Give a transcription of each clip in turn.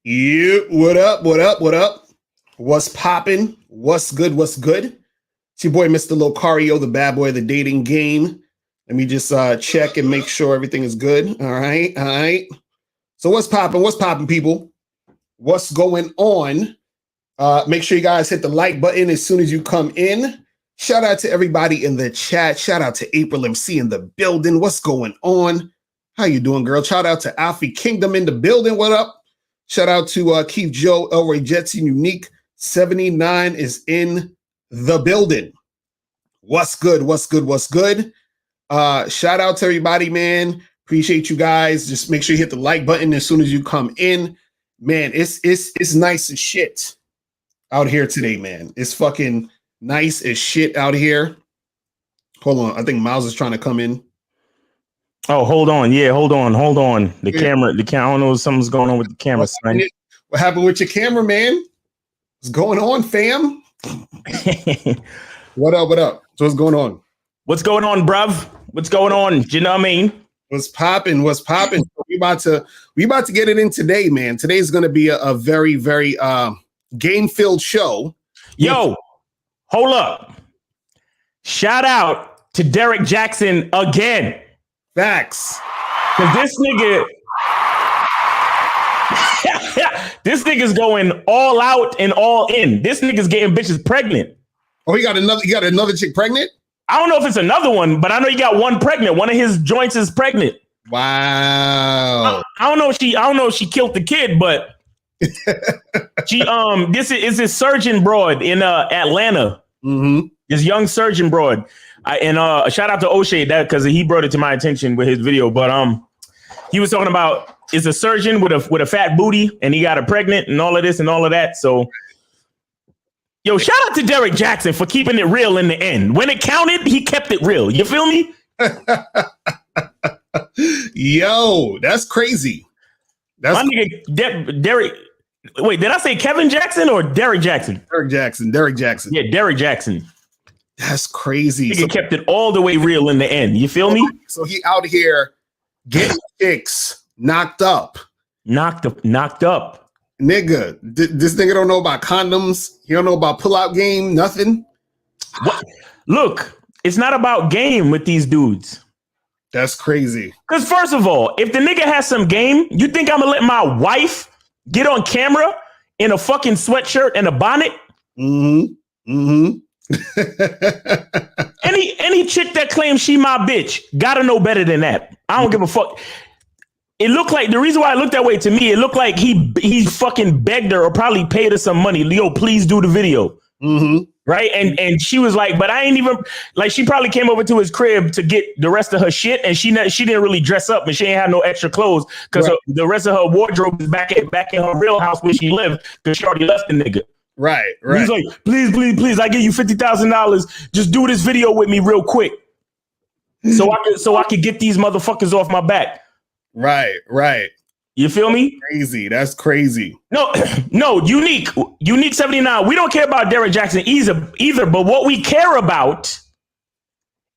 You, what up, what up, what up? What's popping? What's good, what's good? It's your boy, Mr. Locario, the bad boy of the dating game. Let me just check and make sure everything is good. All right. So what's popping, people? What's going on? Make sure you guys hit the like button as soon as you come in. Shout out to everybody in the chat. Shout out to April MC in the building. What's going on? How you doing, girl? Shout out to Alfie Kingdom in the building. What up? Shout out to Keith Joe, Elroy Jetson, Unique 79 is in the building. What's good? Shout out to everybody, man. Appreciate you guys. Just make sure you hit the like button as soon as you come in. Man, it's nice as shit out here today, man. It's fucking nice as shit out here. Hold on. I think Miles is trying to come in. Oh, hold on. Yeah, hold on. The camera. I don't know if something's going on with the camera. What happened with your camera, man? What's going on, fam? What up? So what's going on? What's going on, bruv? What's going on? Do you know what I mean? What's popping? We about to get it in today, man. Today's gonna be a very, very game-filled show. Yo, hold up. Shout out to Derek Jackson again. Facts. Cause this nigga's going all out and all in. This nigga's getting bitches pregnant. Oh, you got another chick pregnant? I don't know if it's another one, but I know you got one pregnant. One of his joints is pregnant. Wow. I don't know if she killed the kid, but she this is this surgeon broad in Atlanta. Mm-hmm. This young surgeon broad. Shout out to O'Shea that because he brought it to my attention with his video. But he was talking about is a surgeon with a fat booty and he got her pregnant and all of this and all of that. So yo, shout out to Derek Jackson for keeping it real in the end. When it counted, he kept it real. You feel me? Yo, that's crazy. That's my nigga Derek. Wait, did I say Kevin Jackson or Derek Jackson? Derek Jackson. Yeah, Derek Jackson. That's crazy. He kept it all the way real in the end. You feel me? So he out here getting chicks knocked up. Knocked up. Nigga, this nigga don't know about condoms. He don't know about pull-out game, nothing. What? Look, it's not about game with these dudes. That's crazy. Because first of all, if the nigga has some game, you think I'm gonna let my wife get on camera in a fucking sweatshirt and a bonnet? Any chick that claims she my bitch gotta know better than that. I don't give a fuck. It looked like the reason why it looked that way to me, it looked like he fucking begged her or probably paid her some money. Leo, please do the video. Mm-hmm. Right. And she was like, but I ain't even like she probably came over to his crib to get the rest of her shit. And she didn't really dress up and she ain't have no extra clothes because the rest of her wardrobe is back in her real house where she lived because she already left the nigga. Right. He's like, please, I give you $50,000. Just do this video with me real quick. So I could get these motherfuckers off my back. Right. You feel me? Crazy. That's crazy. No, Unique 79. We don't care about Derek Jackson either. But what we care about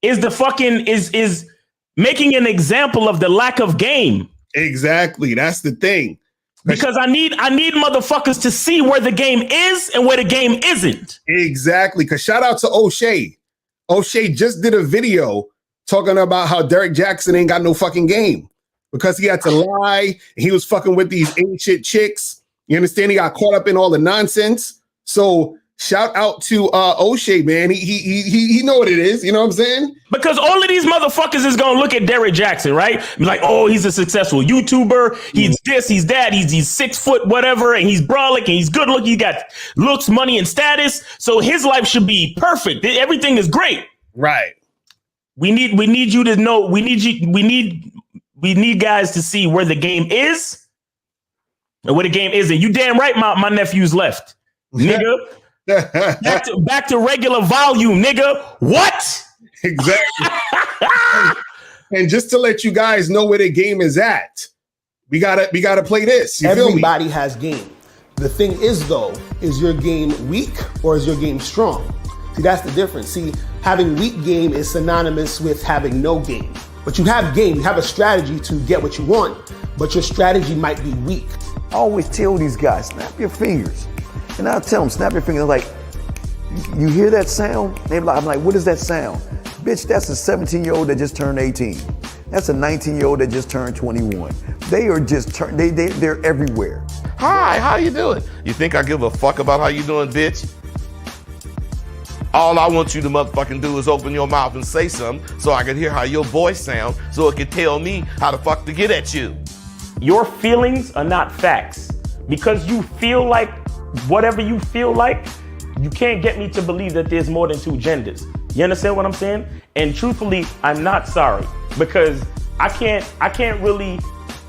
is the fucking is making an example of the lack of game. Exactly. That's the thing. Because I need motherfuckers to see where the game is and where the game isn't. Exactly. Because shout out to O'Shea. O'Shea just did a video talking about how Derek Jackson ain't got no fucking game. Because he had to lie. He was fucking with these ancient chicks. You understand? He got caught up in all the nonsense. So shout out to O'Shea, man. He know what it is. You know what I'm saying? Because all of these motherfuckers is gonna look at Derek Jackson, right? Like, oh, he's a successful YouTuber. He's this, he's that. He's 6 foot, whatever, and he's brolic and he's good looking. He got looks, money, and status. So his life should be perfect. Everything is great. Right. We need you to know. We need guys to see where the game is and where the game isn't. You damn right my nephew's left. Nigga. back to regular volume, nigga. What? Exactly. And just to let you guys know where the game is at, we gotta play this. Everybody has game. The thing is though, is your game weak or is your game strong? See, that's the difference. See, having weak game is synonymous with having no game. But you have game, you have a strategy to get what you want, but your strategy might be weak. I always tell these guys, snap your fingers. And I'll tell them, snap your fingers. Like, you hear that sound? I'm like, what is that sound? Bitch, that's a 17-year-old that just turned 18. That's a 19-year-old that just turned 21. They are just, they're everywhere. Hi, how you doing? You think I give a fuck about how you doing, bitch? All I want you to motherfucking do is open your mouth and say something so I can hear how your voice sounds so it can tell me how the fuck to get at you. Your feelings are not facts. Because you feel like whatever you feel like, you can't get me to believe that there's more than two genders. You understand what I'm saying? And truthfully, I'm not sorry because I can't really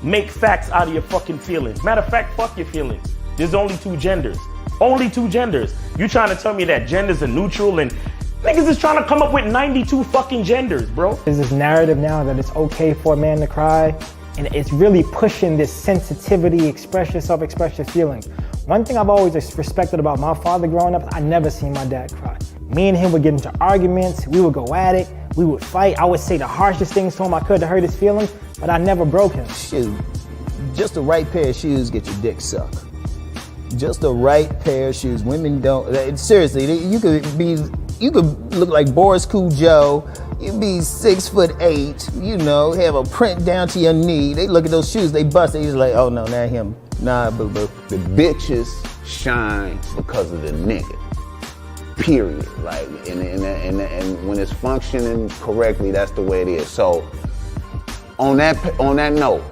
make facts out of your fucking feelings. Matter of fact, fuck your feelings. There's only two genders. Only two genders. You trying to tell me that genders are neutral and niggas is trying to come up with 92 fucking genders, bro. There's this narrative now that it's okay for a man to cry, and it's really pushing this sensitivity, express yourself, express your feelings. One thing I've always respected about my father growing up, I never seen my dad cry. Me and him would get into arguments, we would go at it, we would fight. I would say the harshest things to him I could to hurt his feelings, but I never broke him. Shoot, just the right pair of shoes get your dick sucked. Just the right pair of shoes. Women don't, seriously, you could look like Boris Cool Joe, you'd be 6'8", you know, have a print down to your knee. They look at those shoes, they bust, they just like, oh no, not him. Nah, boo-boo. The bitches shine because of the nigga. Period. Like, and when it's functioning correctly, that's the way it is. So, on that note,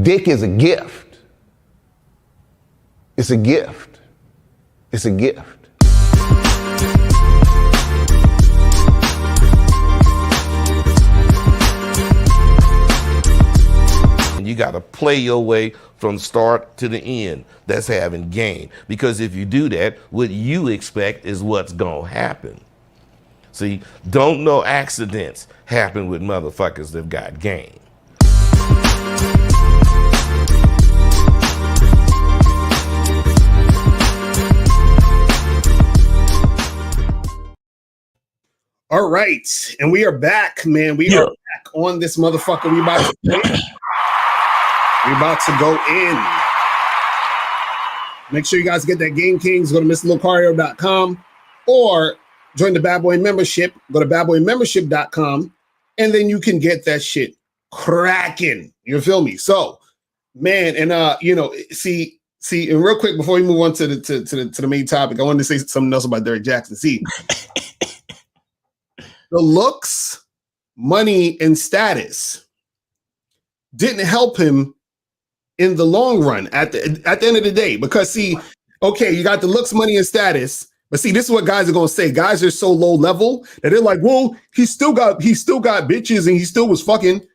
dick is a gift. It's a gift. It's a gift. You got to play your way from start to the end. That's having game. Because if you do that, what you expect is what's going to happen. See, don't no accidents happen with motherfuckers that got game. All right, and we are back, man. We are back on this motherfucker. We're about to go in. Make sure you guys get that Game Kings. Go to mr.locario.com or join the Bad Boy membership. Go to badboymembership.com and then you can get that shit cracking. You feel me? So, man, and see, and real quick before we move on to the main topic, I wanted to say something else about Derek Jackson. See, the looks, money, and status didn't help him in the long run at the end of the day, because see, okay, you got the looks, money, and status, but see, this is what guys are gonna say. Guys are so low level that they're like, well, he still got bitches and he still was fucking.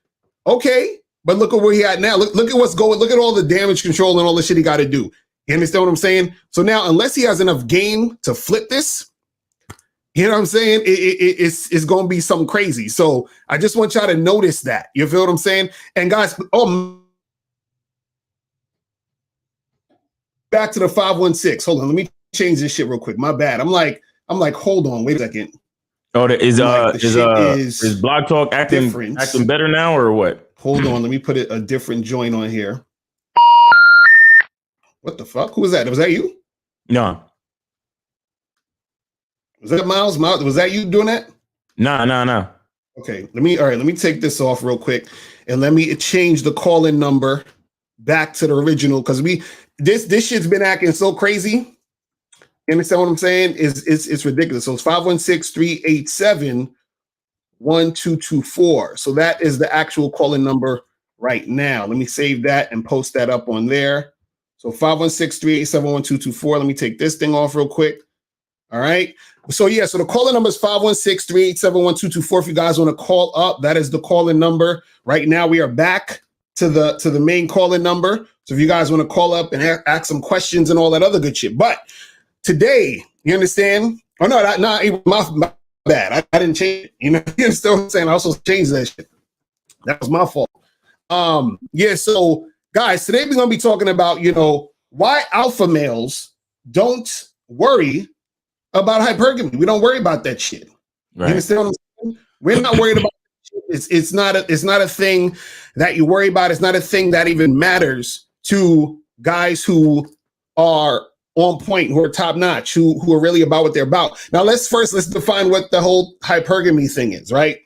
Okay, but look at where he at now. Look at what's going. Look at all the damage control and all the shit he got to do. You understand what I'm saying? So now, unless he has enough game to flip this, you know what I'm saying? It's gonna be something crazy. So I just want y'all to notice that. You feel what I'm saying? And guys, back to the 516. Hold on, let me change this shit real quick. My bad. I'm like, hold on, wait a second. Oh, is Blog Talk acting better now or what? Hold on, let me put a different joint on here. What the fuck? Who was that? Was that you? No. Was that Miles? Was that you doing that? No. Okay, let me take this off real quick and let me change the call-in number back to the original, because this shit's been acting so crazy. You understand what I'm saying? It's ridiculous. So it's 516-387-1224. So that is the actual call-in number right now. Let me save that and post that up on there. So 516-387-1224. Let me take this thing off real quick. All right. So yeah, so the call-in number is 516-387-1224. If you guys want to call up, that is the call-in number. Right now we are back to the main call-in number. So if you guys want to call up and ask some questions and all that other good shit. But today, you understand? Oh no, my bad. I didn't change it. You know, you understand what I'm saying? I also changed that shit. That was my fault. Yeah, so guys, today we're gonna be talking about, why alpha males don't worry about hypergamy. We don't worry about that shit. Right. You understand what I'm saying? We're not worried about that shit It's not a thing that you worry about. It's not a thing that even matters to guys who are on point, who are top notch, who are really about what they're about. Now let's define what the whole hypergamy thing is, right?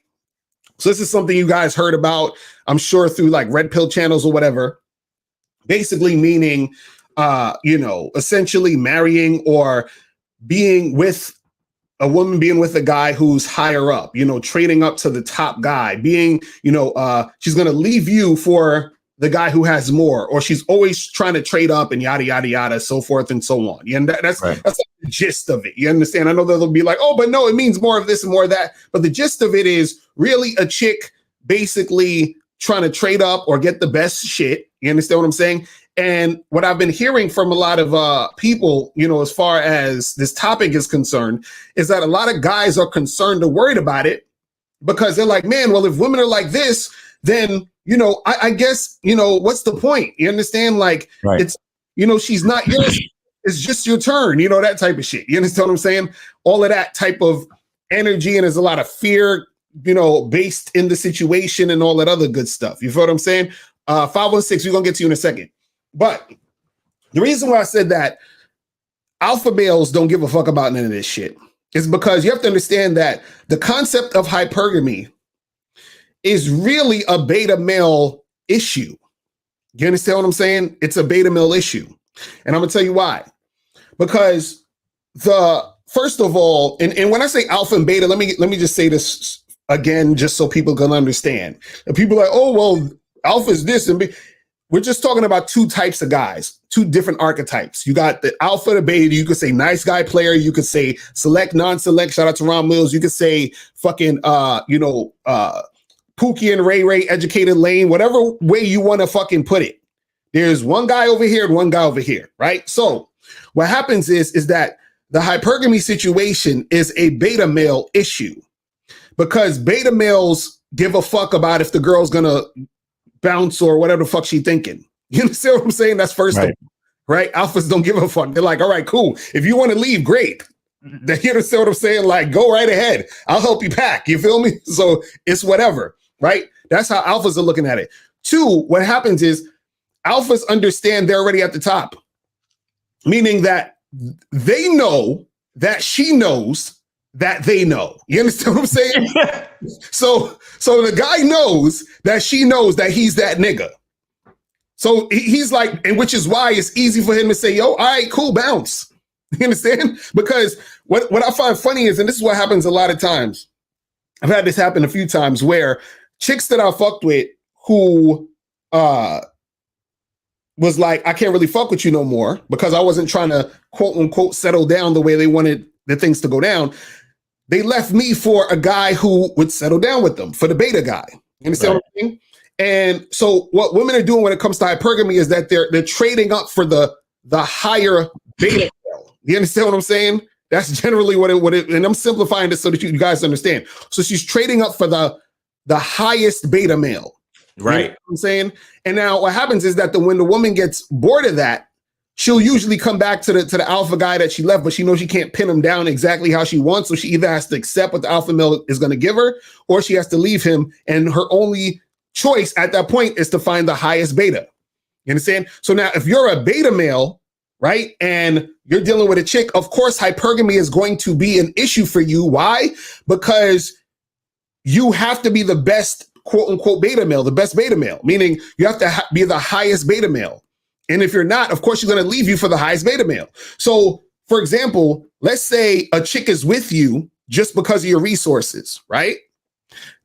So this is something you guys heard about, I'm sure, through like red pill channels or whatever. Basically meaning, essentially marrying or being with a woman, being with a guy who's higher up, trading up to the top guy, being, she's going to leave you for the guy who has more, or she's always trying to trade up and yada, yada, yada, so forth and so on. And that's like the gist of it. You understand? I know they'll be like, oh, but no, it means more of this and more of that. But the gist of it is really a chick basically trying to trade up or get the best shit. You understand what I'm saying? And what I've been hearing from a lot of people, as far as this topic is concerned, is that a lot of guys are concerned or worried about it because they're like, man, well, if women are like this, then, I guess, what's the point? You understand? Like, it's, she's not yours. It's just your turn, that type of shit. You understand what I'm saying? All of that type of energy, and there's a lot of fear, based in the situation and all that other good stuff. You feel what I'm saying? 516, we're going to get to you in a second. But the reason why I said that alpha males don't give a fuck about none of this shit is because you have to understand that the concept of hypergamy is really a beta male issue. You understand what I'm saying? It's a beta male issue. And I'm going to tell you why. Because first of all, and when I say alpha and beta, let me just say this again, just so people can understand. And people are like, oh, well, alpha is this and beta. We're just talking about two types of guys, two different archetypes. You got the alpha, the beta. You could say nice guy player. You could say select, non-select. Shout out to Ron Mills. You could say fucking, Pookie and Ray, educated lane, whatever way you want to fucking put it. There's one guy over here and one guy over here, right? So what happens is that the hypergamy situation is a beta male issue because beta males give a fuck about if the girl's gonna bounce or whatever the fuck she thinking. You understand what I'm saying? That's first thing, right? Alphas don't give a fuck. They're like, all right, cool. If you want to leave, great. You understand what I'm saying? Like, go right ahead. I'll help you pack. You feel me? So it's whatever, right? That's how alphas are looking at it. Two, what happens is alphas understand they're already at the top, meaning that they know that she knows that they know. You understand what I'm saying? So the guy knows that she knows that he's that nigga. So he's like, and which is why it's easy for him to say, yo, all right, cool, bounce. You understand? Because what I find funny is, and this is what happens a lot of times, I've had this happen a few times where chicks that I fucked with who was like, I can't really fuck with you no more because I wasn't trying to quote unquote settle down the way they wanted the things to go down. They left me for a guy who would settle down with them, for the beta guy. You understand what I'm saying? And so what women are doing when it comes to hypergamy is that they're trading up for the higher beta male. You understand what I'm saying? That's generally what it, and I'm simplifying this so that you guys understand. So she's trading up for the highest beta male. Right. You know what I'm saying? And now what happens is that when the woman gets bored of that, she'll usually come back to the alpha guy that she left, but she knows she can't pin him down exactly how she wants. So she either has to accept what the alpha male is going to give her, or she has to leave him. And her only choice at that point is to find the highest beta. You understand? So now if you're a beta male, right, and you're dealing with a chick, of course, hypergamy is going to be an issue for you. Why? Because you have to be the best, quote unquote, beta male, the best beta male, meaning you have to be the highest beta male. And if you're not, of course, she's going to leave you for the highest beta male. So, for example, let's say a chick is with you just because of your resources, right?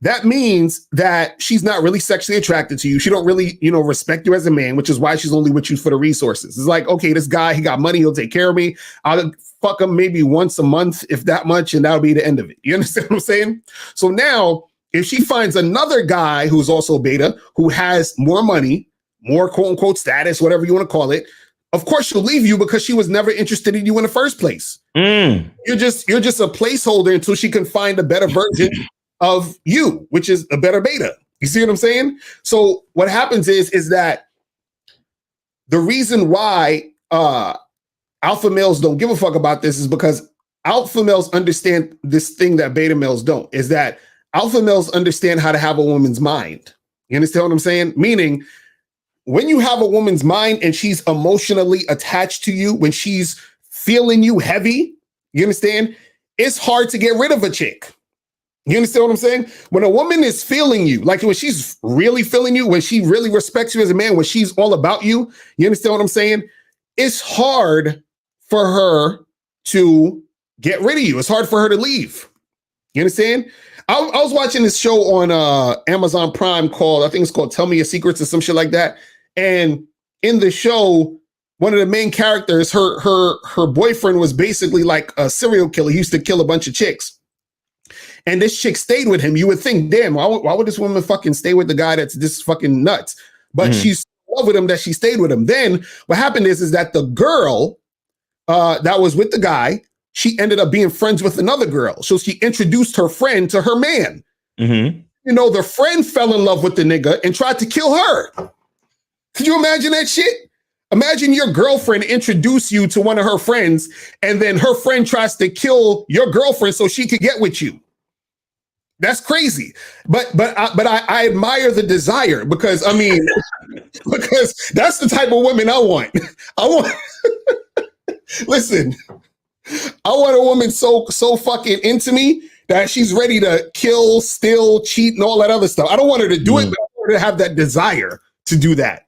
That means that she's not really sexually attracted to you. She don't really, respect you as a man, which is why she's only with you for the resources. It's like, okay, this guy, he got money, he'll take care of me. I'll fuck him maybe once a month, if that much, and that'll be the end of it. You understand what I'm saying? So now, if she finds another guy who's also beta, who has more money, more quote unquote status, whatever you want to call it, of course she'll leave you because she was never interested in you in the first place. You're just a placeholder until she can find a better version of you, which is a better beta. You see what I'm saying? So what happens is that the reason why alpha males don't give a fuck about this is because alpha males understand this thing that beta males don't, is that alpha males understand how to have a woman's mind. You understand what I'm saying? Meaning, when you have a woman's mind and she's emotionally attached to you, when she's feeling you heavy, you understand? It's hard to get rid of a chick. You understand what I'm saying? When a woman is feeling you, like when she's really feeling you, when she really respects you as a man, when she's all about you, you understand what I'm saying? It's hard for her to get rid of you. It's hard for her to leave. You understand? I was watching this show on Amazon Prime called, I think it's called Tell Me Your Secrets or some shit like that. And in the show, one of the main characters, her boyfriend was basically like a serial killer. He used to kill a bunch of chicks. And this chick stayed with him. You would think, damn, why would this woman fucking stay with the guy that's this fucking nuts? But she's in love with him that she stayed with him. Then what happened is that the girl that was with the guy, she ended up being friends with another girl. So she introduced her friend to her man. You know, the friend fell in love with the nigga and tried to kill her. Could you imagine that shit? Imagine your girlfriend introduce you to one of her friends, and then her friend tries to kill your girlfriend so she could get with you. That's crazy. But I admire the desire because, I mean, because that's the type of woman I want. Listen, I want a woman so fucking into me that she's ready to kill, steal, cheat, and all that other stuff. I don't want her to do it, but I want her to have that desire to do that.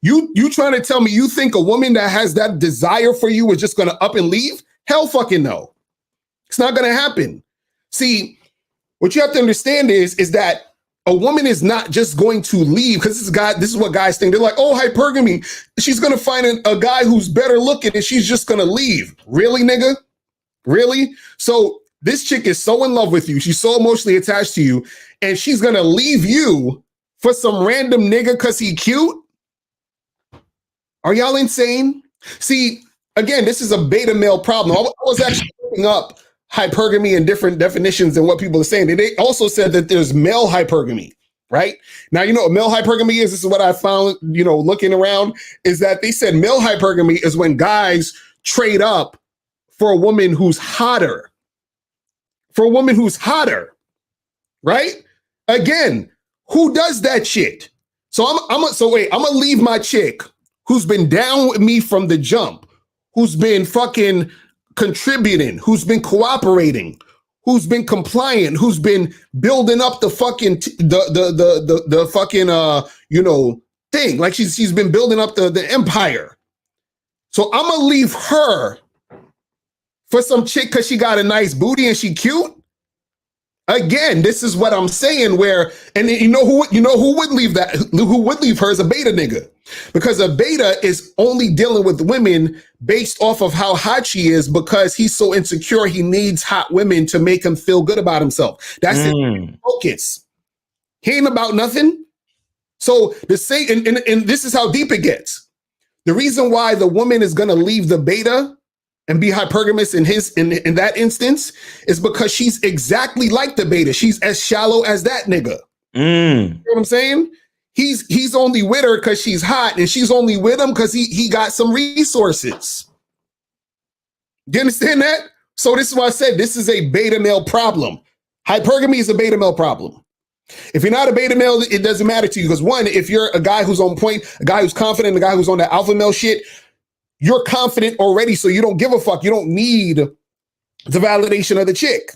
You trying to tell me you think a woman that has that desire for you is just going to up and leave? Hell fucking no. It's not going to happen. See, what you have to understand is that a woman is not just going to leave because this is what guys think. They're like, oh, hypergamy. She's going to find a guy who's better looking and she's just going to leave. Really, nigga? Really? So this chick is so in love with you. She's so emotionally attached to you and she's going to leave you for some random nigga because he cute? Are y'all insane? See, again, this is a beta male problem. I was actually looking up hypergamy and different definitions and what people are saying. They also said that there's male hypergamy, right? Now, you know what male hypergamy is? This is what I found, you know, looking around, is that they said male hypergamy is when guys trade up for a woman who's hotter. For a woman who's hotter, right? Again, who does that shit? So I'm gonna leave my chick who's been down with me from the jump, who's been fucking contributing, who's been cooperating, who's been compliant, who's been building up the fucking the fucking you know thing. Like she's been building up the empire. So I'm gonna leave her for some chick because she got a nice booty and she cute. Again, this is what I'm saying. Where and you know who would leave that? Who would leave her is a beta nigga, because a beta is only dealing with women based off of how hot she is, because he's so insecure he needs hot women to make him feel good about himself. That's his focus. He ain't about nothing. So the same, and this is how deep it gets. The reason why the woman is gonna leave the beta and be hypergamous in that instance is because she's exactly like the beta. She's as shallow as that nigga. You know what I'm saying? He's only with her because she's hot, and she's only with him because he got some resources. Do you understand that? So this is why I said this is a beta male problem. Hypergamy is a beta male problem. If you're not a beta male, it doesn't matter to you, because one, if you're a guy who's on point, a guy who's confident, a guy who's on the alpha male shit, you're confident already, so you don't give a fuck. You don't need the validation of the chick.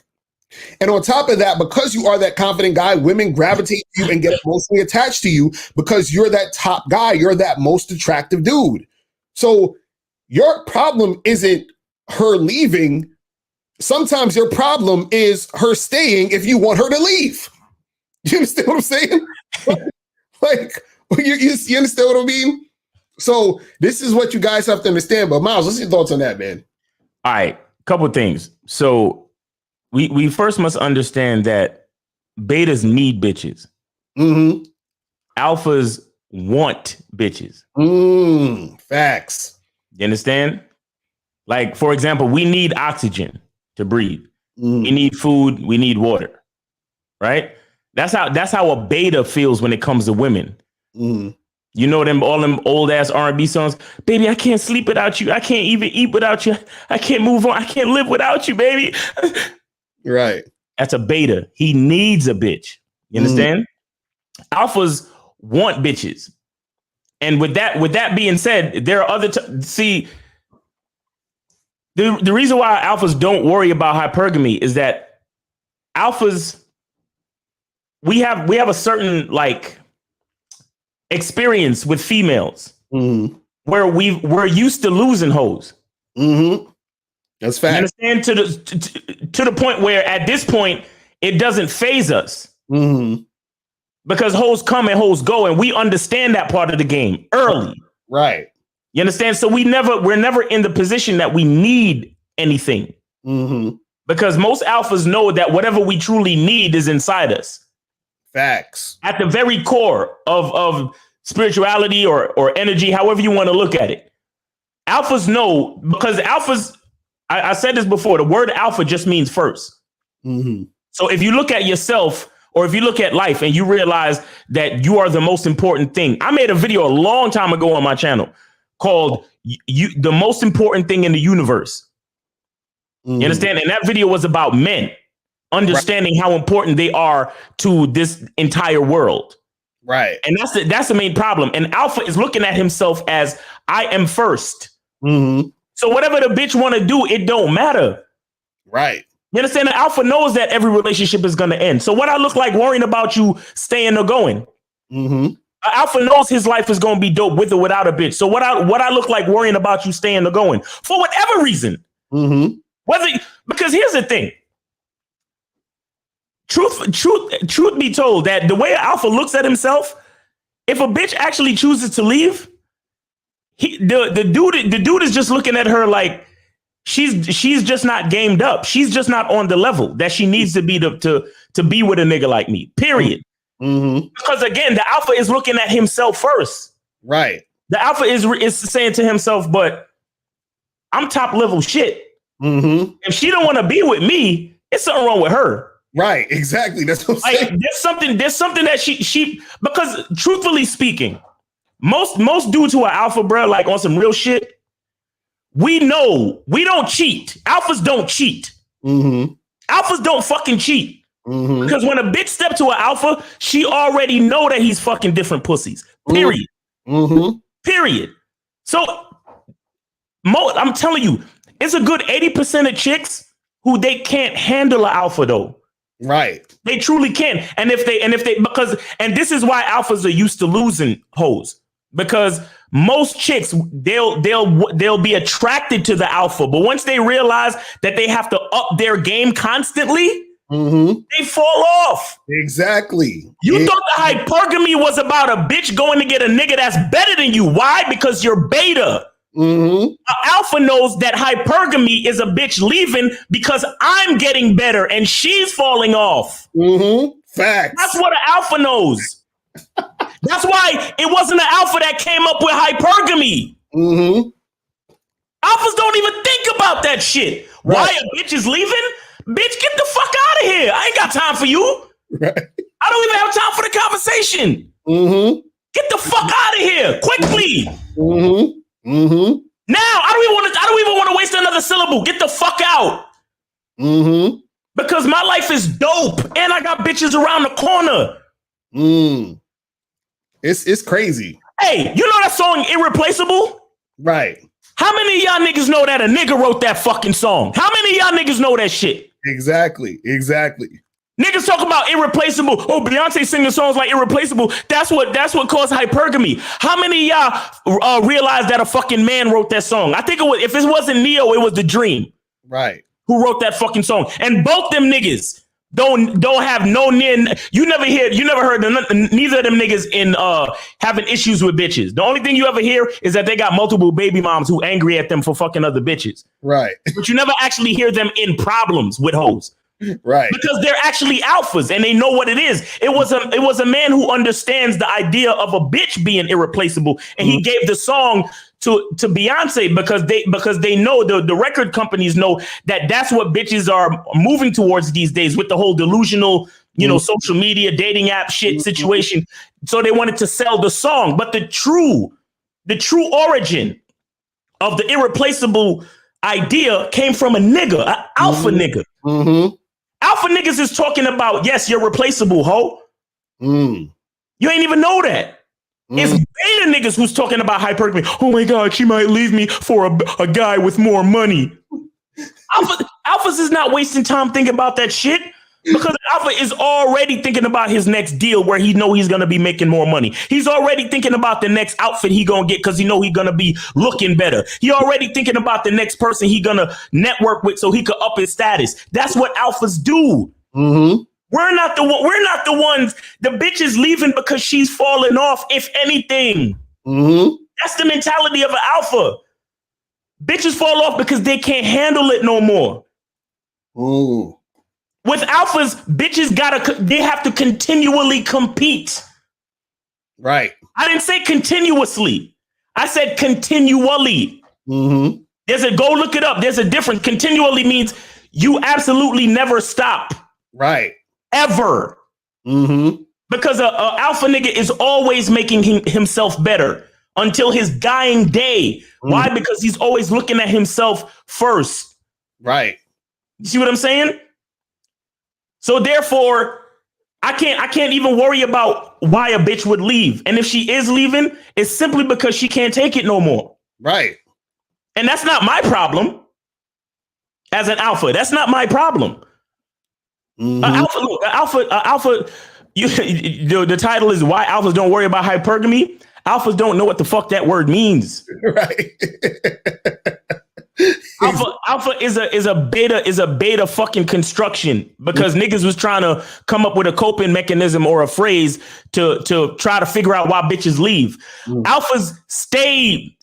And on top of that, because you are that confident guy, women gravitate to you and get emotionally attached to you because you're that top guy. You're that most attractive dude. So your problem isn't her leaving. Sometimes your problem is her staying if you want her to leave. You understand what I'm saying? Like, you understand what I mean? So this is what you guys have to understand. But Miles, what's your thoughts on that, man? All right, couple things. So we first must understand that betas need bitches. Alphas want bitches. Facts. You understand? Like, for example, we need oxygen to breathe. We need food. We need water. Right? That's how a beta feels when it comes to women. You know all them old ass R&B songs. Baby, I can't sleep without you. I can't even eat without you. I can't move on. I can't live without you, baby. Right. That's a beta. He needs a bitch. You understand? Alphas want bitches. And with that being said, there are other see the reason why alphas don't worry about hypergamy is that alphas we have a certain like experience with females where we're used to losing hoes. That's fact. You understand to the point where at this point it doesn't phase us. Because hoes come and hoes go, and we understand that part of the game early. Right. You understand? So we're never in the position that we need anything. Because most alphas know that whatever we truly need is inside us. Facts. At the very core of spirituality or energy, however you want to look at it. Alphas know, because alphas, I said this before, the word alpha just means first. So if you look at yourself, or if you look at life and you realize that you are the most important thing. I made a video a long time ago on my channel called the most important thing in the universe. You understand? And that video was about men understanding how important they are to this entire world. Right. And that's the main problem. And alpha is looking at himself as I am first. So whatever the bitch want to do, it don't matter. Right. You understand? The alpha knows that every relationship is going to end. So what I look like worrying about you staying or going? Alpha knows his life is going to be dope with or without a bitch. So what I look like worrying about you staying or going for whatever reason? Because here's the thing. Truth be told, that the way alpha looks at himself, if a bitch actually chooses to leave, the dude is just looking at her like, she's just not gamed up. She's just not on the level that she needs to be to be with a nigga like me. Period. Because again, the alpha is looking at himself first. Right. The alpha is saying to himself, but I'm top level shit. If she don't want to be with me, it's something wrong with her. Right. Exactly. That's what I'm saying. There's something that she because truthfully speaking, most dudes who are alpha, bro, like on some real shit. We know we don't cheat. Alphas don't cheat. Alphas don't fucking cheat. Because when a bitch step to an alpha, she already know that he's fucking different pussies. Period. Period. So I'm telling you, it's a good 80% of chicks who they can't handle an alpha though. Right. They truly can. And if they because this is why alphas are used to losing hoes. Because most chicks, they'll be attracted to the alpha, but once they realize that they have to up their game constantly, they fall off. Exactly. You thought the hypergamy was about a bitch going to get a nigga that's better than you. Why? Because you're beta. Alpha knows that hypergamy is a bitch leaving because I'm getting better and she's falling off. Facts. That's what an alpha knows. That's why it wasn't an alpha that came up with hypergamy. Alphas don't even think about that shit. Right. Why a bitch is leaving? Bitch, get the fuck out of here. I ain't got time for you. Right. I don't even have time for the conversation. Get the fuck out of here quickly. Now I don't even want to waste another syllable. Get the fuck out. Because my life is dope and I got bitches around the corner. It's crazy. Hey, you know that song Irreplaceable? Right. How many of y'all niggas know that a nigga wrote that fucking song? How many of y'all niggas know that shit? Exactly. Niggas talk about Irreplaceable. Oh, Beyonce singing songs like Irreplaceable. That's what caused hypergamy. How many of y'all realized that a fucking man wrote that song? I think it was, if it wasn't Neo, it was The Dream. Right. Who wrote that fucking song? And both them niggas don't have no near. You never heard neither of them niggas in having issues with bitches. The only thing you ever hear is that they got multiple baby moms who angry at them for fucking other bitches. Right. But you never actually hear them in problems with hoes. Right. Because they're actually alphas and they know what it is. It was a man who understands the idea of a bitch being irreplaceable, and he gave the song to Beyonce because they know the record companies know that that's what bitches are moving towards these days with the whole delusional, social media dating app shit situation. So they wanted to sell the song, but the true origin of the irreplaceable idea came from a nigga, an alpha nigga. Alpha niggas is talking about, yes, you're replaceable, ho. Mm. You ain't even know that. It's beta niggas who's talking about hypergamy. Oh my God, she might leave me for a guy with more money. Alphas is not wasting time thinking about that shit because Alpha is already thinking about his next deal where he know he's going to be making more money. He's already thinking about the next outfit he going to get because he know he's going to be looking better. He already thinking about the next person he going to network with so he could up his status. That's what alphas do. Mm-hmm. We're not the ones. The bitch is leaving because she's falling off, if anything. Mm-hmm. That's the mentality of an alpha. Bitches fall off because they can't handle it no more. Ooh. With alphas, bitches they have to continually compete. Right. I didn't say continuously. I said continually. Mm-hmm. Go look it up. There's a difference. Continually means you absolutely never stop. Right. Ever. Mm-hmm. Because a alpha nigga is always making himself better until his dying day. Mm-hmm. Why? Because he's always looking at himself first. Right. You see what I'm saying? So therefore, I can't even worry about why a bitch would leave. And if she is leaving, it's simply because she can't take it no more. Right. And that's not my problem. As an alpha, that's not my problem. Mm-hmm. Alpha. The title is Why Alphas Don't Worry About Hypergamy. Alphas don't know what the fuck that word means. Right. Alpha is a beta fucking construction because niggas was trying to come up with a coping mechanism or a phrase to try to figure out why bitches leave. Alphas stay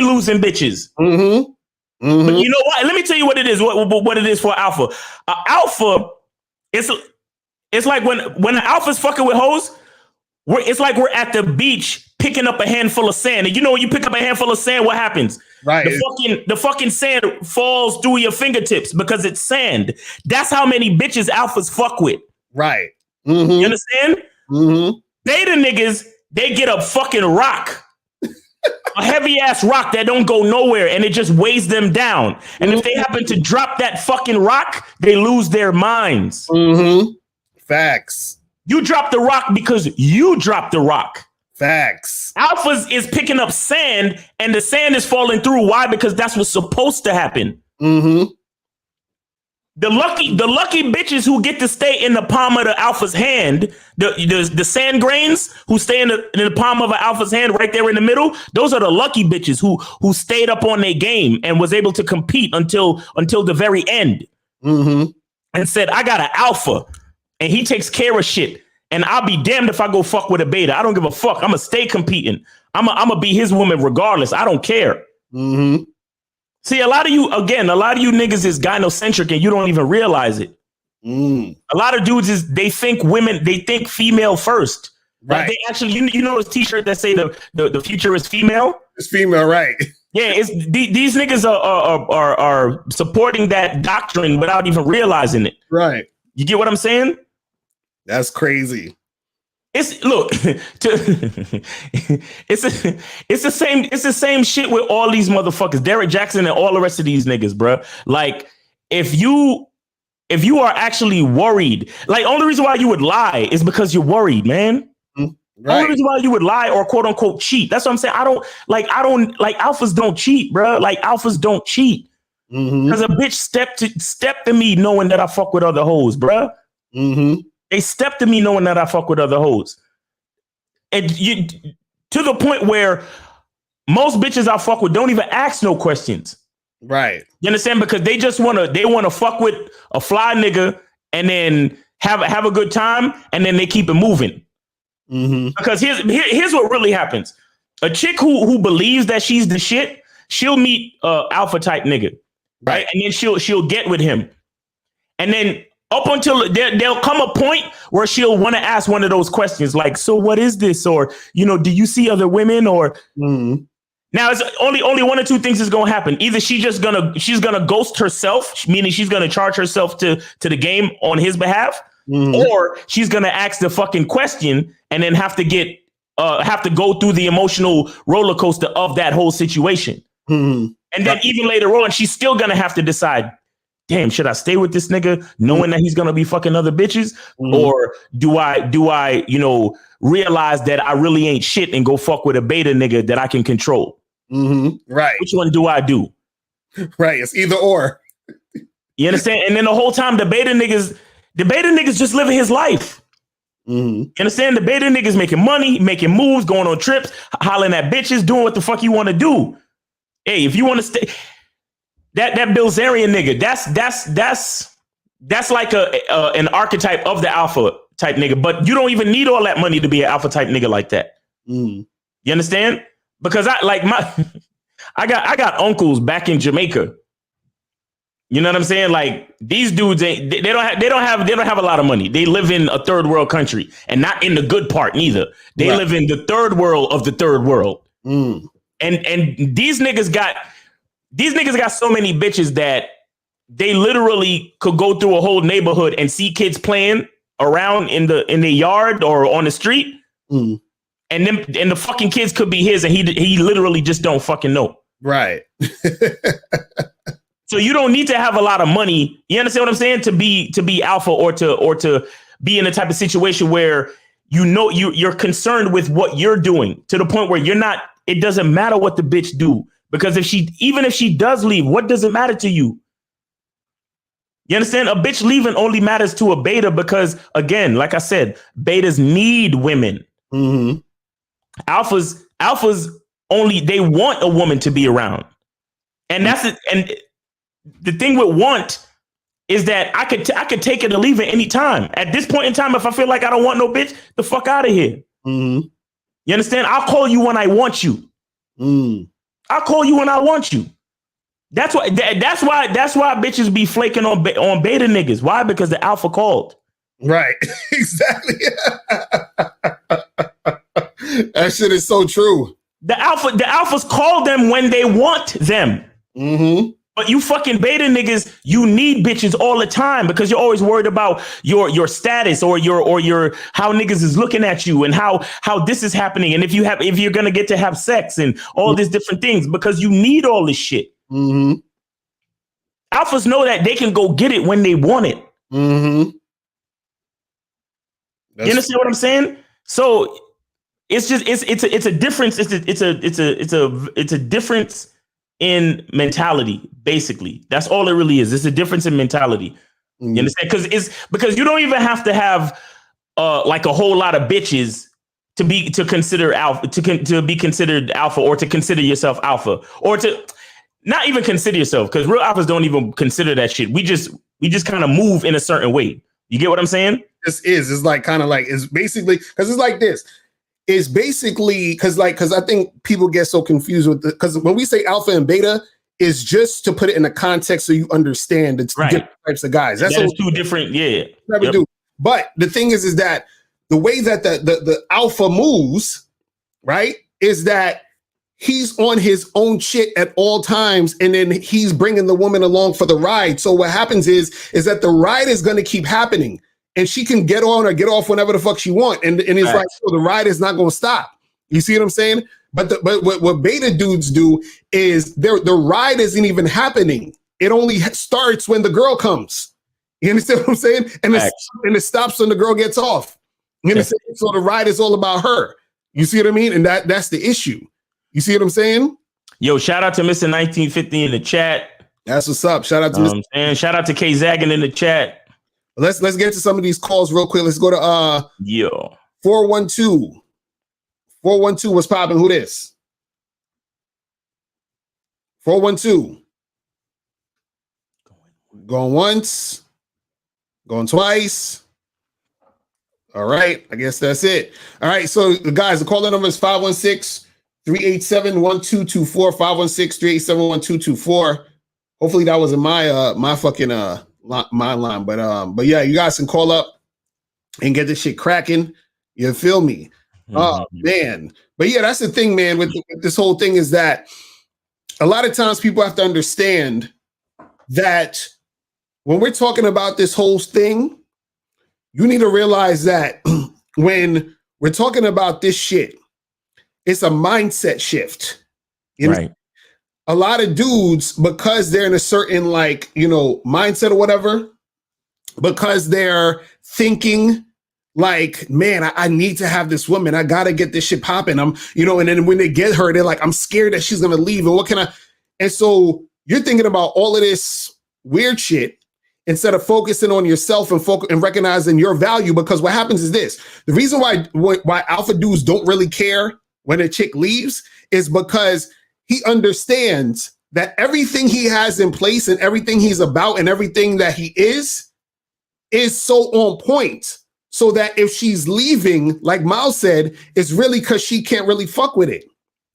losing bitches. Mm-hmm. Mm-hmm. But you know what? Let me tell you what it is. What it is for alpha. Alpha. It's like when an alpha's fucking with hoes, it's like we're at the beach picking up a handful of sand. And you know when you pick up a handful of sand, what happens? Right. The fucking sand falls through your fingertips because it's sand. That's how many bitches alphas fuck with. Right. Mm-hmm. You understand? Mm-hmm. Beta niggas, they get a fucking rock. A heavy ass rock that don't go nowhere and it just weighs them down. And if they happen to drop that fucking rock, they lose their minds. Mm-hmm. Facts. You drop the rock because you dropped the rock. Facts. Alphas is picking up sand and the sand is falling through. Why? Because that's what's supposed to happen. Mm-hmm. The lucky bitches who get to stay in the palm of the alpha's hand, the sand grains who stay in the palm of an alpha's hand right there in the middle, those are the lucky bitches who stayed up on their game and was able to compete until the very end. Mm-hmm. And said, I got an alpha and he takes care of shit. And I'll be damned if I go fuck with a beta. I don't give a fuck. I'm gonna stay competing. I'm gonna be his woman regardless. I don't care. Mm-hmm. See, a lot of you niggas is gynocentric and you don't even realize it. A lot of dudes they think female first. Right. Like they actually, you know this t-shirt that say the future is female? It's female, right. Yeah, it's these niggas are supporting that doctrine without even realizing it. Right. You get what I'm saying? That's crazy. It's the same shit with all these motherfuckers, Derek Jackson and all the rest of these niggas, bro. Like if you are actually worried, like only reason why you would lie is because you're worried, man. Right. Only reason why you would lie or quote unquote cheat. That's what I'm saying. I don't like alphas don't cheat, bro. Like alphas don't cheat. Because a bitch stepped to me knowing that I fuck with other hoes, bro. Mm-hmm. They stepped to me knowing that I fuck with other hoes. And you to the point where most bitches I fuck with don't even ask no questions. Right. You understand? Because they just wanna fuck with a fly nigga and then have a good time and then they keep it moving. Mm-hmm. Because here's what really happens. A chick who believes that she's the shit, she'll meet alpha type nigga. Right. And then she'll get with him. And then up until there'll come a point where she'll want to ask one of those questions like, so what is this? Or, do you see other women? Or now it's only one or two things is going to happen. Either she's going to ghost herself, meaning she's going to charge herself to the game on his behalf, or she's going to ask the fucking question and then have to go through the emotional roller coaster of that whole situation. And then even later on, she's still going to have to decide, damn, should I stay with this nigga knowing that he's gonna be fucking other bitches? Or do I, you know, realize that I really ain't shit and go fuck with a beta nigga that I can control? Right. Which one do I do? Right. It's either or. You understand? And then the whole time the beta niggas just living his life. You understand? The beta niggas making money, making moves, going on trips, hollering at bitches, doing what the fuck you want to do. Hey, if you want to stay, that Bilzerian nigga, that's like an archetype of the alpha type nigga. But you don't even need all that money to be an alpha type nigga like that. You understand? Because I got uncles back in Jamaica. You know what I'm saying? Like these dudes they don't have a lot of money. They live in a third world country and not in the good part neither. They live in the third world of the third world. And these niggas got so many bitches that they literally could go through a whole neighborhood and see kids playing around in the yard or on the street. And the fucking kids could be his and he literally just don't fucking know. Right. So you don't need to have a lot of money. You understand what I'm saying? To be alpha or to be in a type of situation where you know you're concerned with what you're doing to the point where you're not. It doesn't matter what the bitch do, because even if she does leave, what does it matter to you? You understand? A bitch leaving only matters to a beta because, again, like I said, betas need women. Alphas only, they want a woman to be around, and that's it. And the thing with want is that I could take it or leave it any time. At this point in time, if I feel like I don't want no bitch, the fuck out of here. You understand? I'll call you when I want you. I'll call you when I want you. That's why bitches be flaking on beta niggas. Why? Because the alpha called. Right. Exactly. That shit is so true. The alphas call them when they want them. But you fucking beta niggas, you need bitches all the time because you're always worried about your status or your how niggas is looking at you and how this is happening and if you're gonna get to have sex and all these different things because you need all this shit. Alphas know that they can go get it when they want it. You understand what I'm saying? So it's just it's a difference. It's a difference in mentality, basically. That's all it really is. It's a difference in mentality. You understand? Because you don't even have to have like a whole lot of bitches to consider alpha, to be considered alpha, or to consider yourself alpha, or to not even consider yourself, because real alphas don't even consider that shit. We just kind of move in a certain way. You get what I'm saying? It's like kind of like, it's basically, because it's like this. Is basically because I think people get so confused with because when we say alpha and beta, is just to put it in a context so you understand it's different types of guys. That's two different, do. But the thing is that the way that the alpha moves, right, is that he's on his own shit at all times, and then he's bringing the woman along for the ride. So what happens is that the ride is going to keep happening. And she can get on or get off whenever the fuck she want. And it's like, so the ride is not going to stop. You see what I'm saying? But what beta dudes do is the ride isn't even happening. It only starts when the girl comes. You understand what I'm saying? And it stops when the girl gets off. You understand? So the ride is all about her. You see what I mean? And that's the issue. You see what I'm saying? Yo, shout out to Mr. 1950 in the chat. That's what's up. Shout out to Mr. And shout out to K Zaggin in the chat. Let's get to some of these calls real quick. Let's go to 412. 412, what's popping? Who this? 412. Going once. Going twice. All right. I guess that's it. All right. So guys, the caller number is 516-387-1224. 516-387-1224. Hopefully that wasn't my fucking my line, but yeah, you guys can call up and get this shit cracking. You feel me? Oh man, but yeah, that's the thing, man. With this whole thing is that a lot of times people have to understand that when we're talking about this whole thing, you need to realize that when we're talking about this shit, it's a mindset shift. Right. a lot of dudes, because they're in a certain like, you know, mindset or whatever, because they're thinking like, man, I need to have this woman. I got to get this shit popping. You know, and then when they get her, they're like, I'm scared that she's going to leave. And what can I? And so you're thinking about all of this weird shit instead of focusing on yourself and recognizing your value. Because what happens is this: the reason why alpha dudes don't really care when a chick leaves is because he understands that everything he has in place and everything he's about and everything that he is so on point. So that if she's leaving, like Miles said, it's really because she can't really fuck with it.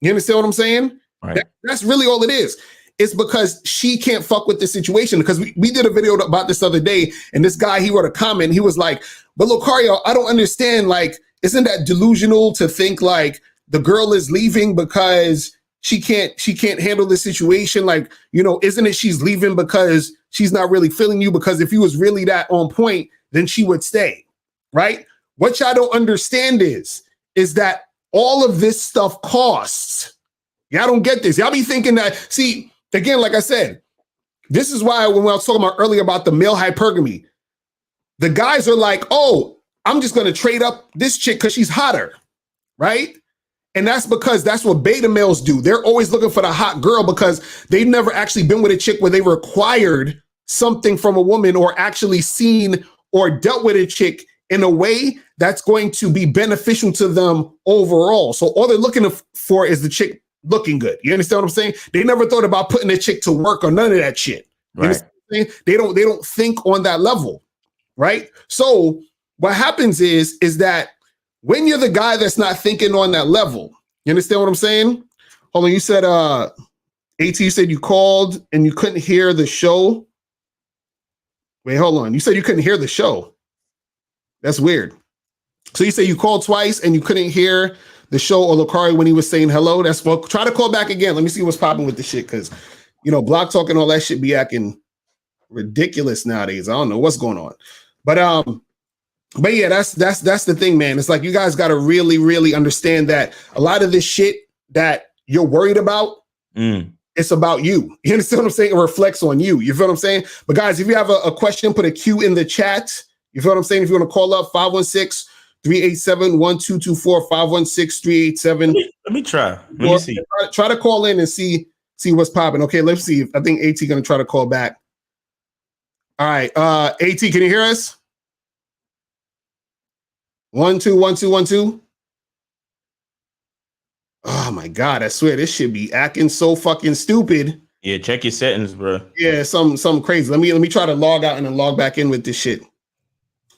You understand what I'm saying? Right. That's really all it is. It's because she can't fuck with the situation. Because we did a video about this other day, and this guy, he wrote a comment. He was like, but Locario, I don't understand. Like, isn't that delusional to think like the girl is leaving because she can't handle the situation? Like, you know, isn't it she's leaving because she's not really feeling you? Because if you was really that on point, then she would stay, right? What y'all don't understand is that all of this stuff costs. Y'all don't get this. Y'all be thinking that, see, again, like I said, this is why when I was talking about earlier about the male hypergamy, the guys are like, oh, I'm just going to trade up this chick because she's hotter, right? And that's because that's what beta males do. They're always looking for the hot girl because they've never actually been with a chick where they required something from a woman or actually seen or dealt with a chick in a way that's going to be beneficial to them overall. So all they're looking for is the chick looking good. You understand what I'm saying? They never thought about putting a chick to work or none of that shit. You understand what I'm saying? They don't think on that level, right? So what happens is that when you're the guy that's not thinking on that level, you understand what I'm saying? Hold on, you said, AT, you said you called and you couldn't hear the show. Wait, hold on. You said you couldn't hear the show. That's weird. So you say you called twice and you couldn't hear the show or Locario when he was saying hello. That's well, try to call back again. Let me see what's popping with the shit. Cause you know, block talk and all that shit be acting ridiculous nowadays. I don't know what's going on. But yeah, that's the thing, man. It's like you guys got to really, really understand that a lot of this shit that you're worried about, it's about you. You understand what I'm saying? It reflects on you. You feel what I'm saying? But guys, if you have a question, put a Q in the chat. You feel what I'm saying? If you want to call up 516-387-1224, 516-387. Let me try. Let me see. Try to call in and see what's popping. Okay, let's see. I think AT gonna try to call back. All right, AT, can you hear us? 1 2 1 2 1 2. Oh my God, I swear this should be acting so fucking stupid. Yeah, check your settings, bro. Yeah, something crazy. Let me try to log out and then log back in with this shit.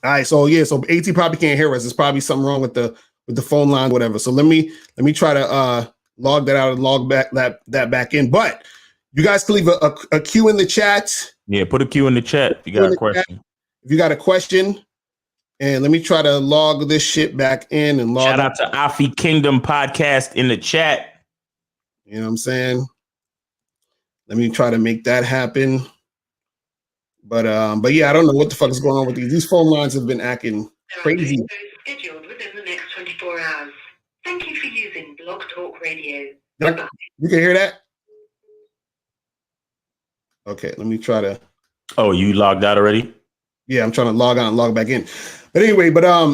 All right, so yeah, so AT probably can't hear us. There's probably something wrong with the phone line, whatever. So let me try to log that out and log back that back in. But you guys can leave a Q in the chat. Yeah, put a Q in the chat if you got a question. If you got a question. And let me try to log this shit back in and log. Shout out to Afi Kingdom Podcast in the chat. You know what I'm saying? Let me try to make that happen. But yeah, I don't know what the fuck is going on with these. These phone lines have been acting crazy. Scheduled within the next 24 hours. Thank you for using Blog Talk Radio. You can hear that? Okay, let me try to. Oh, you logged out already? Yeah, I'm trying to log on and log back in. But anyway,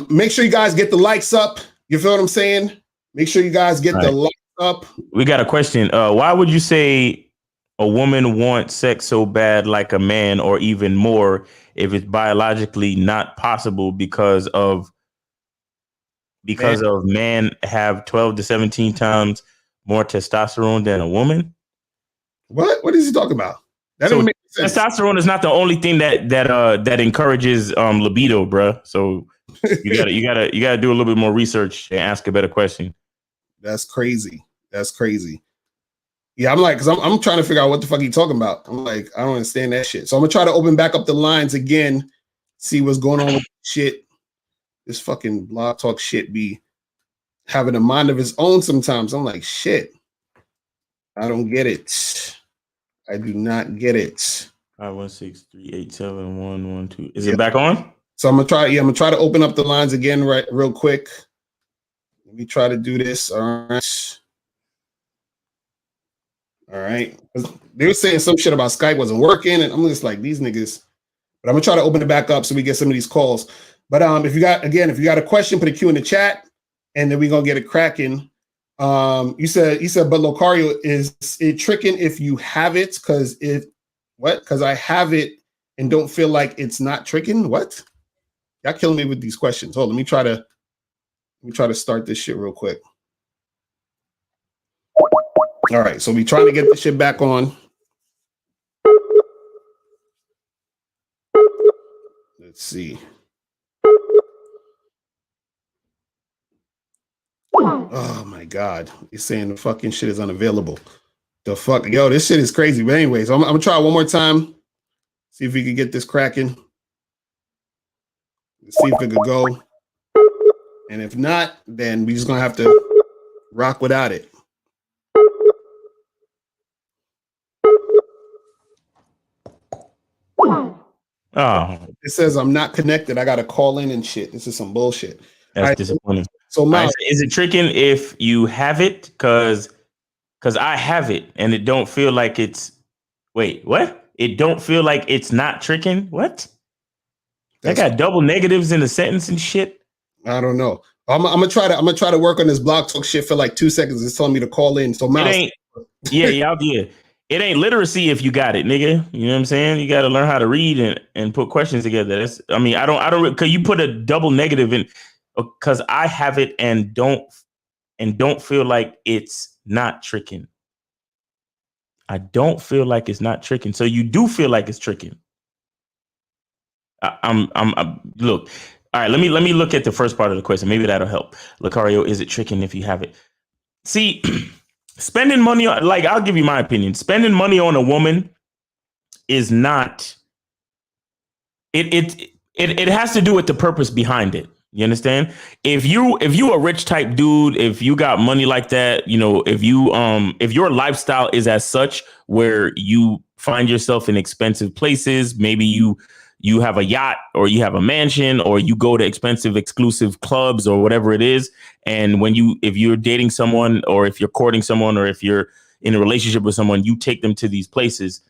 make sure you guys get the likes up. You feel what I'm saying? Make sure you guys get the likes up. We got a question. Why would you say a woman wants sex so bad like a man, or even more, if it's biologically not possible because of men have 12 to 17 times more testosterone than a woman? What is he talking about? That doesn't make sense. Testosterone is not the only thing that encourages libido, bro. So you gotta do a little bit more research and ask a better question. That's crazy. Yeah, I'm like, because I'm trying to figure out what the fuck he talking about. I'm like, I don't understand that shit. So I'm gonna try to open back up the lines again, see what's going on with shit. This fucking blog talk shit be having a mind of its own sometimes. I'm like, shit. I don't get it. I do not get it. 516-387-112. Is it back on? So I'm gonna try to open up the lines again real quick. Let me try to do this. All All right. They were saying some shit about Skype wasn't working, and I'm just like, these niggas. But I'm gonna try to open it back up so we get some of these calls. But if you got a question, put a Q in the chat, and then we're gonna get it cracking. You said, but Locario, is it tricking if you have it? Because I have it and don't feel like it's not tricking. What? Y'all killing me with these questions. Hold on, let me try to start this shit real quick. All right, so we trying to get this shit back on. Let's see. Oh my God, it's saying the fucking shit is unavailable. The fuck, yo, this shit is crazy. But anyways, I'm gonna try one more time. See if we can get this cracking. Let's see if it could go. And if not, then we just gonna have to rock without it. Oh, it says I'm not connected. I gotta call in and shit. This is some bullshit. That's disappointing. So Miles, is it tricking if you have it? Because I have it and it don't feel like it's. Wait, what? It don't feel like it's not tricking. What? I got double negatives in the sentence and shit. I don't know. I'm gonna try to work on this block talk shit for like 2 seconds. It's telling me to call in. So Miles, it ain't. Yeah. It ain't literacy if you got it, nigga. You know what I'm saying? You got to learn how to read and put questions together. I don't. Cause you put a double negative in, because I have it and don't feel like it's not tricking. I don't feel like it's not tricking. So you do feel like it's tricking. Look. All right, let me look at the first part of the question. Maybe that'll help. Locario, is it tricking if you have it? See, spending money on, like, I'll give you my opinion. Spending money on a woman is not. It has to do with the purpose behind it. You understand? If you a rich type dude, if you got money like that, you know, if your lifestyle is as such where you find yourself in expensive places, maybe you have a yacht or you have a mansion or you go to expensive exclusive clubs or whatever it is. And if you're dating someone or if you're courting someone or if you're in a relationship with someone, you take them to these places.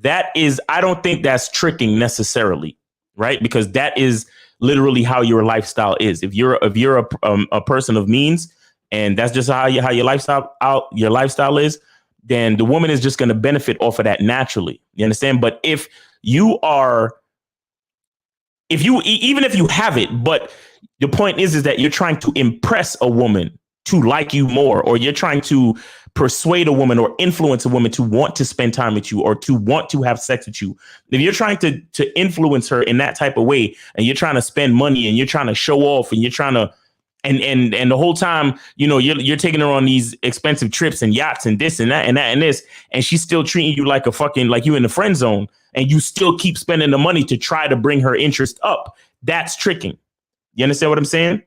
I don't think that's tricking necessarily, right? Because that is literally how your lifestyle is. If you're a person of means and that's just how your lifestyle is, then the woman is just going to benefit off of that naturally. You understand? But even if you have it, but the point is that you're trying to impress a woman to like you more, or you're trying to persuade a woman or influence a woman to want to spend time with you or to want to have sex with you. If you're trying to influence her in that type of way and you're trying to spend money and you're trying to show off and you're trying to and the whole time, you know, you're taking her on these expensive trips and yachts and this and that and that and this, and she's still treating you like like you in the friend zone, and you still keep spending the money to try to bring her interest up. That's tricking. You understand what I'm saying?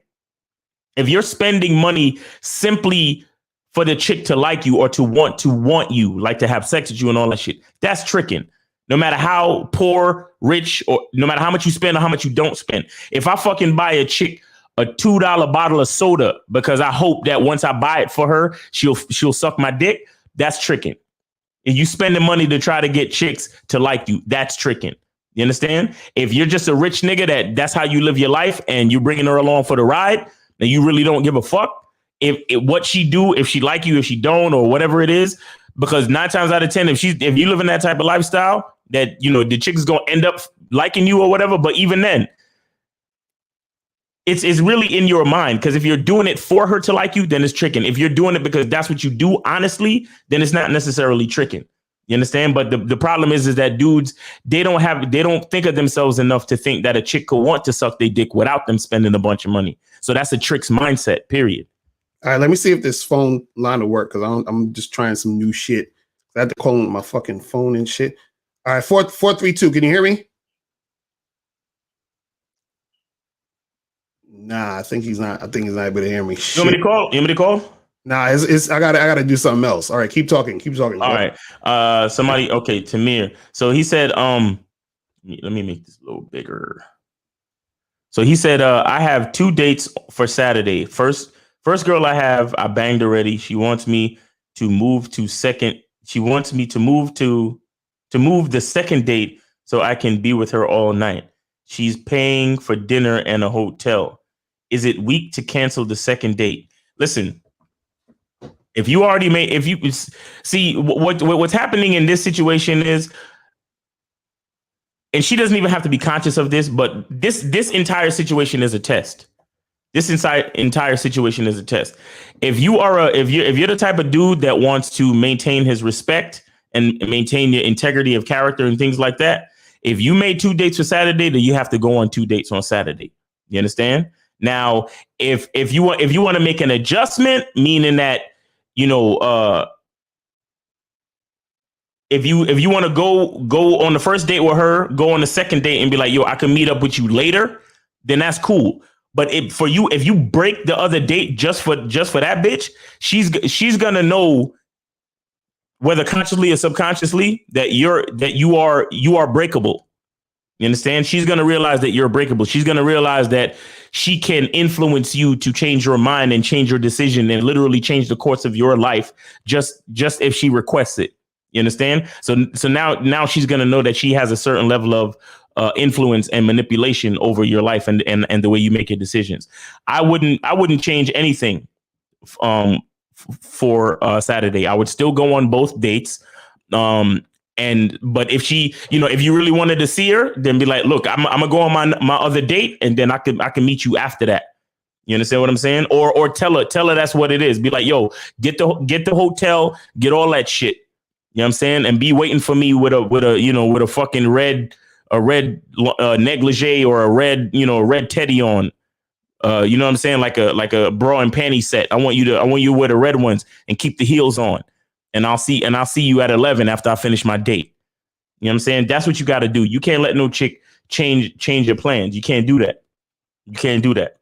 If you're spending money simply for the chick to like you or to want you, like to have sex with you and all that shit, that's tricking. No matter how poor, rich, or no matter how much you spend or how much you don't spend. If I fucking buy a chick a $2 bottle of soda because I hope that once I buy it for her, she'll suck my dick, that's tricking. If you spending money to try to get chicks to like you, that's tricking. You understand? If you're just a rich nigga that's how you live your life and you're bringing her along for the ride, and you really don't give a fuck if what she do, if she like you, if she don't, or whatever it is, because 9 times out of 10, if you live in that type of lifestyle, that, you know, the chick is gonna end up liking you or whatever. But even then, it's really in your mind, because if you're doing it for her to like you, then it's tricking. If you're doing it because that's what you do honestly, then it's not necessarily tricking. You understand? But the problem is that dudes, they don't think of themselves enough to think that a chick could want to suck their dick without them spending a bunch of money. So that's a trick's mindset, period. All right, let me see if this phone line will work, because I'm just trying some new shit. I had to call on my fucking phone and shit. All right, 432. Can you hear me? Nah, I think he's not able to hear me. You want me to call? Nah, I gotta do something else. All right, keep talking. All right. Somebody, okay, Tamir. So he said, let me make this a little bigger. So he said, I have 2 dates for Saturday. First girl I banged already. She wants me to move to second. She wants me to move the second date so I can be with her all night. She's paying for dinner and a hotel. Is it weak to cancel the second date? Listen, if you see what's happening in this situation is, and she doesn't even have to be conscious of this, but this entire situation is a test. This entire situation is a test. If you're the type of dude that wants to maintain his respect and maintain your integrity of character and things like that, if you made 2 dates for Saturday, then you have to go on 2 dates on Saturday. You understand? Now, if you want to make an adjustment, meaning that, you know, if you want to go on the first date with her, go on the second date and be like, yo, I can meet up with you later, then that's cool. But if you break the other date just for that bitch, she's gonna know, whether consciously or subconsciously, that you are breakable. You understand? She's gonna realize that you're breakable. She's gonna realize that she can influence you to change your mind and change your decision and literally change the course of your life just if she requests it. You understand? So now she's gonna know that she has a certain level of influence and manipulation over your life and the way you make your decisions. I wouldn't change anything for Saturday. I would still go on both dates. But if she, you know, if you really wanted to see her, then be like, look, I'm gonna go on my other date, and then I can meet you after that. You understand what I'm saying? Or tell her that's what it is. Be like, yo, get the hotel, get all that shit. You know what I'm saying? And be waiting for me with a fucking red negligee or a red teddy on. You know what I'm saying? Like a bra and panty set. I want you to wear the red ones and keep the heels on. And I'll see you at 11 after I finish my date. You know what I'm saying? That's what you got to do. You can't let no chick change your plans. You can't do that. You can't do that.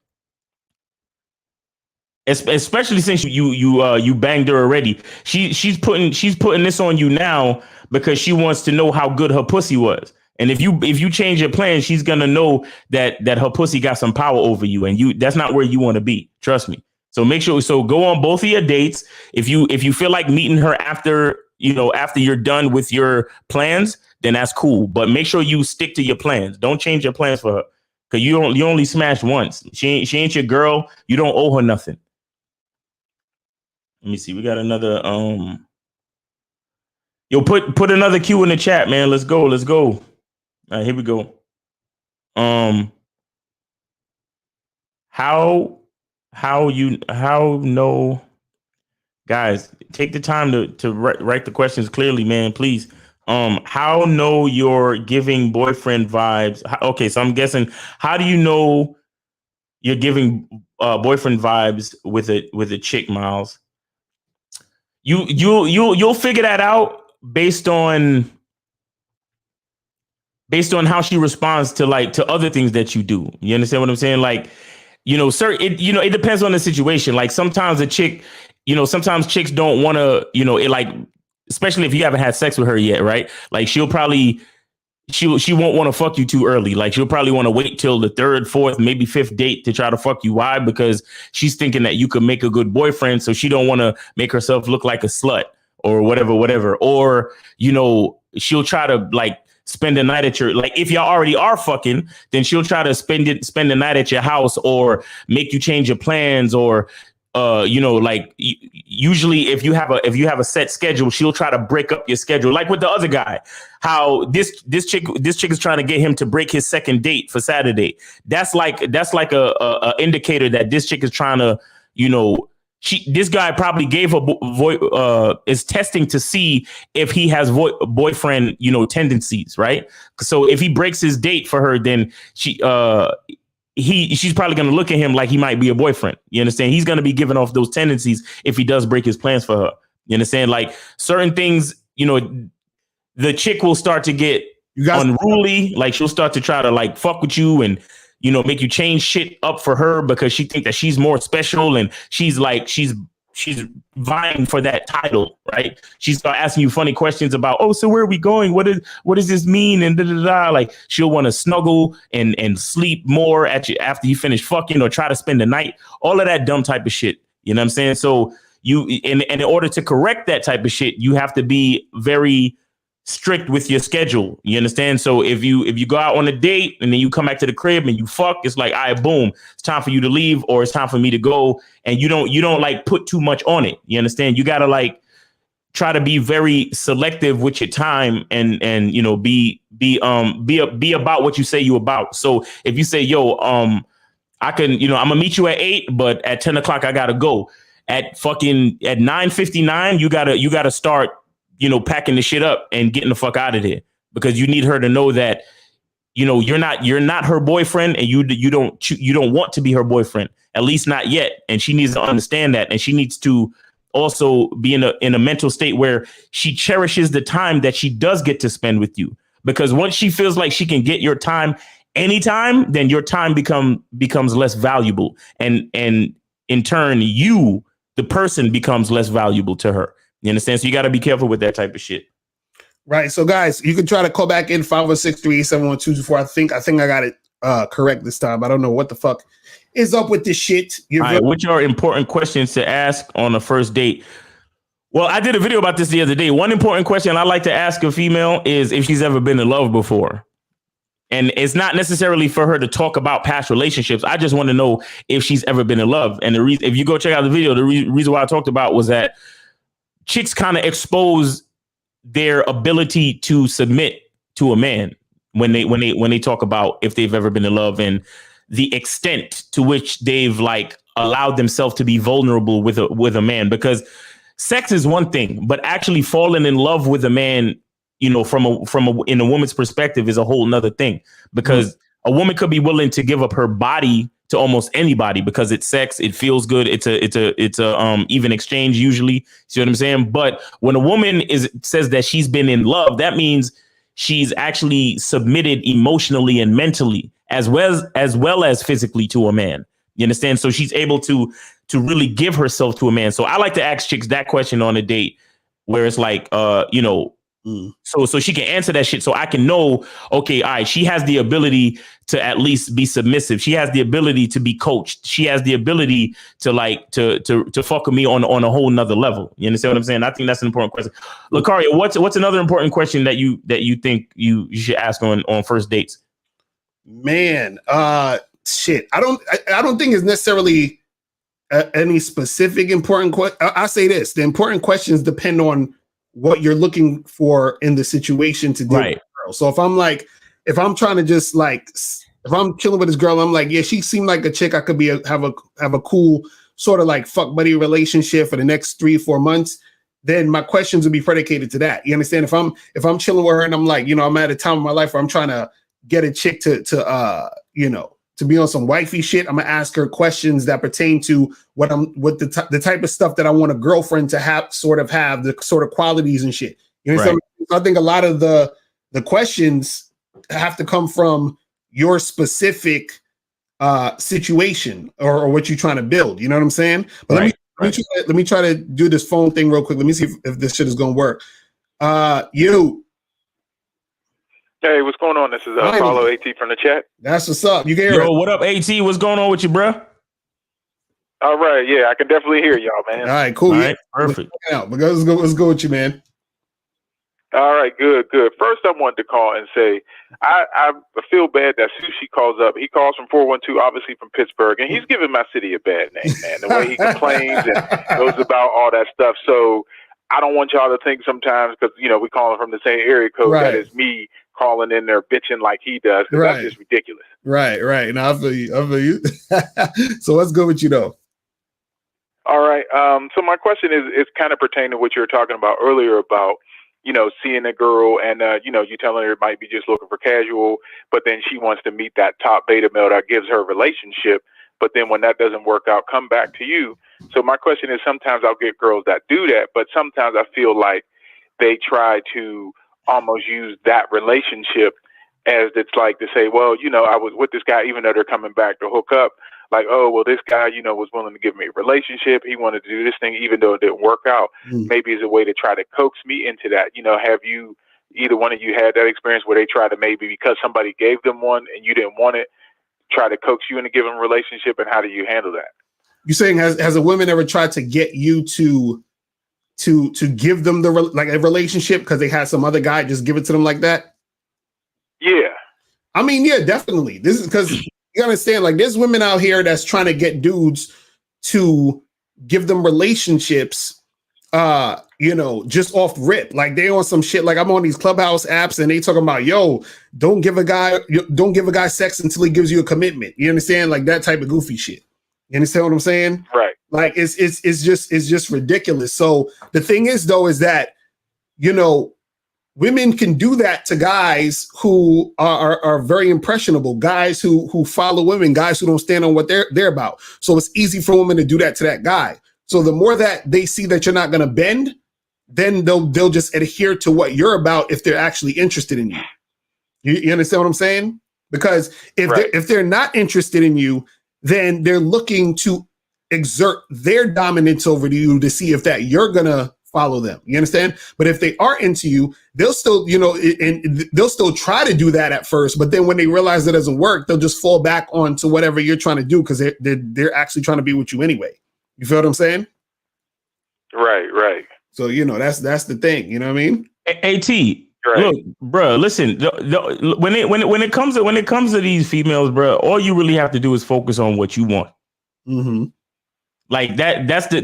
Especially since you banged her already. She's putting this on you now because she wants to know how good her pussy was. And if you change your plans, she's gonna know that her pussy got some power over you, and that's not where you want to be. Trust me. So make sure. So go on both of your dates. If you feel like meeting her after you're done with your plans, then that's cool. But make sure you stick to your plans. Don't change your plans for her, because you only smashed once. She ain't your girl. You don't owe her nothing. Let me see. We got another. Yo, put another Q in the chat, man. Let's go. All right, here we go. How no, guys, take the time to write the questions clearly, man, please. How know you're giving boyfriend vibes? Okay, so I'm guessing, how do you know you're giving boyfriend vibes with a chick, Miles? You'll figure that out based on how she responds to other things that you do. You understand what I'm saying? Like, it depends on the situation. Like sometimes sometimes chicks don't want to, especially if you haven't had sex with her yet, right? Like she won't want to fuck you too early. Like she'll probably want to wait till the 3rd, 4th, maybe 5th date to try to fuck you. Why? Because she's thinking that you could make a good boyfriend. So she don't want to make herself look like a slut or whatever. Or, she'll try to spend the night at your, if y'all already are fucking, then she'll try to spend the night at your house or make you change your plans or, usually if you have a set schedule, she'll try to break up your schedule. Like with the other guy, how this chick is trying to get him to break his second date for Saturday. That's like a indicator that this chick is trying to, this guy probably gave her is testing to see if he has boyfriend, tendencies, right? So if he breaks his date for her, then she's probably going to look at him like he might be a boyfriend. You understand? He's going to be giving off those tendencies if he does break his plans for her. You understand? Like certain things, the chick will start to get unruly. Like she'll start to try to fuck with you and, make you change shit up for her because she thinks that she's more special and she's vying for that title, right? She start asking you funny questions about, oh, so where are we going? What does this mean? And like she'll want to snuggle and sleep more at you after you finish fucking or try to spend the night. All of that dumb type of shit. You know what I'm saying? So in order to correct that type of shit, you have to be very strict with your schedule. You understand? So if you go out on a date and then you come back to the crib and you fuck, it's like, all right, boom, it's time for you to leave, or it's time for me to go. And you don't like put too much on it. You understand? You gotta like try to be very selective with your time and you know, be about what you say you about. So if you say, yo, I can, you know, I'm gonna meet you at 8, but at 10 o'clock I gotta go. At 9:59, you gotta start, you know, packing the shit up and getting the fuck out of there, because you need her to know that, you know, you're not her boyfriend, and you don't want to be her boyfriend, at least not yet. And she needs to understand that, and she needs to also be in a mental state where she cherishes the time that she does get to spend with you, because once she feels like she can get your time anytime, then your time becomes less valuable, and in turn you, the person, becomes less valuable to her. You understand? So you got to be careful with that type of shit. Right. So guys, you can try to call back in 516-387-1224. I think I got it correct this time. I don't know what the fuck is up with this shit. All right, which are important questions to ask on a first date? Well, I did a video about this the other day. One important question I like to ask a female is if she's ever been in love before. And it's not necessarily for her to talk about past relationships. I just want to know if she's ever been in love. And the reason, if you go check out the video, the reason why I talked about was that chicks kind of expose their ability to submit to a man when they talk about if they've ever been in love, and the extent to which they've like allowed themselves to be vulnerable with a man. Because sex is one thing, but actually falling in love with a man, you know, in a woman's perspective, is a whole nother thing, because a woman could be willing to give up her body to almost anybody because it's sex. It feels good. It's a even exchange usually. See what I'm saying? But when a woman says that she's been in love, that means she's actually submitted emotionally and mentally as well as physically to a man. You understand? So she's able to really give herself to a man. So I like to ask chicks that question on a date, where it's like, you know, so she can answer that shit, so I can know, okay, all right, she has the ability to at least be submissive. She has the ability to be coached. She has the ability to like to fuck with me on a whole nother level. You understand what I'm saying? I think that's an important question. Locario, what's another important question that you think you should ask on first dates? Man, shit. I don't think it's necessarily any specific important question. I say this: the important questions depend on what you're looking for in the situation to deal with the girl. So if I'm trying to just like, if I'm chilling with this girl, I'm like, yeah, she seemed like a chick I could have a cool sort of like fuck buddy relationship for the next 3-4 months, then my questions would be predicated to that. You understand? If I'm chilling with her and I'm like, you know, I'm at a time in my life where I'm trying to get a chick to you know, to be on some wifey shit, I'm gonna ask her questions that pertain to the type of stuff that I want a girlfriend to have the sort of qualities and shit. You know what I'm saying? So I think a lot of the questions have to come from your specific situation or what you're trying to build. You know what I'm saying? But let me try to do this phone thing real quick. Let me see if this shit is gonna work. Hey, what's going on? This is Apollo AT from the chat. That's what's up. You can hear it. What up, AT? What's going on with you, bro? All right, yeah, I can definitely hear y'all, man. All right, cool. All right, perfect. Let's go with you, man. All right, good. First, I wanted to call and say I feel bad that Sushi calls up. He calls from 412, obviously from Pittsburgh, and he's giving my city a bad name, man. The way he complains and goes about all that stuff. So I don't want y'all to think sometimes, because, you know, we call him from the same area code, that is me calling in there bitching like he does, because that's just ridiculous. Right. Now I feel you. So what's good with you though? All right. So my question is kind of pertaining to what you were talking about earlier about, you know, seeing a girl and, you know, you telling her it might be just looking for casual, but then she wants to meet that top beta male that gives her a relationship. But then when that doesn't work out, come back to you. So my question is, sometimes I'll get girls that do that, but sometimes I feel like they try to almost use that relationship as it's like to say, well, you know, I was with this guy, even though they're coming back to hook up. Like, oh, well, this guy, you know, was willing to give me a relationship. He wanted to do this thing, even though it didn't work out. Maybe it's a way to try to coax me into that. You know, have you, either one of you, had that experience where they try to, maybe because somebody gave them one and you didn't want it, try to coax you into giving a relationship, and how do you handle that? You saying has a woman ever tried to get you to give them like a relationship because they had some other guy just give it to them like that? Yeah. I mean, yeah, definitely. This is because you understand, like, there's women out here that's trying to get dudes to give them relationships, just off rip. Like, they on some shit. Like, I'm on these Clubhouse apps and they talking about, yo, don't give a guy sex until he gives you a commitment. You understand? Like, that type of goofy shit. You understand what I'm saying? Right. Like, it's just ridiculous. So the thing is, though, is that, women can do that to guys who are very impressionable, guys who follow women, guys who don't stand on what they're about. So it's easy for women to do that to that guy. So the more that they see that you're not going to bend, then they'll just adhere to what you're about if they're actually interested in you. You understand what I'm saying? Because if they're not interested in you, then they're looking to exert their dominance over you to see if that you're gonna follow them. You understand? But if they are into you, they'll still, and they'll still try to do that at first. But then when they realize it doesn't work, they'll just fall back onto whatever you're trying to do because they're actually trying to be with you anyway. You feel what I'm saying? Right. So that's the thing. You know what I mean? AT, look, bro. Listen, when it comes to these females, bro, all you really have to do is focus on what you want. Mm-hmm. Like that's the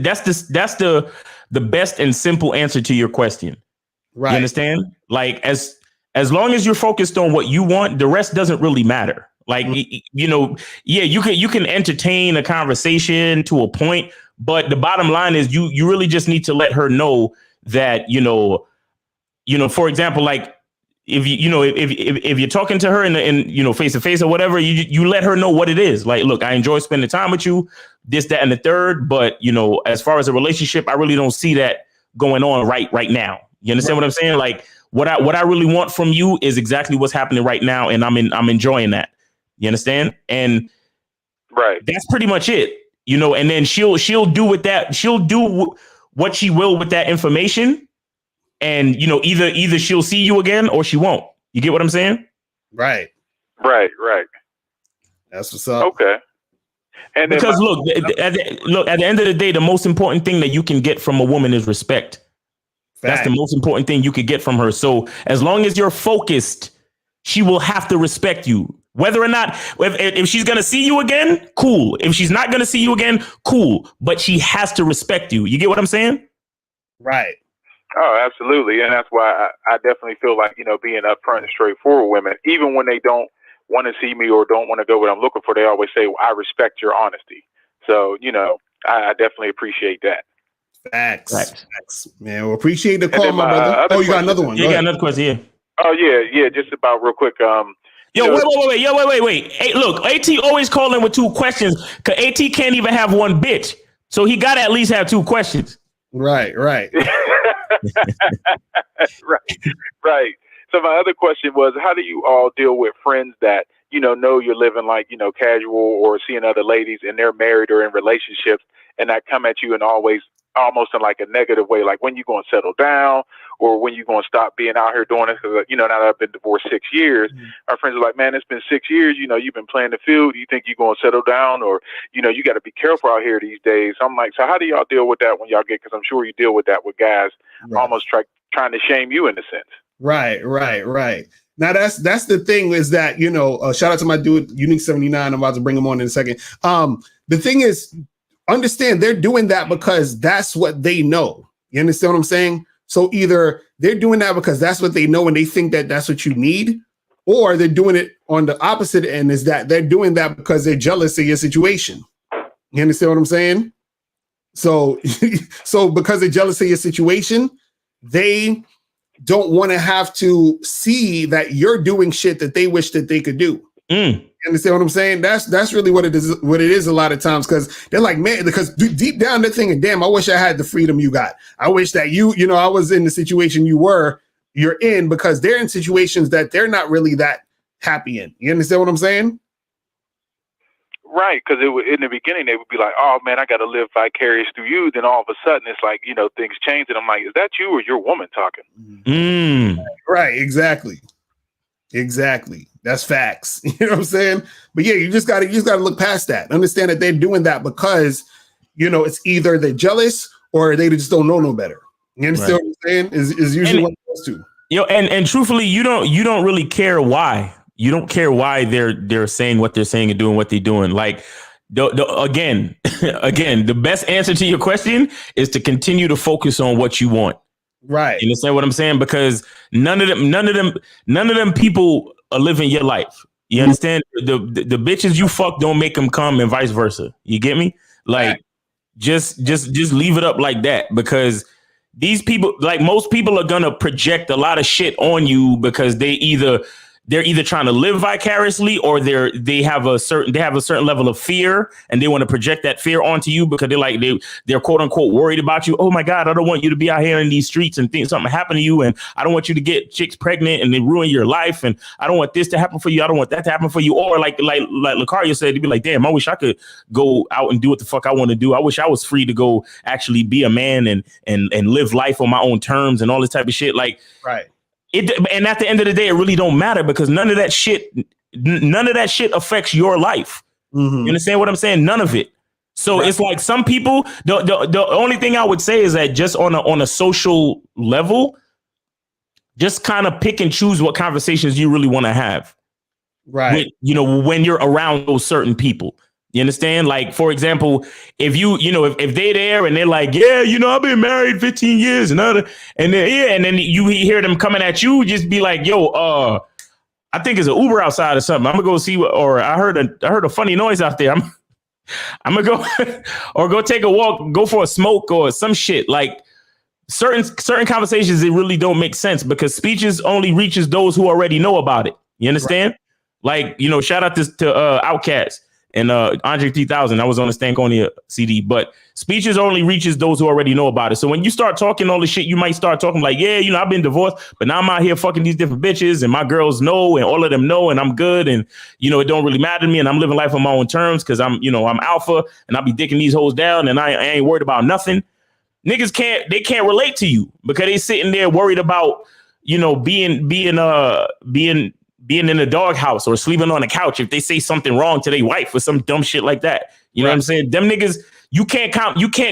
best and simple answer to your question. Right. You understand? Like as long as you're focused on what you want, the rest doesn't really matter. Like, you can entertain a conversation to a point, but the bottom line is you really just need to let her know that, for example, like if you're talking to her in face to face or whatever, you let her know what it is. Like, look, I enjoy spending time with you, this, that, and the third. But, as far as a relationship, I really don't see that going on right now. You understand what I'm saying? Like what I really want from you is exactly what's happening right now. And I'm enjoying that. You understand? And that's pretty much it, and then she'll do with that. She'll do what she will with that information. And, either she'll see you again or she won't. You get what I'm saying? Right. That's what's up. Okay. And because at the end of the day, the most important thing that you can get from a woman is respect. That's the most important thing you could get from her. So as long as you're focused, she will have to respect you. Whether or not, if she's going to see you again, cool. If she's not going to see you again, cool. But she has to respect you. You get what I'm saying? Right. Oh, absolutely. And that's why I definitely feel like, being upfront and straightforward with women, even when they don't want to see me or don't want to go what I'm looking for, they always say, well, I respect your honesty. So, I definitely appreciate that. Facts. Man, well, appreciate the call, my brother. Oh, you got another one. You got another question, yeah. Oh, yeah. Just about real quick. Wait. Hey, look, AT always calling with two questions because AT can't even have one bitch. So he got to at least have two questions. Right. Right. So my other question was, how do you all deal with friends that, know you're living like, casual or seeing other ladies and they're married or in relationships and that come at you and always almost in like a negative way, like when you going to settle down or when you going to stop being out here doing this? Because, now that I've been divorced 6 years, our friends are like, man, it's been 6 years. You've been playing the field. You think you're going to settle down or, you got to be careful out here these days. So I'm like, so how do y'all deal with that when y'all get, because I'm sure you deal with that with guys almost trying to shame you in a sense. Right. Now that's the thing is that, shout out to my dude, Unique 79. I'm about to bring him on in a second. The thing is, understand they're doing that because that's what they know. You understand what I'm saying? So either they're doing that because that's what they know and they think that that's what you need, or they're doing it on the opposite end, is that they're doing that because they're jealous of your situation. You understand what I'm saying? So because they're jealous of your situation, they don't want to have to see that you're doing shit that they wish that they could do. You understand what I'm saying? That's really what it is a lot of times, because they're like, man, because deep down they're thinking, damn, I wish I had the freedom you got. I wish that I was in the situation you're in, because they're in situations that they're not really that happy in. You understand what I'm saying? Right, because in the beginning they would be like, "Oh man, I got to live vicarious through you." Then all of a sudden it's like, things change, and I'm like, "Is that you or your woman talking?" Right, exactly. That's facts. You know what I'm saying? But yeah, you just gotta look past that. Understand that they're doing that because it's either they're jealous or they just don't know no better. You understand what I'm saying? Is usually one of those two. And truthfully, you don't really care why. You don't care why they're saying what they're saying and doing what they're doing. Like again, the best answer to your question is to continue to focus on what you want. Right. You understand what I'm saying? Because none of them people are living your life. You understand? The bitches you fuck don't make them come, and vice versa. You get me? Like, just leave it up like that, because these people, like most people, are gonna project a lot of shit on you because they're either trying to live vicariously, or they have a certain level of fear, and they want to project that fear onto you because they're quote unquote worried about you. Oh my God, I don't want you to be out here in these streets and think something happen to you, and I don't want you to get chicks pregnant and then ruin your life, and I don't want this to happen for you. I don't want that to happen for you. Or like Locario said, to be like, damn, I wish I could go out and do what the fuck I want to do. I wish I was free to go actually be a man and live life on my own terms and all this type of shit. Like, right. And at the end of the day, it really don't matter, because none of that shit affects your life. You understand what I'm saying? None of it. So it's like some people, the only thing I would say is that just on a social level, just kind of pick and choose what conversations you really want to have. Right. When you're around those certain people. You understand? Like, for example, if if they're there and they're like, yeah, I've been married 15 years and then you hear them coming at you, just be like, yo, I think it's an Uber outside or something. I'm gonna go see or I heard a funny noise out there. I'm gonna go or go take a walk, go for a smoke or some shit. Like certain conversations, it really don't make sense, because speeches only reaches those who already know about it. You understand? Right. Like, shout out to Outkast and Andre 3000. I was on the Stankonia CD, but speeches only reaches those who already know about it. So when you start talking all this shit, you might start talking like, yeah, I've been divorced, but now I'm out here fucking these different bitches, and my girls know, and all of them know, and I'm good, and it don't really matter to me, and I'm living life on my own terms because I'm alpha, and I'll be dicking these hoes down, and I ain't worried about nothing. Niggas can't relate to you because they sitting there worried about being in a doghouse or sleeping on a couch if they say something wrong to their wife or some dumb shit like that. You know what I'm saying? Them niggas, you can't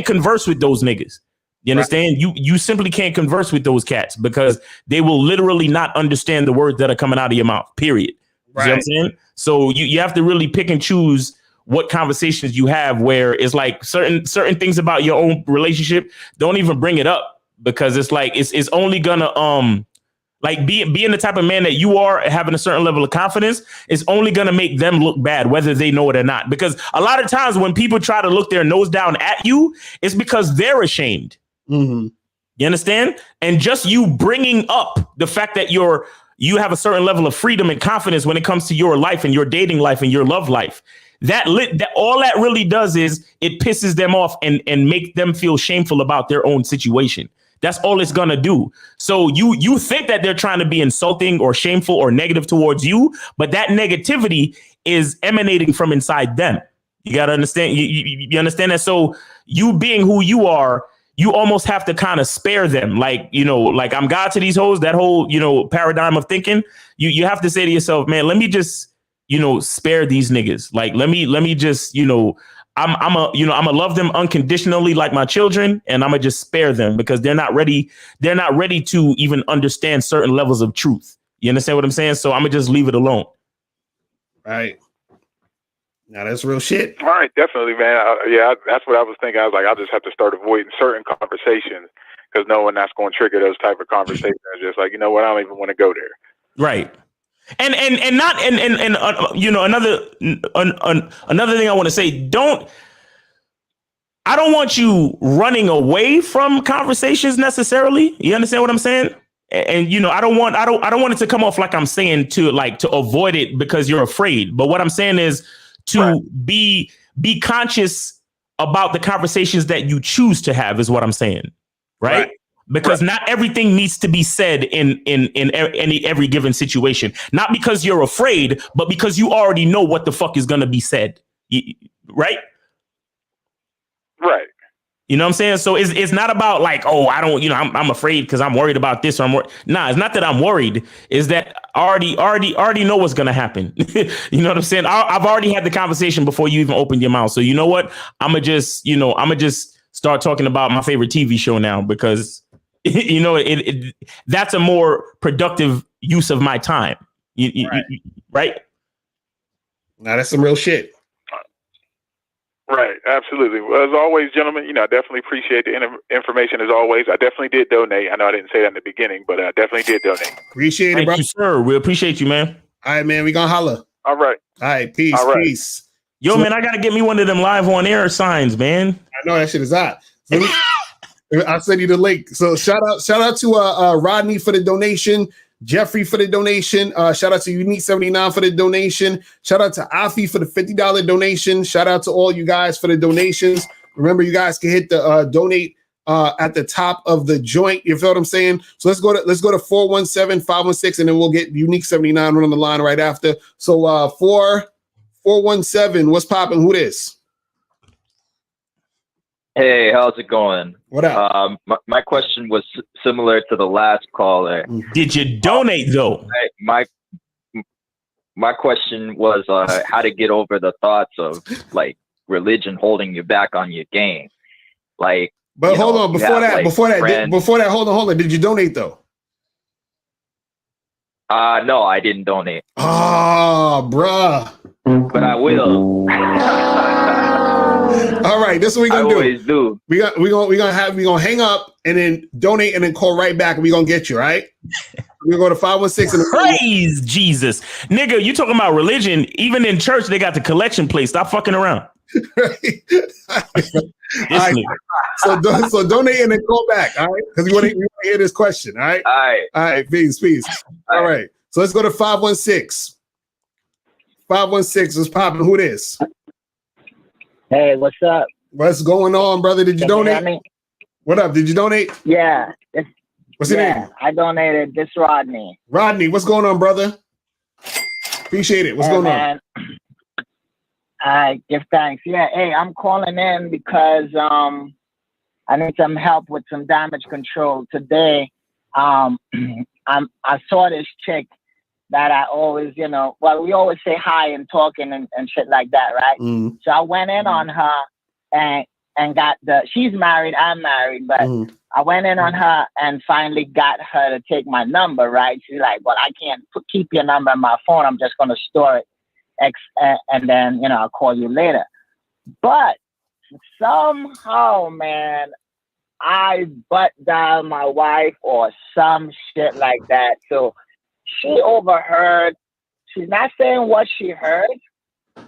converse with those niggas. You understand? You simply can't converse with those cats because they will literally not understand the words that are coming out of your mouth, period. You know what I'm saying? So you have to really pick and choose what conversations you have, where it's like certain things about your own relationship, don't even bring it up, because it's like, it's only gonna, like being the type of man that you are, having a certain level of confidence, is only going to make them look bad, whether they know it or not. Because a lot of times when people try to look their nose down at you, it's because they're ashamed. You understand? And just you bringing up the fact that you have a certain level of freedom and confidence when it comes to your life and your dating life and your love life, that all that really does is it pisses them off and make them feel shameful about their own situation. That's all it's gonna do. So you think that they're trying to be insulting or shameful or negative towards you, but that negativity is emanating from inside them. You gotta understand. You understand that. So you being who you are, you almost have to kind of spare them. Like like I'm God to these hoes. That whole paradigm of thinking. You have to say to yourself, man, let me just spare these niggas. Like let me just I'm a love them unconditionally like my children, and I'm gonna just spare them because they're not ready to even understand certain levels of truth. You understand what I'm saying? So I'm gonna just leave it alone. Right. Now that's real shit. All right, definitely, man. That's what I was thinking. I was like, I'll just have to start avoiding certain conversations because knowing that's going to trigger those type of conversations. Just like, I don't even want to go there. Right. And another thing I want to say, I don't want you running away from conversations necessarily. You understand what I'm saying? And I don't want it to come off like I'm saying to avoid it because you're afraid. But what I'm saying is to be conscious about the conversations that you choose to have is what I'm saying. Right. Because not everything needs to be said in every given situation. Not because you're afraid, but because you already know what the fuck is going to be said. Right? Right. You know what I'm saying? So it's not about like, oh, I don't, I'm afraid because I'm worried about this or I'm worried. Nah, it's not that I'm worried. Is that I already know what's gonna happen. You know what I'm saying? I've already had the conversation before you even opened your mouth. So you know what? I'm gonna just start talking about my favorite TV show now because that's a more productive use of my time. Right? Now that's some real shit. Right, absolutely. Well, as always, gentlemen, I definitely appreciate the information as always. I definitely did donate. I know I didn't say that in the beginning, but I definitely did donate. Appreciate it, bro. Thank you, sir. We appreciate you, man. All right, man. We gonna holla. All right. All right. Peace. All right. Peace. Yo, man, I gotta get me one of them live on air signs, man. I know that shit is hot. I'll send you the link. So shout out to Rodney for the donation. Jeffrey for the donation. Shout out to Unique 79 for the donation. Shout out to Afi for the $50 donation. Shout out to all you guys for the donations. Remember, you guys can hit the donate at the top of the joint. You feel what I'm saying? So let's go to 417-516, and then we'll get Unique 79 on the line right after. So 417, what's popping? Who this? Hey, how's it going? What up? My question was similar to the last caller. Did you donate though? My question was how to get over the thoughts of like religion holding you back on your game. Like, but hold on, before that, hold on. Did you donate though? No, I didn't donate. Oh, bruh. But I will. All right, this is what we're gonna do. I always do. We're gonna hang up and then donate and then call right back and we're gonna get you, all right? We're gonna go to 516 and praise Jesus. Nigga, you talking about religion, even in church they got the collection plate. Stop fucking around. Right. So donate and then call back, all right? Because we want to hear this question, all right? All right, peace. All right. So let's go to 516. 516 is popping. Who this? Hey, what's up? What's going on, brother? Did you donate? What up? Did you donate? Yeah. What's your name? I donated. This Rodney. Rodney, what's going on, brother? Appreciate it. What's going on? I give thanks. Yeah, hey, I'm calling in because I need some help with some damage control today. I saw this chick that I always, we always say hi and talking and shit like that, right? Mm. So I went in on her and got she's married, I'm married, but I went in on her and finally got her to take my number, right? She's like, well, I can't keep your number in my phone. I'm just going to store it. And then, I'll call you later. But somehow, man, I butt dialed my wife or some shit like that. So she overheard. She's not saying what she heard,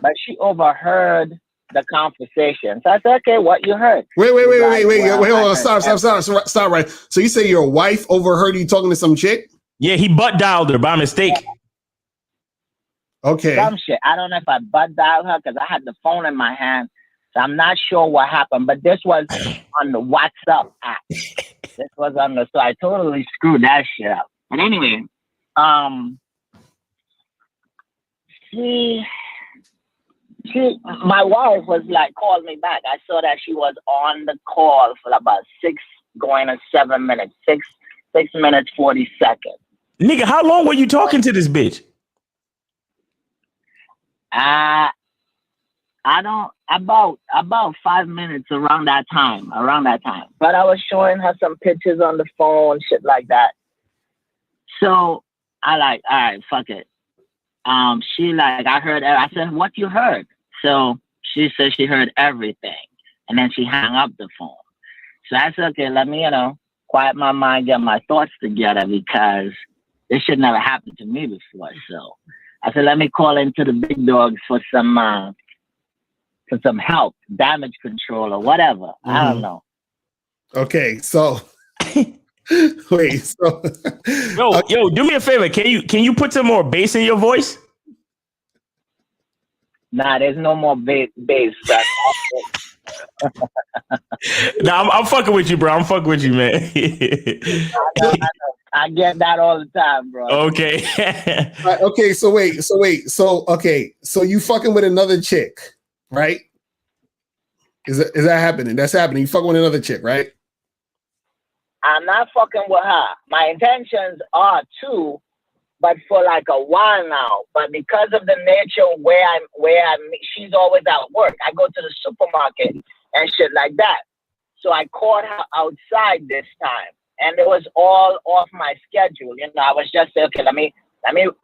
but she overheard the conversation. So I said, okay, what you heard? Wait, hold on. Stop right. So you say your wife overheard you talking to some chick? Yeah, he butt dialed her by mistake. Okay. Some shit. I don't know if I butt dialed her because I had the phone in my hand. So I'm not sure what happened, but this was on the WhatsApp app. So I totally screwed that shit up. But anyway, my wife was like, called me back. I saw that she was on the call for about 6 minutes, 6 minutes, 40 seconds. Nigga, how long were you talking to this bitch? About 5 minutes around that time. But I was showing her some pictures on the phone, shit like that. So I all right, fuck it. She I heard, I said, what you heard? So she said she heard everything. And then she hung up the phone. So I said, okay, let me, quiet my mind, get my thoughts together because this should never happen to me before. So I said, let me call into the big dogs for some help, damage control or whatever. I don't know. Okay, so wait, so yo, do me a favor. Can you put some more bass in your voice? Nah, there's no more bass. Nah, I'm fucking with you, bro. I'm fucking with you, man. I get that all the time, bro. Okay. Okay, so wait. So you fucking with another chick, right? Is that happening? That's happening. You fucking with another chick, right? I'm not fucking with her. My intentions are to, but for like a while now. But because of the nature where she's always at work. I go to the supermarket and shit like that. So I caught her outside this time, and it was all off my schedule. You know, I was just saying, okay, let me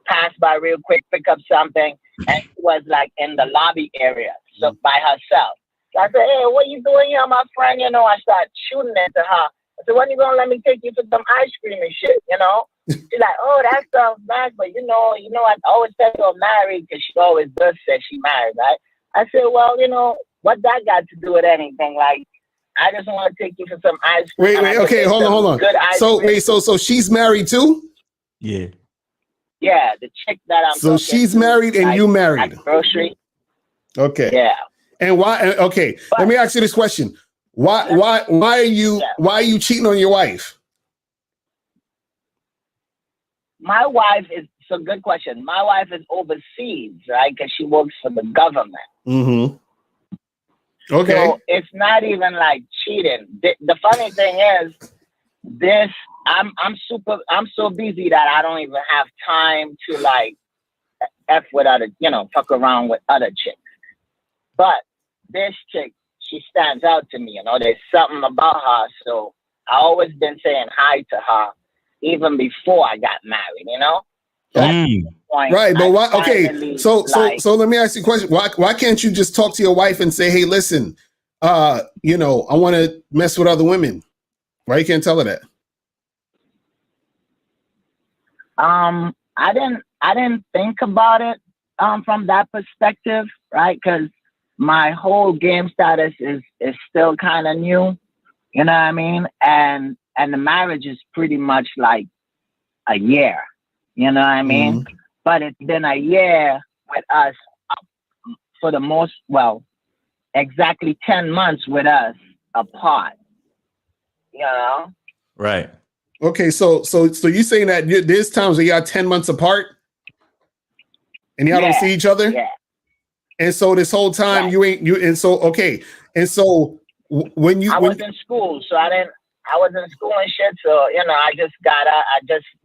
pass by real quick, pick up something, and she was like in the lobby area, so by herself. So I said, hey, what you doing here, my friend? You know, I started shooting into her. I said, when you gonna let me take you to some ice cream and shit? You know? She's like, oh, that sounds nice, but you know, I always tell you I'm married because she always does say she married, right? I said, well, you know, what that got to do with anything? Like, I just want to take you for some ice cream. Wait, okay, hold on. So she's married too? Yeah. Yeah, the chick that I'm so she's married and you married. Grocery. Okay. Yeah. And why? Okay, let me ask you this question: Why are you cheating on your wife? My wife is. It's a good question. My wife is overseas, right? Because she works for the government. Mm-hmm. Okay. So it's not even like cheating. The funny thing is, I'm so busy that I don't even have time to like F with other, fuck around with other chicks. But this chick, she stands out to me, there's something about her. So I always been saying hi to her even before I got married, So right, but why? Okay, so let me ask you a question. Why can't you just talk to your wife and say, hey, listen, I want to mess with other women? Why you can't tell her that? I didn't think about it from that perspective, right? Because my whole game status is still kind of new, you know what I mean? And the marriage is pretty much like a year, you know what I mean? Mm-hmm. But it's been a year with us for the most, exactly 10 months with us apart, Right. Okay, so you saying that there's times where y'all 10 months apart and y'all don't see each other? Yeah. And so this whole time when you I was in school, so I was in school and shit, so I just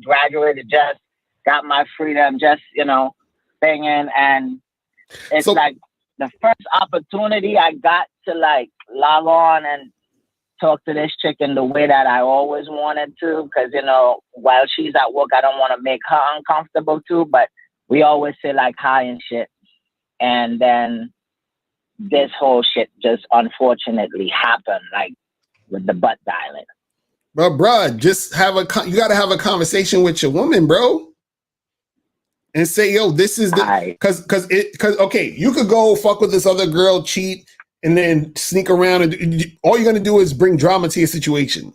graduated, just got my freedom, just thinging, and it's like the first opportunity I got to like log on and talk to this chick in the way that I always wanted to, because while she's at work, I don't want to make her uncomfortable too, but we always say like hi and shit. And then this whole shit just unfortunately happened, like with the butt dialing. But bro, just you got to have a conversation with your woman, bro, and say, yo, this is because okay, you could go fuck with this other girl, cheat, and then sneak around, and all you're gonna do is bring drama to your situation.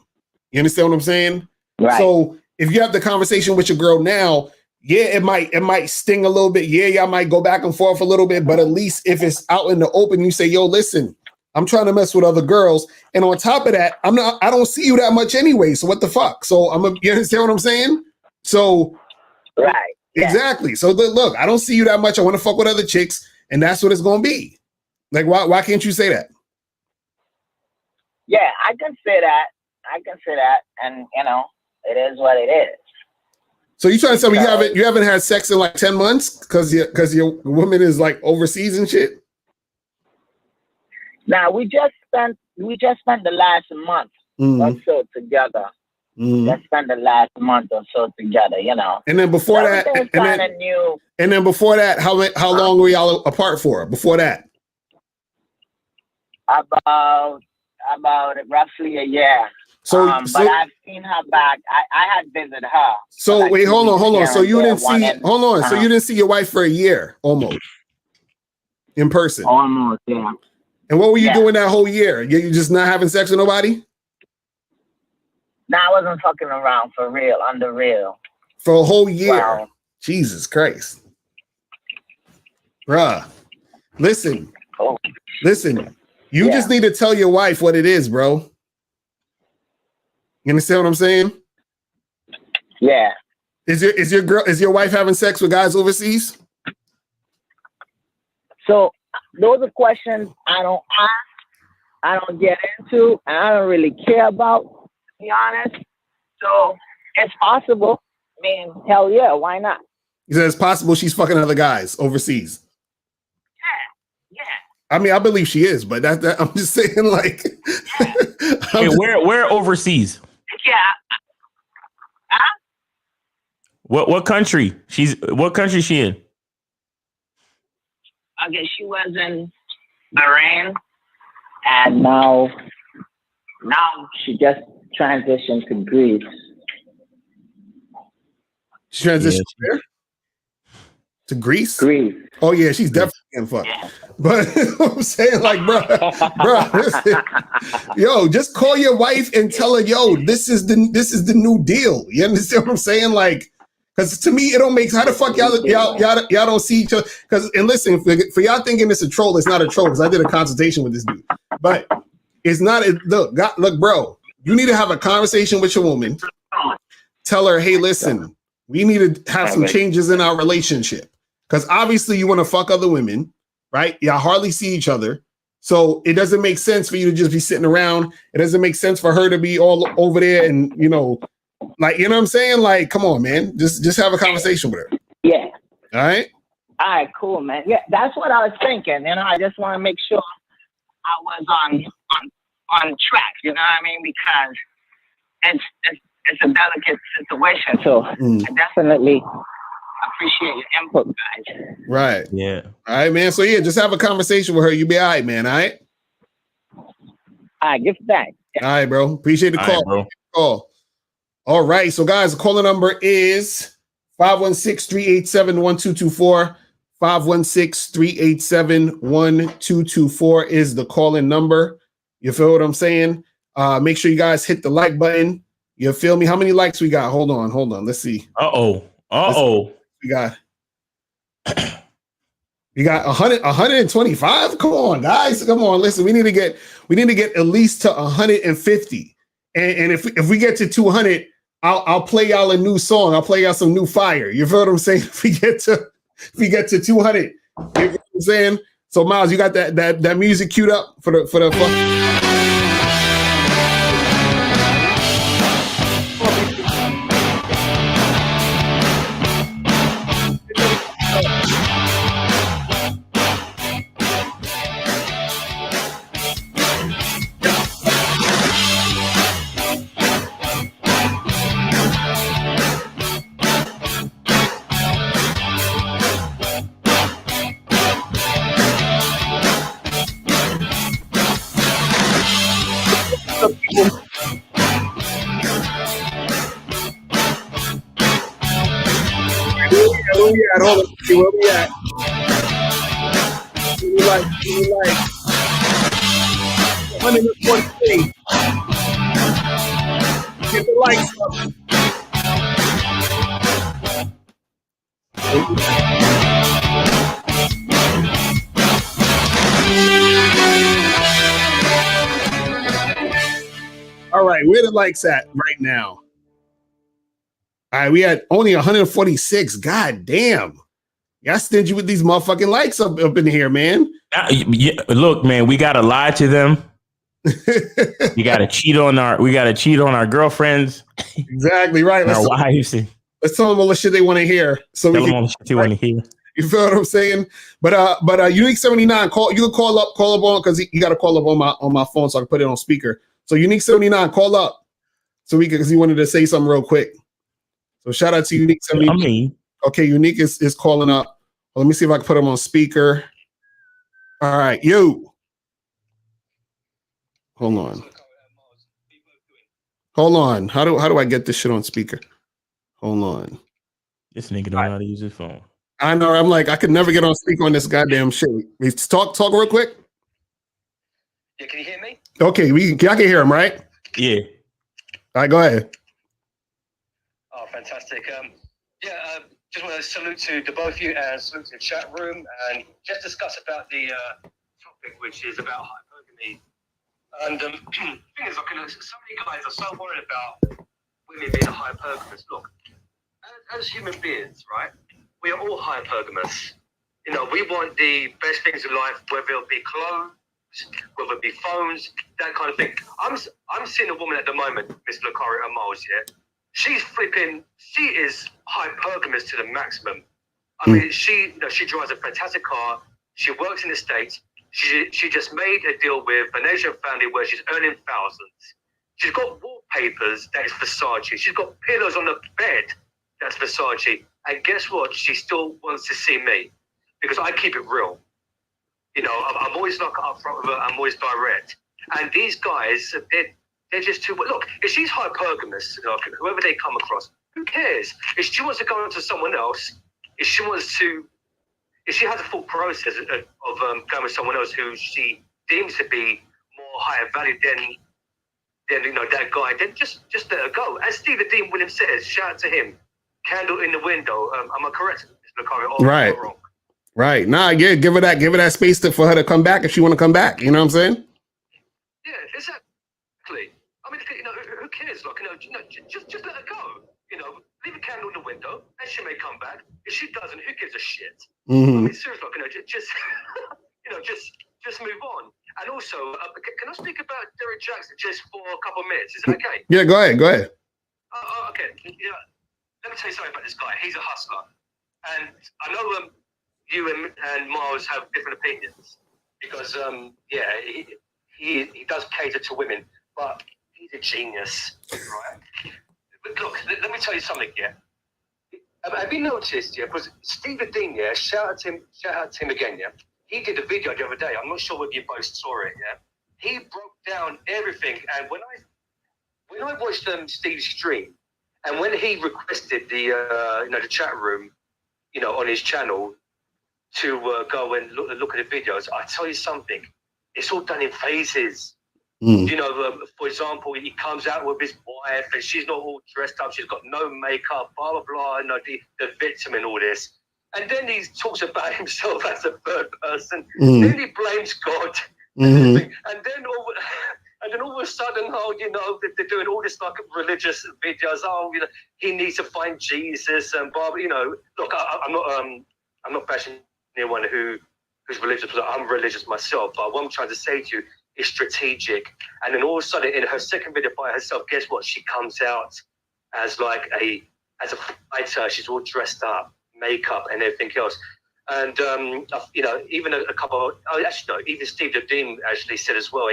You understand what I'm saying? Right. So if you have the conversation with your girl now, it might sting a little bit. Yeah, y'all might go back and forth a little bit, but at least if it's out in the open, you say, yo, listen, I'm trying to mess with other girls. And on top of that, I don't see you that much anyway. So what the fuck? So you understand what I'm saying? So right. Exactly. So look, I don't see you that much. I want to fuck with other chicks, and that's what it's gonna be. Like, why can't you say that? Yeah, I can say that. And it is what it is. So you trying to tell me you haven't had sex in like 10 months because your woman is like overseas and shit? Now we just spent the last month or so together. Just spent the last month or so together, And then before that, new. And then before that, how long were y'all apart for? Before that, about roughly a year. But I've seen her back. I had visited her. So like wait, hold on. So you didn't see So you didn't see your wife for a year almost in person. Almost, yeah. And what were you doing that whole year? You just not having sex with nobody? No, I wasn't fucking around for real, under real. For a whole year. Wow. Jesus Christ. Bruh. Listen. You just need to tell your wife what it is, bro. You understand what I'm saying? Yeah. Is your wife having sex with guys overseas? So those are questions I don't ask I don't get into, and I don't really care about, to be honest. So it's possible. I mean, hell yeah, why not? He said it's possible she's fucking other guys overseas. Yeah. I mean, I believe she is, but that I'm just saying, like, Hey, where overseas? Yeah. What country? What country she in? I guess she was in Bahrain, and now she just transitioned to Greece. She transitioned where? To Greece? Greece. Oh yeah, she's definitely getting fucked. But I'm saying, like, bro, listen, yo, just call your wife and tell her, yo, this is the new deal. You understand what I'm saying? Like, because to me, it don't make, how the fuck y'all don't see each other? Because, and listen, for y'all thinking it's a troll, it's not a troll. Because I did a consultation with this dude, but it's not. Look, bro, you need to have a conversation with your woman. Tell her, hey, listen, we need to have some changes in our relationship. Because obviously you want to fuck other women, right? Y'all hardly see each other. So it doesn't make sense for you to just be sitting around. It doesn't make sense for her to be all over there and, you know, like, you know what I'm saying? Like, come on, man. Just have a conversation with her. Yeah. All right? All right, cool, man. Yeah, that's what I was thinking. You know, I just want to make sure I was on track, you know what I mean? Because it's a delicate situation. So I definitely appreciate your input, guys. Right. Yeah. All right, man. So yeah, just have a conversation with her. You'll be all right, man. All right? All right, give thanks. All right, bro. Appreciate the call. Right, bro. All right. So guys, the calling number is 516-387-1224. 516-387-1224 is the call-in number. You feel what I'm saying? Make sure you guys hit the like button. You feel me? How many likes we got? Hold on. Let's see. We got 125. Come on, guys. Come on. Listen, we need to get at least to 150. And if we get to 200, I'll play y'all a new song. I'll play y'all some new fire. You feel what I'm saying? If we get to 200, you know what I'm saying? So Miles, you got that music queued up for the Where we at? Hold on. See where we at. Who we like? 143. Get the likes up. All right, where the likes at right now? All right, we had only 146. God damn. Y'all stingy with these motherfucking likes up in here, man. Look, man, we gotta lie to them. We gotta cheat on our girlfriends. Exactly right. Our wives. Let's tell them all the shit they want to hear. So tell them all the shit they want to hear. You feel what I'm saying? But Unique 79, you can call up on, because you got to call up on my phone so I can put it on speaker. So Unique 79, call up so because he wanted to say something real quick. So shout out to Unique 79. Okay, Unique is calling up. Well, let me see if I can put him on speaker. All right, you. Hold on. How do I get this shit on speaker? Hold on. This nigga don't know how to use his phone. I know. I'm like, I could never get on speaker on this goddamn shit. We talk real quick. Yeah, can you hear me? Okay, I can hear him, right? Yeah. All right, go ahead. Oh, fantastic. Just want to salute to the both of you and salute to the chat room and just discuss about the topic, which is about hypergamy. And the thing is, so many guys are so worried about women being hypergamous. Look, as human beings, right, we are all hypergamous. You know, we want the best things in life, whether it be clothes, whether it be phones, that kind of thing. I'm seeing a woman at the moment, Mr. Locario and Miles, yeah. She is hypergamous to the maximum. I mean, she drives a fantastic car. She works in the States. She just made a deal with an Asian family where she's earning thousands. She's got wallpapers that is Versace. She's got pillows on the bed that's Versace. And guess what? She still wants to see me because I keep it real. You know, I'm always like upfront with her. I'm always direct. And these guys, they're just too. Look, if she's hypergamous, like, whoever they come across, who cares? If she wants to go into someone else, if she has a full process of going with someone else who she deems to be more higher value than you know that guy, then just let her go. As Stephen Dean Williams says, shout out to him. Candle in the window. Am I correct, Mr. Locario? Right. Wrong? Right. Nah, yeah, give her that space for her to come back if she want to come back. You know what I'm saying? Yeah, exactly. I mean, you know, who cares? Like, you know, just let her go. You know, leave a candle in the window, and she may come back. If she doesn't, who gives a shit? I mean, seriously, like, you know, just move on. And also, can I speak about Derek Jackson just for a couple of minutes? Is that okay? Yeah, go ahead. Okay. Yeah. Let me tell you something about this guy. He's a hustler, and I know you and Miles have different opinions because he does cater to women, but he's a genius, right? But look, let me tell you something, yeah. Have you noticed, yeah? Because Stephen Dean, yeah, shout out to him again, yeah. He did a video the other day. I'm not sure whether you both saw it, yeah. He broke down everything, and when I watched Steve's stream, and when he requested the chat room, you know, on his channel to go and look at the videos, I tell you something, it's all done in phases. You know, for example, he comes out with his wife and she's not all dressed up, she's got no makeup, blah, blah, blah, you know, the victim and all this. And then he talks about himself as a third person. Then he blames God. And then all of a sudden, oh, you know, they're doing all this like religious videos. Oh, you know, he needs to find Jesus and blah, you know. Look, I'm not bashing anyone who's religious. I'm religious myself. But what I'm trying to say to you is strategic. And then all of a sudden, in her second video by herself, guess what? She comes out as like a fighter. She's all dressed up, makeup and everything else. And you know, even a couple. Even Steve Dean actually said as well.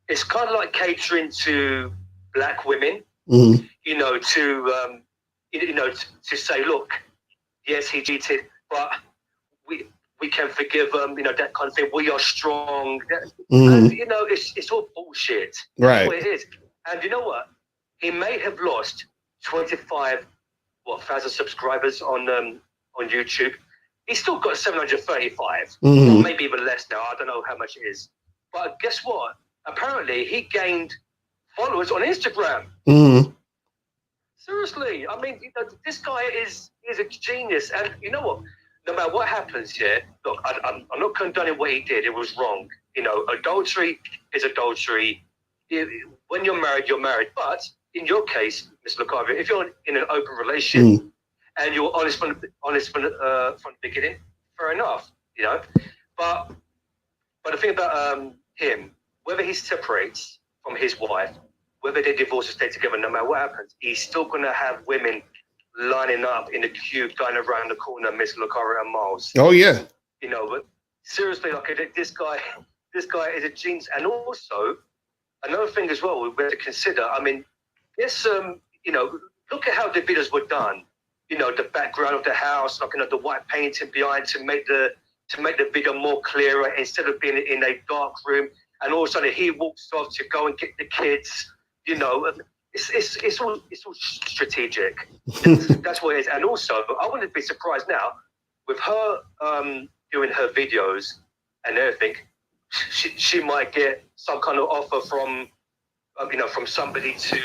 It's kind of like catering to black women. You know, to say, look, yes, he cheated, but we can forgive him. You know, that kind of thing. We are strong. And, you know, it's all bullshit. Right. That's what it is. And you know what? He may have lost 25,000 subscribers on YouTube. He's still got 735, or maybe even less now. I don't know how much it is. But guess what? Apparently, he gained followers on Instagram. Seriously, I mean, you know, this guy is a genius. And you know what? No matter what happens here, look, I'm not condoning what he did. It was wrong. You know, adultery is adultery. When you're married, you're married. But in your case, Mr. Locario, if you're in an open relationship and you're honest from the beginning, fair enough, you know. But the thing about him, whether he separates from his wife, whether they divorce or stay together, no matter what happens, he's still going to have women lining up in the queue, going around the corner, Mr. Locario and Miles. Oh yeah. You know, but seriously, like this guy is a genius. And also, another thing as well we have to consider. I mean, yes, you know, look at how the videos were done. You know, the background of the house, like, you know, the white painting behind to make the video more clearer instead of being in a dark room. And all of a sudden, he walks off to go and get the kids. You know, it's all strategic. That's what it is. And also, I wouldn't be surprised now with her doing her videos and everything. She might get some kind of offer from from somebody to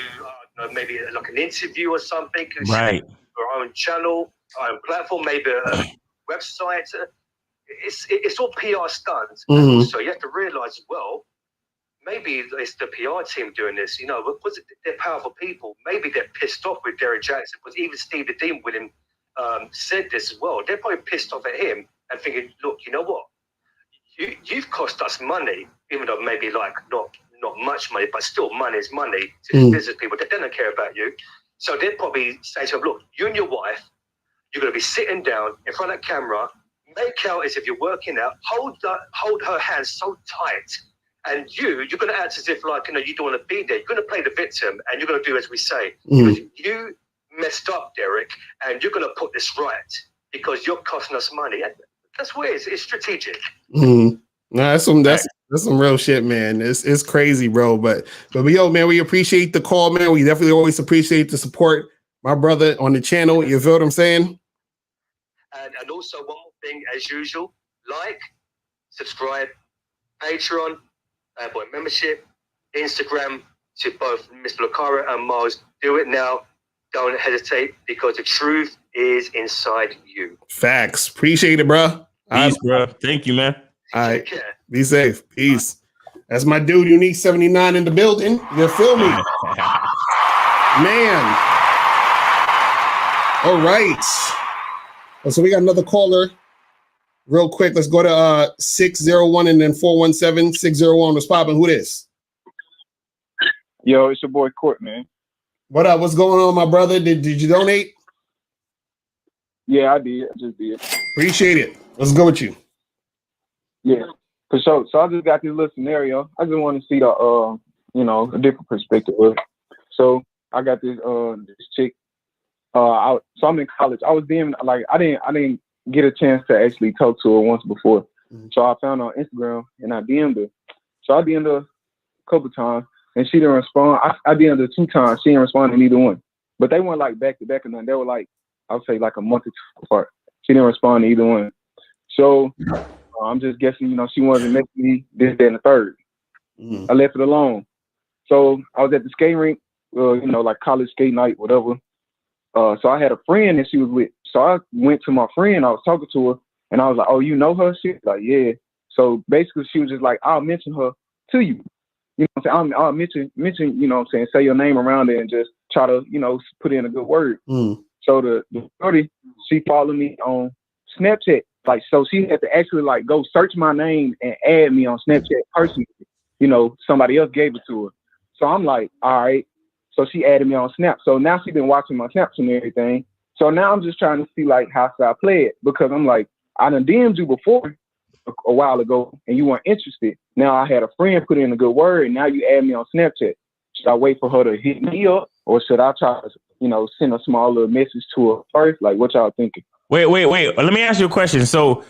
maybe like an interview or something. Right. Her own channel, her own platform, maybe a website. It's all PR stunts. And also, you have to realize as well, maybe it's the PR team doing this, you know, because they're powerful people. Maybe they're pissed off with Derek Jackson, because even Steve Dean Williams said this as well. They're probably pissed off at him and thinking, look, you know what? you've cost us money, even though maybe like not much money, but still money is money to business people. They don't care about you. So they'd probably say to them, look, you and your wife, you're going to be sitting down in front of the camera, make out as if you're working out, hold her hand so tight, and you're going to act as if like, you don't want to be there. You're going to play the victim, and you're going to do as we say. Because you messed up, Derek, and you're going to put this right because you're costing us money. And that's weird. It's strategic. No, that's some real shit, man. It's crazy, bro. But yo, man, we appreciate the call, man. We definitely always appreciate the support, my brother, on the channel. You feel what I'm saying? And also one more thing, as usual, like, subscribe, Patreon, boy membership, Instagram to both Mr. Locario and Mars. Do it now. Don't hesitate, because the truth is inside you. Facts. Appreciate it, bro. Peace, bro. Thank you, man. All right. Be safe. Peace. That's my dude, Unique 79 in the building. You feel me? Man. All right. So we got another caller. Real quick, let's go to 601 and then 417. 601 was popping. Who this? Yo, it's your boy Court, man. What up? What's going on, my brother? Did you donate? Yeah, I did. I just did. Appreciate it. Let's go with you. Yeah, for sure. So I just got this little scenario. I just want to see the a different perspective of it. So I got this chick. So I'm in college. I was being like, I didn't get a chance to actually talk to her once before. So I found her on Instagram and I DM'd her. So I DM'd her a couple times and she didn't respond. I DM'd her 2 times. She didn't respond to neither one. But they weren't like back to back or nothing. They were like, I would say like a month or 2 apart. She didn't respond to either one. So I'm just guessing, she wanted to message me this, that, and the third. I left it alone. So I was at the skating rink, like college skate night, whatever. So I had a friend that she was with. So I went to my friend, I was talking to her, and I was like, oh, you know her? She was like, yeah. So basically she was just like, I'll mention her to you. You know what I'm saying? I'll mention, you know what I'm saying, say your name around it and just try to, put in a good word. So the shorty, she followed me on Snapchat. Like, so she had to actually like go search my name and add me on Snapchat personally. Somebody else gave it to her. So I'm like, all right. So she added me on Snap. So now she's been watching my Snaps and everything. So now I'm just trying to see like how should I play it, because I'm like, I done DM'd you before a while ago and you weren't interested. Now I had a friend put in a good word and now you add me on Snapchat. Should I wait for her to hit me up, or should I try to, send a small little message to her first? Like, what y'all thinking? Wait. Let me ask you a question. So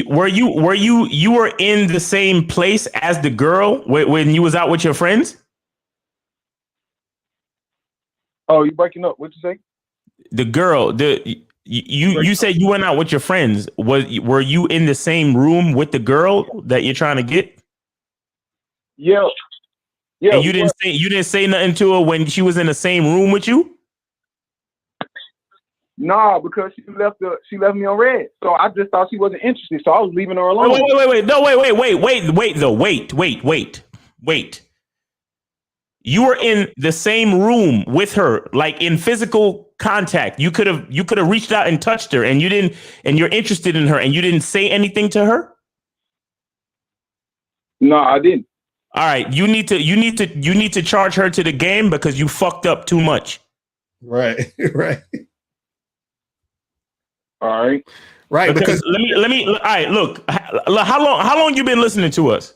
were you in the same place as the girl when you was out with your friends? Oh, you breaking up? What'd you say? The girl, you said you went out with your friends. Were you in the same room with the girl that you're trying to get? Yeah. And you didn't say nothing to her when she was in the same room with you? Nah, because she left me on red. So I just thought she wasn't interested. So I was leaving her alone. Wait. You were in the same room with her, like in physical contact. You could have reached out and touched her, and you didn't, and you're interested in her, and you didn't say anything to her? No, I didn't. All right, you need to charge her to the game because you fucked up too much. Right. All right. Right. Because let me. All right. Look. How long you been listening to us?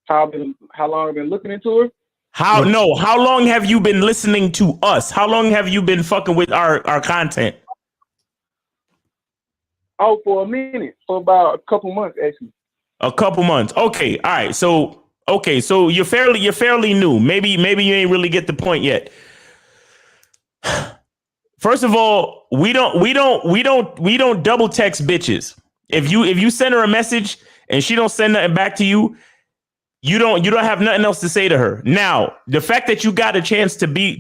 How long I've been looking into her? How long have you been listening to us? How long have you been fucking with our content? Oh, for a minute. For about a couple months, actually. A couple months. Okay. All right. So you're fairly new. Maybe you ain't really get the point yet. First of all, we don't double text bitches. If you send her a message and she don't send nothing back to you, you don't have nothing else to say to her. Now, the fact that you got a chance to be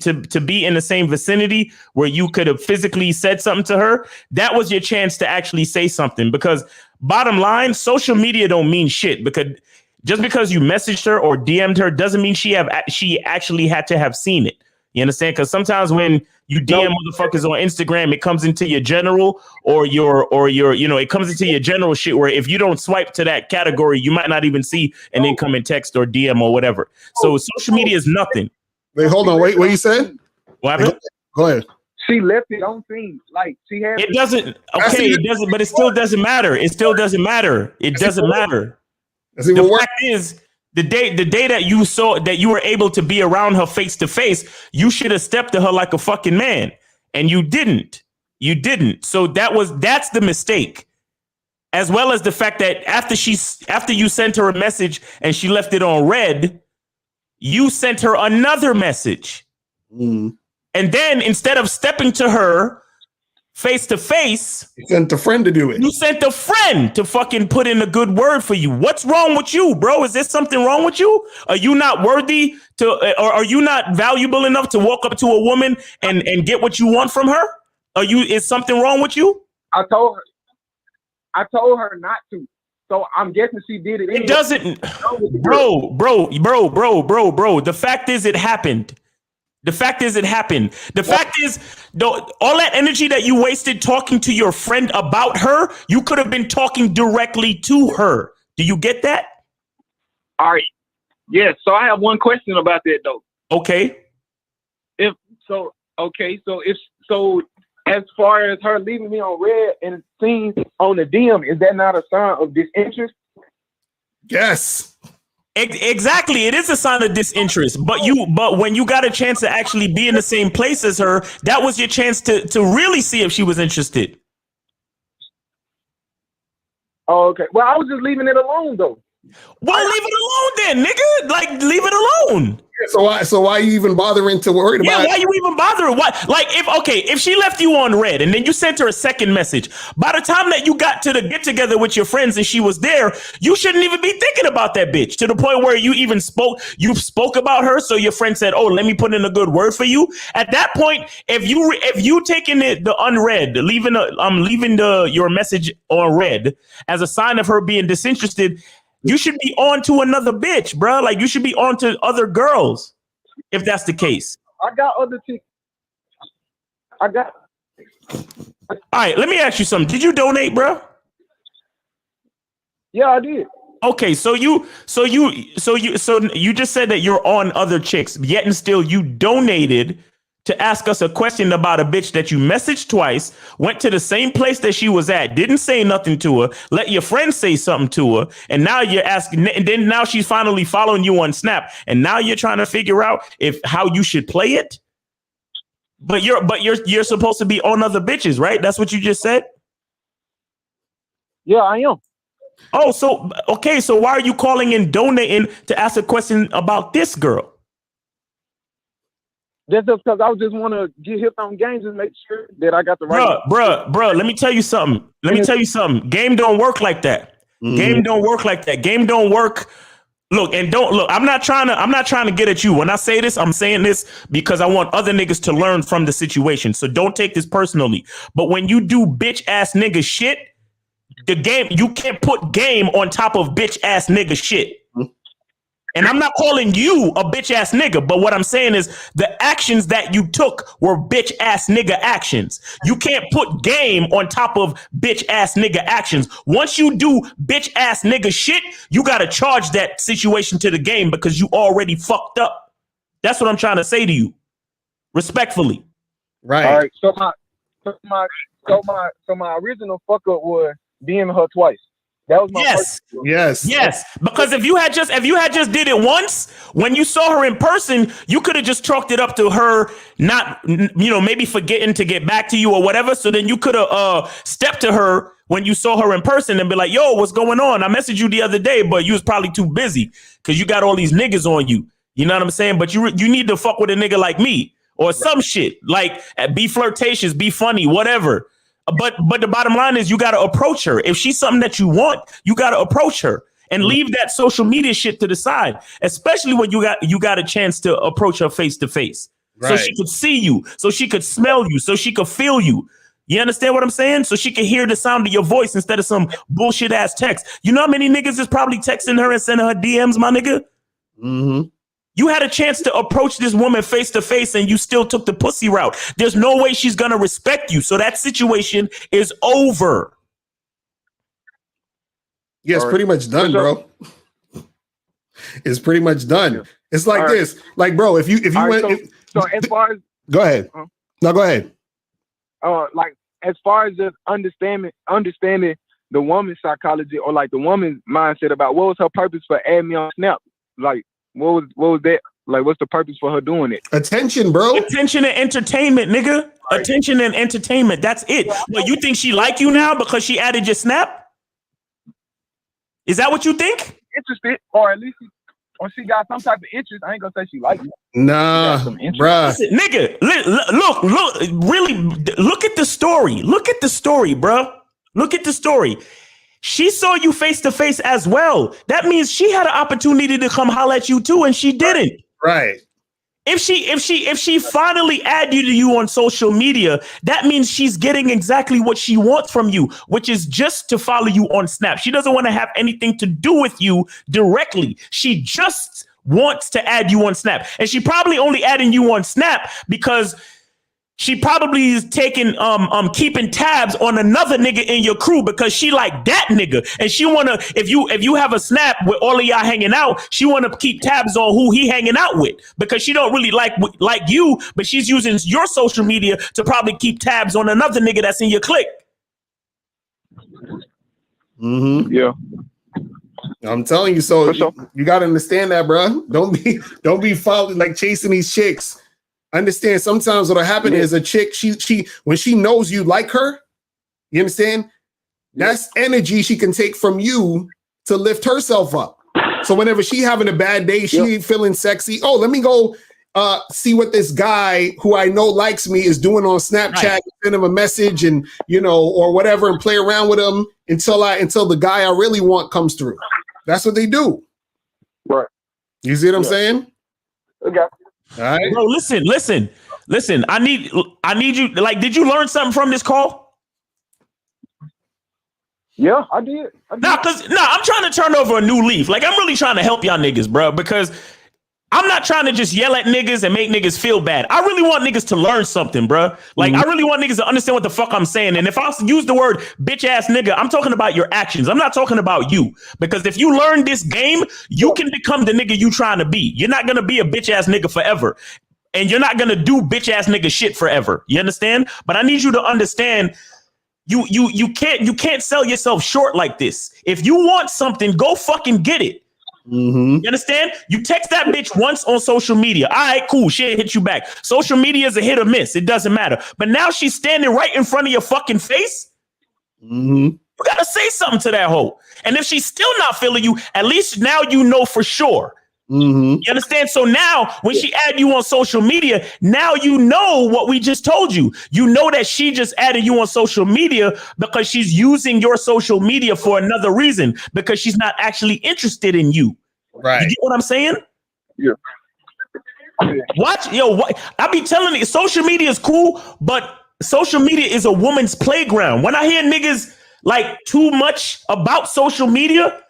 in the same vicinity where you could have physically said something to her, that was your chance to actually say something. Because bottom line, social media don't mean shit. Because just because you messaged her or DM'd her doesn't mean she actually had to have seen it. You understand? Because sometimes when you DM motherfuckers on Instagram, it comes into your general or your, it comes into your general shit where if you don't swipe to that category, you might not even see an incoming text or DM or whatever. So social media is nothing. Wait, hold on. Wait, what you said? What happened? Go ahead. She left it on scene. Like she had. It doesn't. Okay, it doesn't. But it still doesn't matter. It still doesn't matter. It doesn't matter. The fact is, the day that you saw that you were able to be around her face to face, you should have stepped to her like a fucking man, and you didn't. You didn't. So that's the mistake, as well as the fact that after you sent her a message and she left it on red, you sent her another message. And then instead of stepping to her face to face, you sent a friend to do it. You sent a friend to fucking put in a good word for you. What's wrong with you, bro? Is there something wrong with you? Are you not worthy to, or are you not valuable enough to walk up to a woman and get what you want from her? Is something wrong with you? I told her not to. So I'm guessing she did it. It doesn't, bro. The fact is it happened. The fact is, all that energy that you wasted talking to your friend about her, you could have been talking directly to her. Do you get that? All right. Yes. So I have one question about that, though. Okay. As far as her leaving me on red and seen on the DM, is that not a sign of disinterest? Yes. Exactly. It is a sign of disinterest. But when you got a chance to actually be in the same place as her, that was your chance to really see if she was interested. Oh, okay. Well, I was just leaving it alone, though. Well, leave it alone then, nigga. Like, leave it alone. So why you even bothering to worry about it? Yeah, why you even bothering? Why? Like, if she left you on red and then you sent her a second message, by the time that you got to the get together with your friends and she was there, you shouldn't even be thinking about that bitch to the point where you even spoke about her. So your friend said, "Oh, let me put in a good word for you." At that point, if you taking the unread, leaving your message on red as a sign of her being disinterested, you should be on to another bitch, bro. Like, you should be on to other girls if that's the case. I got other chicks. All right, let me ask you something. Did you donate, bro? Yeah, I did. Okay, so you just said that you're on other chicks, yet and still you donated to ask us a question about a bitch that you messaged twice, went to the same place that she was at, didn't say nothing to her, let your friend say something to her, and now you're asking, and then now she's finally following you on Snap, and now you're trying to figure out how you should play it. But you're supposed to be on other bitches, right? That's what you just said? Yeah, I am. Oh, so why are you calling and donating to ask a question about this girl? Just because I just want to get hip on games and make sure that I got the right. Bro, let me tell you something. Game don't work like that. Game don't work like that. Game don't work. Look, I'm not trying to get at you. When I say this, I'm saying this because I want other niggas to learn from the situation. So don't take this personally. But when you do bitch ass nigga shit, the game, you can't put game on top of bitch ass nigga shit. And I'm not calling you a bitch ass nigga, but what I'm saying is the actions that you took were bitch ass nigga actions. You can't put game on top of bitch ass nigga actions. Once you do bitch ass nigga shit, you got to charge that situation to the game because you already fucked up. That's what I'm trying to say to you. Respectfully. Right. All right. So my original fuck up was DMing her twice. That was my yes. Because if you had just did it once, when you saw her in person, you could have just chalked it up to her not, maybe forgetting to get back to you or whatever. So then you could have stepped to her when you saw her in person and be like, "Yo, what's going on? I messaged you the other day, but you was probably too busy because you got all these niggas on you." You know what I'm saying? But you need to fuck with a nigga like me or some shit, like be flirtatious, be funny, whatever. But the bottom line is you got to approach her. If she's something that you want, you got to approach her and leave that social media shit to the side, especially when you got a chance to approach her face to face. So she could see you, so she could smell you, so she could feel you. You understand what I'm saying? So she could hear the sound of your voice instead of some bullshit ass text. You know how many niggas is probably texting her and sending her DMs, my nigga? Mm-hmm. You had a chance to approach this woman face to face and you still took the pussy route. There's no way she's going to respect you. So that situation is over. Yeah, it's pretty much done, bro. It's pretty much done. Yeah. It's like this. Like, bro, if you went... So as far as... Go ahead. No, go ahead. Like, as far as just understanding the woman's psychology or like the woman's mindset about what was her purpose for adding me on Snap? Like, what was that? Like, what's the purpose for her doing it? Attention, bro. Attention and entertainment, nigga. Right. Attention and entertainment. That's it. But you think she like you now because she added your Snap? Is that what you think? Interested, or at least she got some type of interest. I ain't gonna say she like me. Nah, bruh. Listen, nigga, look, really, look at the story. Look at the story, bruh. Look at the story. She saw you face to face as well. That means she had an opportunity to come holler at you too, and she didn't. Right. If she finally added you on social media, that means she's getting exactly what she wants from you, which is just to follow you on Snap. She doesn't want to have anything to do with you directly. She just wants to add you on Snap. And she probably only adding you on Snap because she probably is taking keeping tabs on another nigga in your crew because she like that nigga. And she wanna, if you have a Snap with all of y'all hanging out, she wanna keep tabs on who he hanging out with because she don't really like you, but she's using your social media to probably keep tabs on another nigga that's in your clique. Mm-hmm. Yeah. I'm telling you, so you gotta understand that, bro. Don't be following like chasing these chicks. Understand, sometimes what'll happen is a chick, she when she knows you like her, you understand? That's energy she can take from you to lift herself up. So whenever she having a bad day, she ain't feeling sexy. Oh, let me go see what this guy who I know likes me is doing on Snapchat, right. Send him a message and or whatever and play around with him until the guy I really want comes through. That's what they do. Right. You see what I'm saying? Okay. All right. Bro, listen. I need you. Like, did you learn something from this call? Yeah, I did. I'm trying to turn over a new leaf. Like, I'm really trying to help y'all niggas, bro, because I'm not trying to just yell at niggas and make niggas feel bad. I really want niggas to learn something, bro. Like, I really want niggas to understand what the fuck I'm saying. And if I use the word bitch ass nigga, I'm talking about your actions. I'm not talking about you. Because if you learn this game, you can become the nigga you trying to be. You're not going to be a bitch ass nigga forever. And you're not going to do bitch ass nigga shit forever. You understand? But I need you to understand you can't sell yourself short like this. If you want something, go fucking get it. You understand? You text that bitch once on social media. All right, cool. She hit you back. Social media is a hit or miss. It doesn't matter. But now she's standing right in front of your fucking face. You gotta say something to that hoe. And if she's still not feeling you, at least now you know for sure. You understand? So now when she add you on social media, now you know what we just told you. You know that she just added you on social media because she's using your social media for another reason, because she's not actually interested in you. Right. You get what I'm saying? Yeah. Watch, I be telling you, social media is cool, but social media is a woman's playground. When I hear niggas like too much about social media,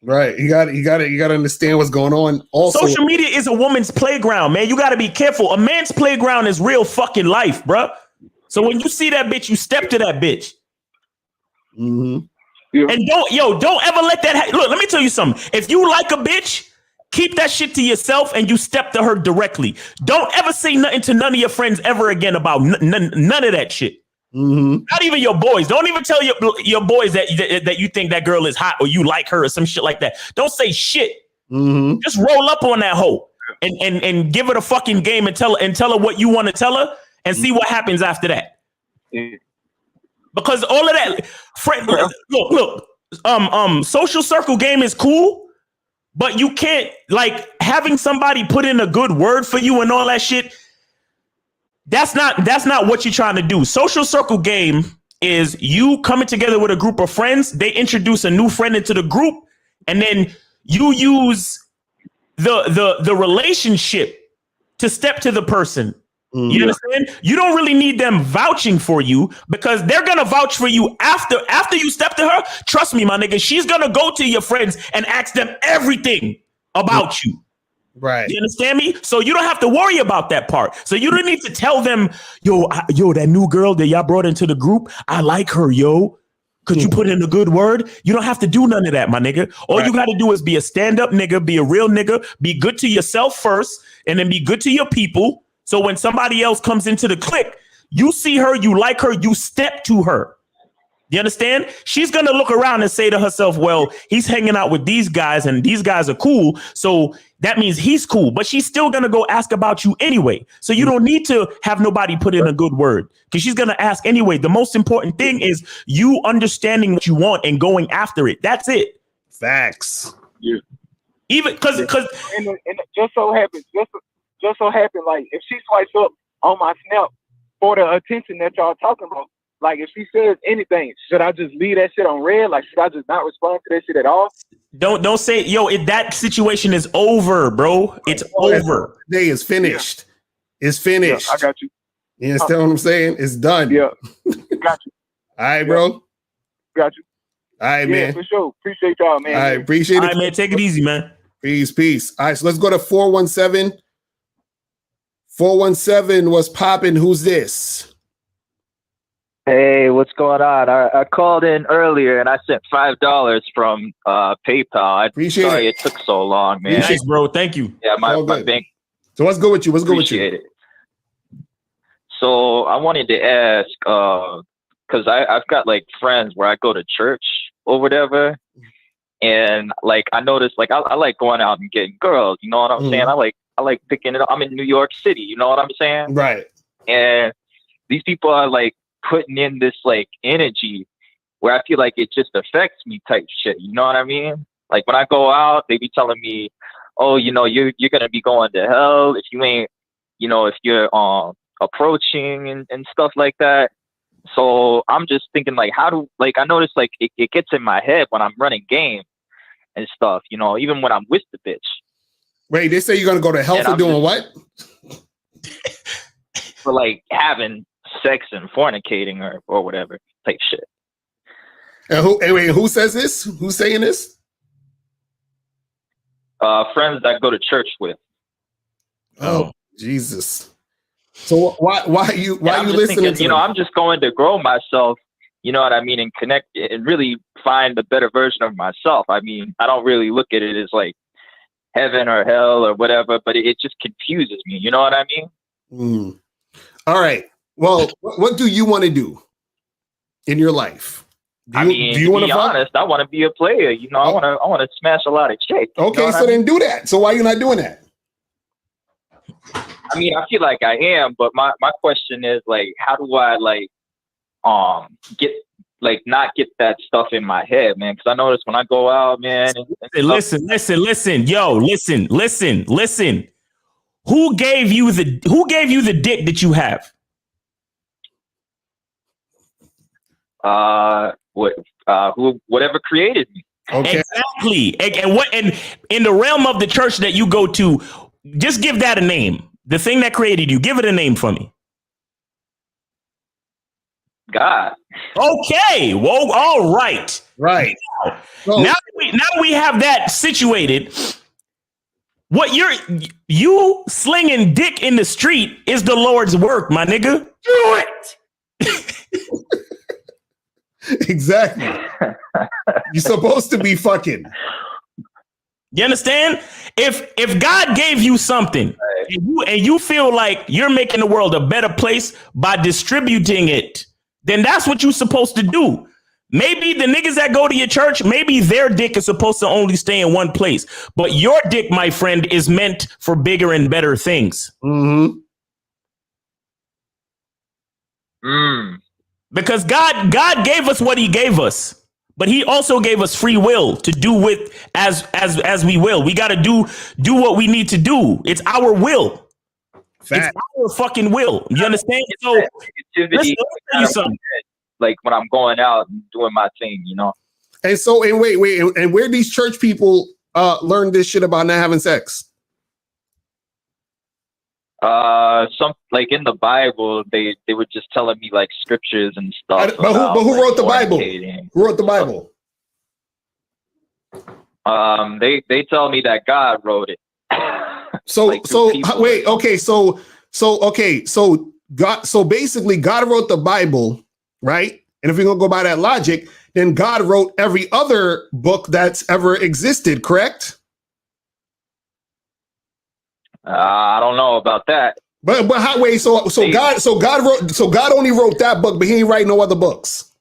right, you got to understand what's going on. Also, social media is a woman's playground, man. You got to be careful. A man's playground is real fucking life, bro. So when you see that bitch, you step to that bitch. And don't ever let that look, let me tell you something. If you like a bitch, keep that shit to yourself and you step to her directly. Don't ever say nothing to none of your friends ever again about none of that shit. Not even your boys. Don't even tell your boys that you think that girl is hot or you like her or some shit like that. Don't say shit. Just roll up on that hoe and give her the fucking game and tell her what you want to tell her and see what happens after that. Because all of that, look, social circle game is cool, but you can't, like, having somebody put in a good word for you and all that shit. That's not what you're trying to do. Social circle game is you coming together with a group of friends. They introduce a new friend into the group, and then you use the relationship to step to the person. You understand? You don't really need them vouching for you because they're gonna vouch for you after you step to her. Trust me, my nigga, she's gonna go to your friends and ask them everything. about you. Right. You understand me? So you don't have to worry about that part. So you don't need to tell them, yo, that new girl that y'all brought into the group, I like her, yo. Could you put in a good word? You don't have to do none of that, my nigga. All you got to do is be a stand-up nigga, be a real nigga, be good to yourself first, and then be good to your people. So when somebody else comes into the clique, you see her, you like her, you step to her. You understand? She's going to look around and say to herself, well, he's hanging out with these guys and these guys are cool. So that means he's cool. But she's still going to go ask about you anyway. So you don't need to have nobody put in a good word because she's going to ask anyway. The most important thing is you understanding what you want and going after it. That's it. Facts. Yeah. Even because and it just so happens, like if she swipes up on my Snap for the attention that y'all talking about, like if she says anything, should I just leave that shit on red? Like should I just not respond to that shit at all? Don't say, yo, that situation is over, bro. It's over. Day is finished. Yeah. It's finished. Yeah, I got you. You understand what I'm saying? It's done. Yeah. Got you. All right, bro. Got you. All right, man. For sure. Appreciate y'all, man. I appreciate it. All right, man. Take it easy, man. Peace. All right, so let's go to 417. 417, what's popping? Who's this? Hey, what's going on? I called in earlier and I sent $5 from PayPal. I appreciate sorry it took so long, man. Thanks, bro. Thank you. Yeah, my bank. So what's good with you? Appreciate it. So I wanted to ask, because I've got like friends where I go to church or whatever, and like I noticed like I like going out and getting girls. You know what I'm saying? I like picking it up. I'm in New York City. You know what I'm saying? Right. And these people are like putting in this like energy where I feel like it just affects me type shit. You know what I mean? Like when I go out, they be telling me, oh, you know, you're going to be going to hell if you ain't, you know, if you're approaching and stuff like that. So I'm just thinking like, I notice like it gets in my head when I'm running game and stuff, you know, even when I'm with the bitch. Wait, they say you're going to go to hell for doing what? For like having sex and fornicating or whatever type shit. And who says this? Who's saying this? Friends that I go to church with. Oh, Jesus. So why are you listening thinking, to you know, I'm just going to grow myself, you know what I mean, and connect and really find a better version of myself. I mean, I don't really look at it as like heaven or hell or whatever, but it just confuses me. You know what I mean? All right. Well, what do you want to do in your life? Do you want to be honest? I want to be a player. You know, I want to smash a lot of chicks. Okay, you know so then do that. So why are you not doing that? I mean, I feel like I am, but my question is like, how do I like get like not get that stuff in my head, man? Because I notice when I go out, man. Listen, yo, listen. Who gave you the dick that you have? Whatever created me. Okay. Exactly. And in the realm of the church that you go to, just give that a name. The thing that created you, give it a name for me. God. Okay. Whoa. All right. Right. Now we have that situated. What you slinging dick in the street is the Lord's work, my nigga. Do it. Exactly. You're supposed to be fucking. You understand? If God gave you something and you feel like you're making the world a better place by distributing it, then that's what you're supposed to do. Maybe the niggas that go to your church, maybe their dick is supposed to only stay in one place. But your dick, my friend, is meant for bigger and better things. Because God gave us what he gave us. But he also gave us free will to do with as we will. We got to do what we need to do. It's our will. It's our fucking will. You understand? So listen, tell you something. Like when I'm going out and doing my thing, you know. And so, and wait, and where these church people learn this shit about not having sex? Some like in the Bible, they were just telling me like scriptures and stuff. But who wrote the Bible? Who wrote the Bible? They tell me that God wrote it. So Like so two people. wait, okay, so God, so basically God wrote the Bible, right? And if we're gonna go by that logic, then God wrote every other book that's ever existed, correct? I don't know about that. But how wait, so God only wrote that book, but he ain't write no other books.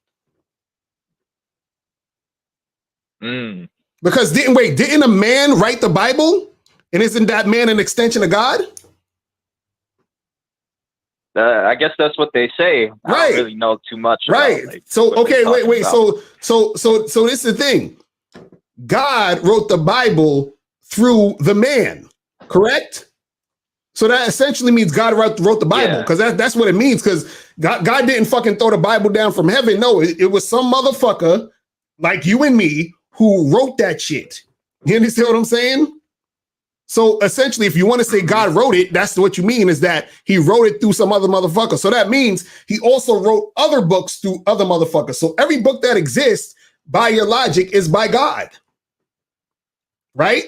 Because didn't a man write the Bible? And isn't that man an extension of God? I guess that's what they say. I don't really know too much. Right. About, like, so okay, wait. about. So this is the thing. God wrote the Bible through the man, correct? So that essentially means God wrote the Bible, because that's what it means. Because God didn't fucking throw the Bible down from heaven. No, it was some motherfucker like you and me who wrote that shit. You understand what I'm saying? So essentially, if you want to say God wrote it, that's what you mean, is that he wrote it through some other motherfucker. So that means he also wrote other books through other motherfuckers. So every book that exists, by your logic, is by God. Right?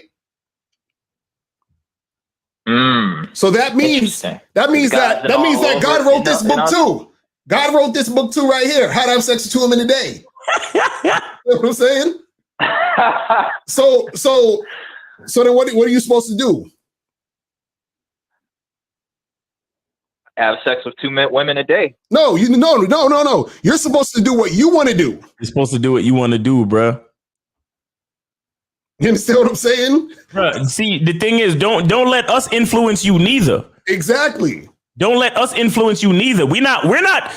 So that means that God wrote this book too. God wrote this book too right here. How to have sex with 2 women a day. You know what I'm saying? So then what are you supposed to do? Have sex with 2 women a day. No. You're supposed to do what you want to do. You're supposed to do what you want to do, bro. You understand what I'm saying? Bruh, see, the thing is, don't let us influence you neither. Exactly. Don't let us influence you neither. We're not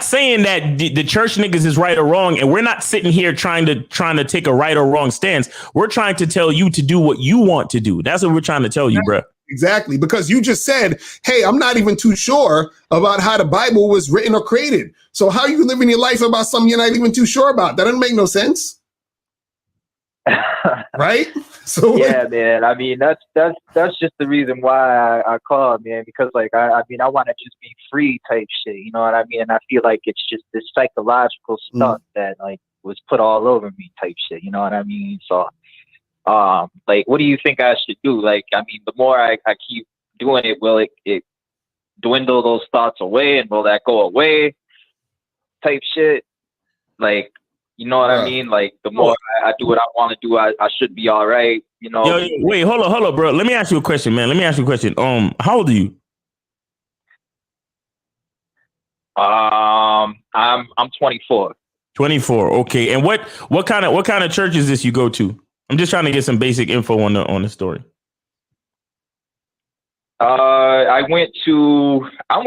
saying that the church niggas is right or wrong, and we're not sitting here trying to take a right or wrong stance. We're trying to tell you to do what you want to do. That's what we're trying to tell you, bro. Exactly, because you just said, "Hey, I'm not even too sure about how the Bible was written or created." So how are you living your life about something you're not even too sure about? That doesn't make no sense. Right? So yeah, man. I mean, that's just the reason why I called, man. Because like I mean, I want to just be free type shit. You know what I mean? And I feel like it's just this psychological stuff that like was put all over me type shit. You know what I mean? So, like, what do you think I should do? Like, I mean, the more I keep doing it, will it dwindle those thoughts away, and will that go away? Type shit. Like. You know what I mean? Like, the more I do what I want to do, I should be all right. You know. Yo, wait, hold on, bro. Let me ask you a question, man. How old are you? I'm 24. 24. Okay. And what kind of church is this you go to? I'm just trying to get some basic info on the story. I went through a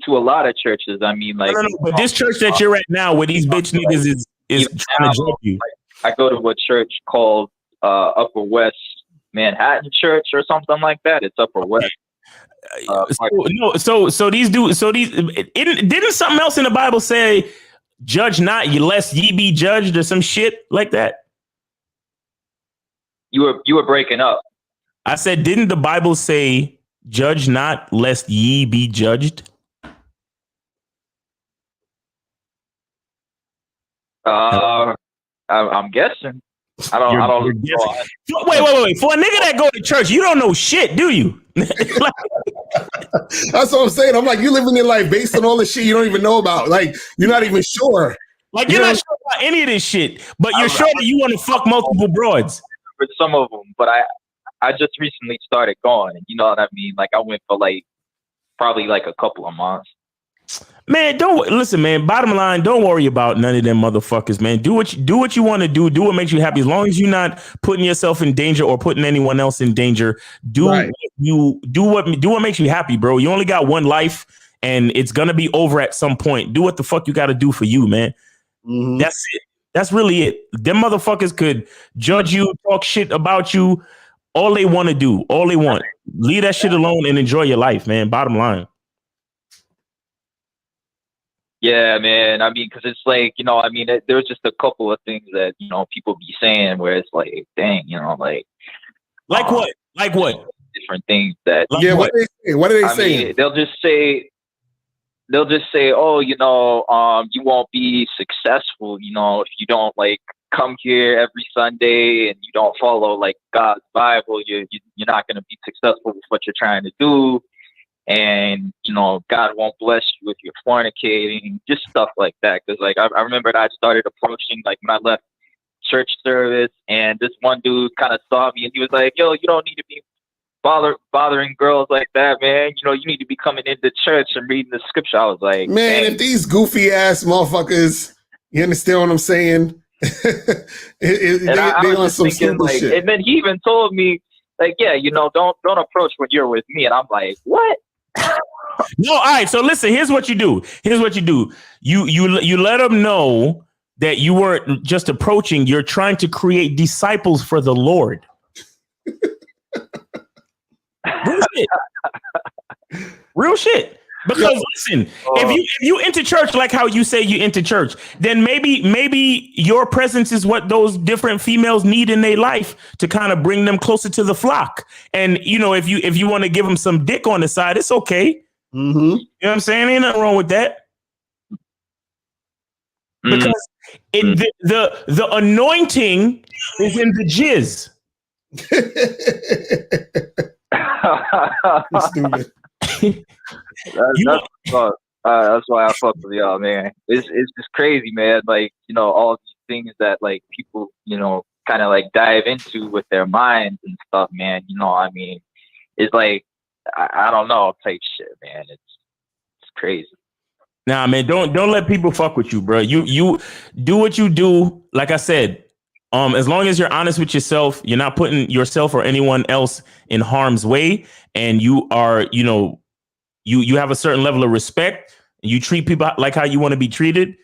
lot of churches. I mean, like, no, but this church that you're at now, where these bitch niggas is trying to jump you. I go to a church called Upper West Manhattan Church or something like that. It's Upper West. So these didn't something else in the Bible say, "Judge not, lest ye be judged," or some shit like that? You were breaking up. I said, didn't the Bible say, "Judge not, lest ye be judged"? I'm guessing. I don't know. Wait. For a nigga that go to church, you don't know shit, do you? That's what I'm saying. I'm like, you living your life based on all the shit you don't even know about. Like, you're not even sure. Like, you're not sure about any of this shit, but you're sure that you want to fuck multiple broads. For some of them, but I just recently started going, and you know what I mean? Like, I went for like probably like a couple of months. Man, don't listen, man. Bottom line, don't worry about none of them motherfuckers, man. Do what you want to do. Do what makes you happy. As long as you're not putting yourself in danger or putting anyone else in danger, do what makes you happy, bro. You only got one life, and it's gonna be over at some point. Do what the fuck you got to do for you, man. That's it. That's really it. Them motherfuckers could judge you, talk shit about you, all they want to do, all they want. Leave that shit alone and enjoy your life, man. Bottom line. Yeah, man. I mean, because it's like, you know, I mean, there's just a couple of things that, you know, people be saying where it's like, dang, you know, like what? Like what? Different things that. Yeah, what are they saying? Mean, they'll just say, oh, you know, you won't be successful, you know, if you don't like come here every Sunday and you don't follow like God's Bible, you're not going to be successful with what you're trying to do. And, you know, God won't bless you if you're fornicating, just stuff like that. Because, like, I remember I started approaching, like, when I left church service, and this one dude kind of saw me, and he was like, yo, you don't need to be bothering girls like that, man. You know, you need to be coming into church and reading the scripture. I was like, man, dang. if these goofy ass motherfuckers, you understand what I'm saying? I was just thinking, like, shit. And then he even told me, like, yeah, you know, don't approach when you're with me. And I'm like, what? No, all right. So listen, here's what you do. You let them know that you weren't just approaching. You're trying to create disciples for the Lord. Real shit. Real shit. Because listen, if you into church like how you say you into church, then maybe your presence is what those different females need in their life to kind of bring them closer to the flock. And you know, if you want to give them some dick on the side, it's okay. Mm-hmm. You know what I'm saying? Ain't nothing wrong with that. Because the anointing is in the jizz. Stupid. That's why I fuck with y'all, man. It's just crazy, man. Like, you know, all these things that like people, you know, kind of like dive into with their minds and stuff, man. You know, I mean, it's like I don't know, type shit, man. It's crazy. Nah, man, don't let people fuck with you, bro. You do what you do. Like I said, as long as you're honest with yourself, you're not putting yourself or anyone else in harm's way, and you are, you know, you have a certain level of respect, and you treat people like how you want to be treated.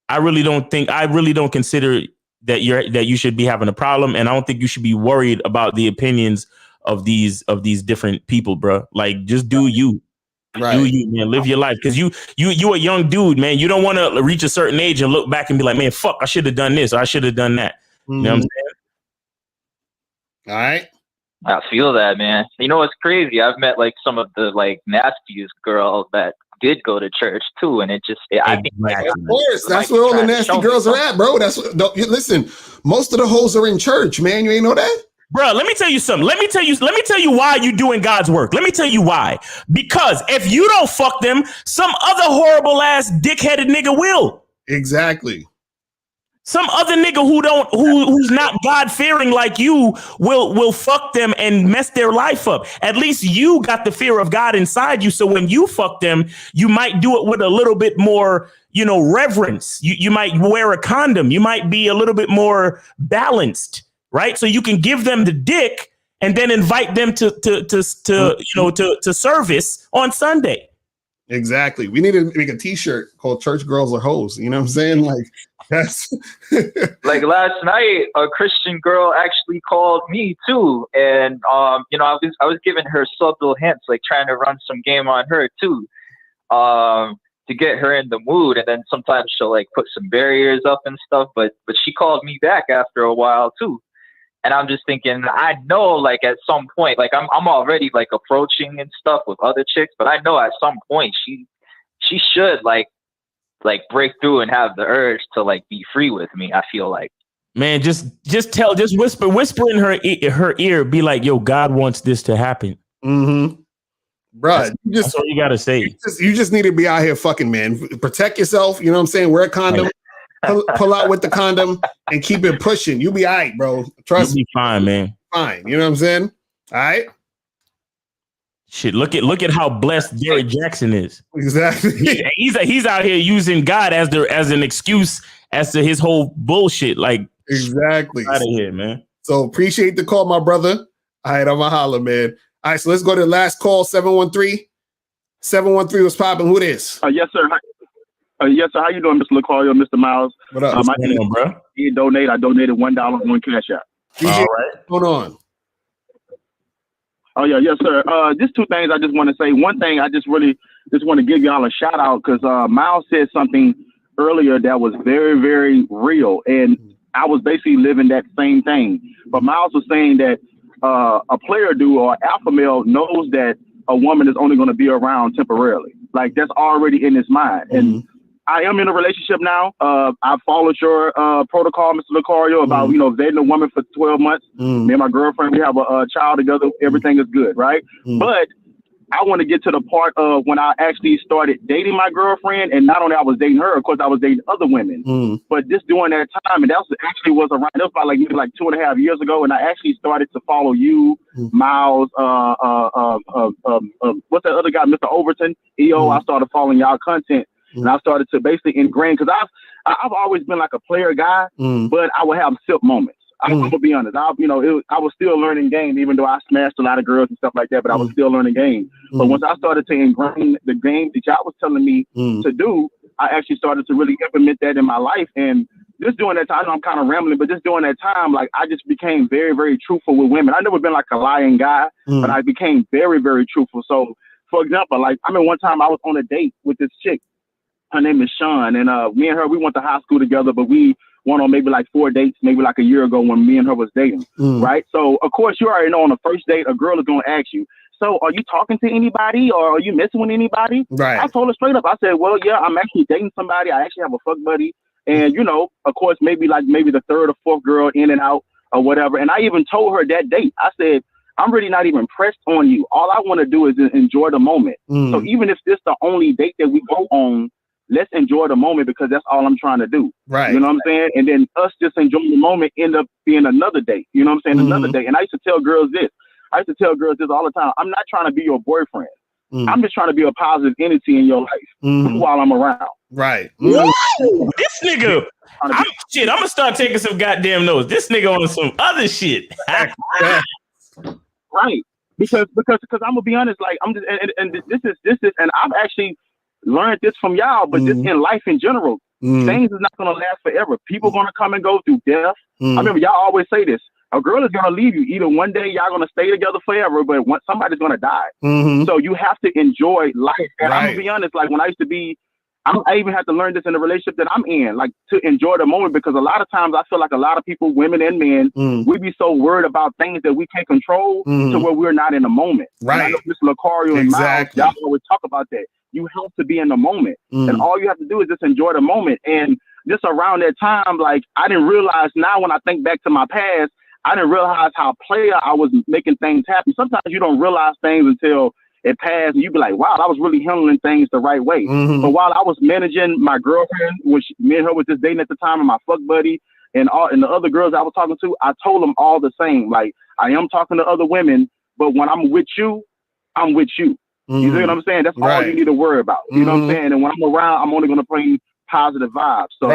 I really don't consider that you should be having a problem, and I don't think you should be worried about the opinions of these different people, bro. Like, just do you. Right. Do you, man, live your life, because you a young dude, man. You don't want to reach a certain age and look back and be like, man, fuck, I should have done this or I should have done that. You know what I'm saying? All right. I feel that, man. You know what's crazy? I've met like some of the like nastiest girls that did go to church too, and it just I think like, of course that's where all the nasty girls are at, bro. That's what, listen. Most of the hoes are in church, man. You ain't know that? Bro, let me tell you something. Let me tell you why you doing God's work. Let me tell you why. Because if you don't fuck them, some other horrible ass dickheaded nigga will. Exactly. Some other nigga who's not God fearing like you will fuck them and mess their life up. At least you got the fear of God inside you. So when you fuck them, you might do it with a little bit more, you know, reverence. You might wear a condom. You might be a little bit more balanced. Right, so you can give them the dick and then invite them to service on Sunday. Exactly. We need to make a T-shirt called "Church Girls Are Hoes." You know what I'm saying? Like that's like last night, a Christian girl actually called me too, and you know, I was giving her subtle hints, like trying to run some game on her too, to get her in the mood. And then sometimes she'll like put some barriers up and stuff, but she called me back after a while too. And I'm just thinking, I know, like at some point, like I'm already like approaching and stuff with other chicks, but I know at some point she should like break through and have the urge to like be free with me. I feel like, man, just whisper in her ear, be like, yo, God wants this to happen. Mm-hmm. Bro, that's all you gotta say. You just need to be out here fucking, man. Protect yourself. You know what I'm saying? Wear a condom. Pull out with the condom and keep it pushing. You'll be all right, bro. Trust me. You'll be fine, man. Fine. You know what I'm saying? All right. Shit, look at how blessed Derek Jackson is. Exactly. He's out here using God as an excuse as to his whole bullshit. Like, exactly. Out of here, man. So appreciate the call, my brother. All right, I'm a holler, man. All right, so let's go to the last call. 713. 713 was popping. Who it is? Yes, sir. Yes, sir. How you doing, Mr. LaCario, Mr. Miles? What up? My name is, bro? I donated $1 on Cash App. All right. Hold on. Oh, yeah. Yes, sir. Just two things I just want to say. One thing I just want to give y'all a shout out because Miles said something earlier that was very, very real. And I was basically living that same thing. But Miles was saying that a player dude or alpha male knows that a woman is only going to be around temporarily. Like that's already in his mind. And I am in a relationship now. I followed your protocol, Mr. Locario, about dating a woman for 12 months. Me and my girlfriend, we have a child together. Everything is good, right? But I want to get to the part of when I actually started dating my girlfriend, and not only I was dating her, of course, I was dating other women. But just during that time, and that was around. That was about maybe 2.5 years ago, and I actually started to follow you, Miles, what's that other guy, Mr. Overton, EO. I started following y'all content, and I started to basically ingrain, because I've always been like a player guy, but I would have silk moments. I'm gonna be honest. I was still learning game, even though I smashed a lot of girls and stuff like that. But I was still learning game. But once I started to ingrain the game that y'all was telling me to do, I actually started to really implement that in my life. And just during that time, I know I'm kind of rambling, but just during that time, like I just became very, very truthful with women. I've never been like a lying guy, but I became very, very truthful. So, for example, like I mean, one time I was on a date with this chick. Her name is Sean, and me and her, we went to high school together, but we went on maybe 4 dates, maybe a year ago when me and her was dating, right? So, of course, you already know on the first date, a girl is going to ask you, so are you talking to anybody or are you messing with anybody? Right. I told her straight up. I said, well, yeah, I'm actually dating somebody. I actually have a fuck buddy. And, of course, maybe the third or fourth girl in and out or whatever. And I even told her that date, I said, I'm really not even pressed on you. All I want to do is enjoy the moment. So even if this the only date that we go on, let's enjoy the moment, because that's all I'm trying to do. Right. You know what I'm saying? And then us just enjoying the moment end up being another date. You know what I'm saying? Another day. And I used to tell girls this. all the time. I'm not trying to be your boyfriend. I'm just trying to be a positive entity in your life while I'm around. Right. Whoa, this nigga. I'm gonna start taking some goddamn notes. This nigga on some other shit. Right. Because I'm gonna be honest, like I'm just and this is and I've actually learned this from y'all, but just in life in general, things is not gonna last forever. People gonna come and go through death. I remember y'all always say this. A girl is gonna leave you. Either one day y'all gonna stay together forever, but somebody's gonna die. So you have to enjoy life. And I'm gonna be honest, like when I used to be, I even had to learn this in the relationship that I'm in, like to enjoy the moment, because a lot of times I feel like a lot of people, women and men, we be so worried about things that we can't control to where we're not in the moment. Right. And I know Mr. Locario and Miles, y'all always talk about that. You have to be in the moment. And all you have to do is just enjoy the moment. And just around that time, like I didn't realize, now when I think back to my past, I didn't realize how player I was making things happen. Sometimes you don't realize things until it passed, and you be like, wow, I was really handling things the right way. But while I was managing my girlfriend, which me and her was just dating at the time, and my fuck buddy, and the other girls I was talking to, I told them all the same. Like, I am talking to other women, but when I'm with you, I'm with you. You see what I'm saying? That's all you need to worry about. You know what I'm saying? And when I'm around, I'm only going to bring positive vibes. So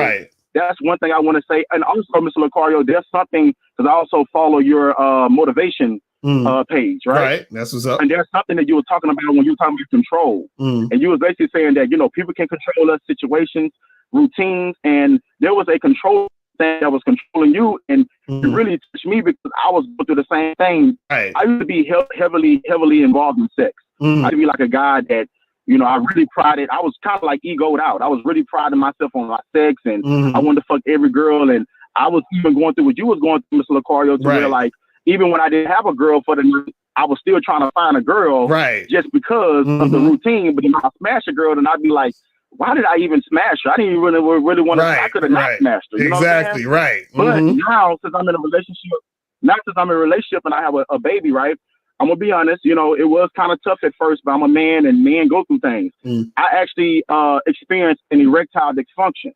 that's one thing I want to say. And also, Mr. Locario, there's something, because I also follow your motivation page, right? Right. That's what's up. And there's something that you were talking about when you were talking about control. And you was basically saying that, people can control us, situations, routines, and there was a control thing that was controlling you, and it really touched me because I was going through the same thing. Right. I used to be heavily involved in sex. I used to be like a guy that, I really prided. I was kind of like egoed out. I was really priding myself on my sex, and I wanted to fuck every girl. And I was even going through what you was going through, Mr. Locario, to where like, even when I didn't have a girl for the night, I was still trying to find a girl just because of the routine. But then I'd smash a girl, and I'd be like, why did I even smash her? I didn't even really want to. I could have not smashed her. You know what I'm saying? Right. But now, since I'm in a relationship, and I have a baby, right? I'm gonna be honest, it was kind of tough at first, but I'm a man and men go through things. I actually experienced an erectile dysfunction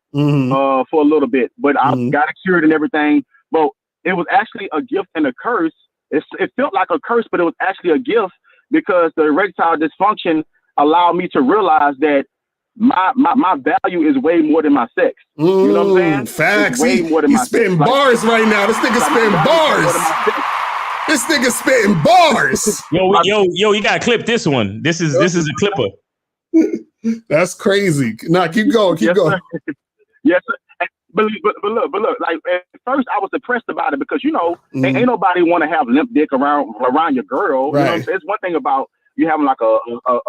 for a little bit, but I got it cured and everything. But it was actually a gift and a curse. It felt like a curse, but it was actually a gift, because the erectile dysfunction allowed me to realize that my value is way more than my sex. You know what I'm saying? Facts. It's way more than my He's spitting sex. bars right now. This nigga spitting bars. This nigga spitting bars. Yo, you gotta clip this one. This is a clipper. That's crazy. Nah, keep going. Keep going. Yes, sir. But look, like at first I was depressed about it, because ain't nobody want to have limp dick around your girl. You know what I'm saying? It's one thing about you having like a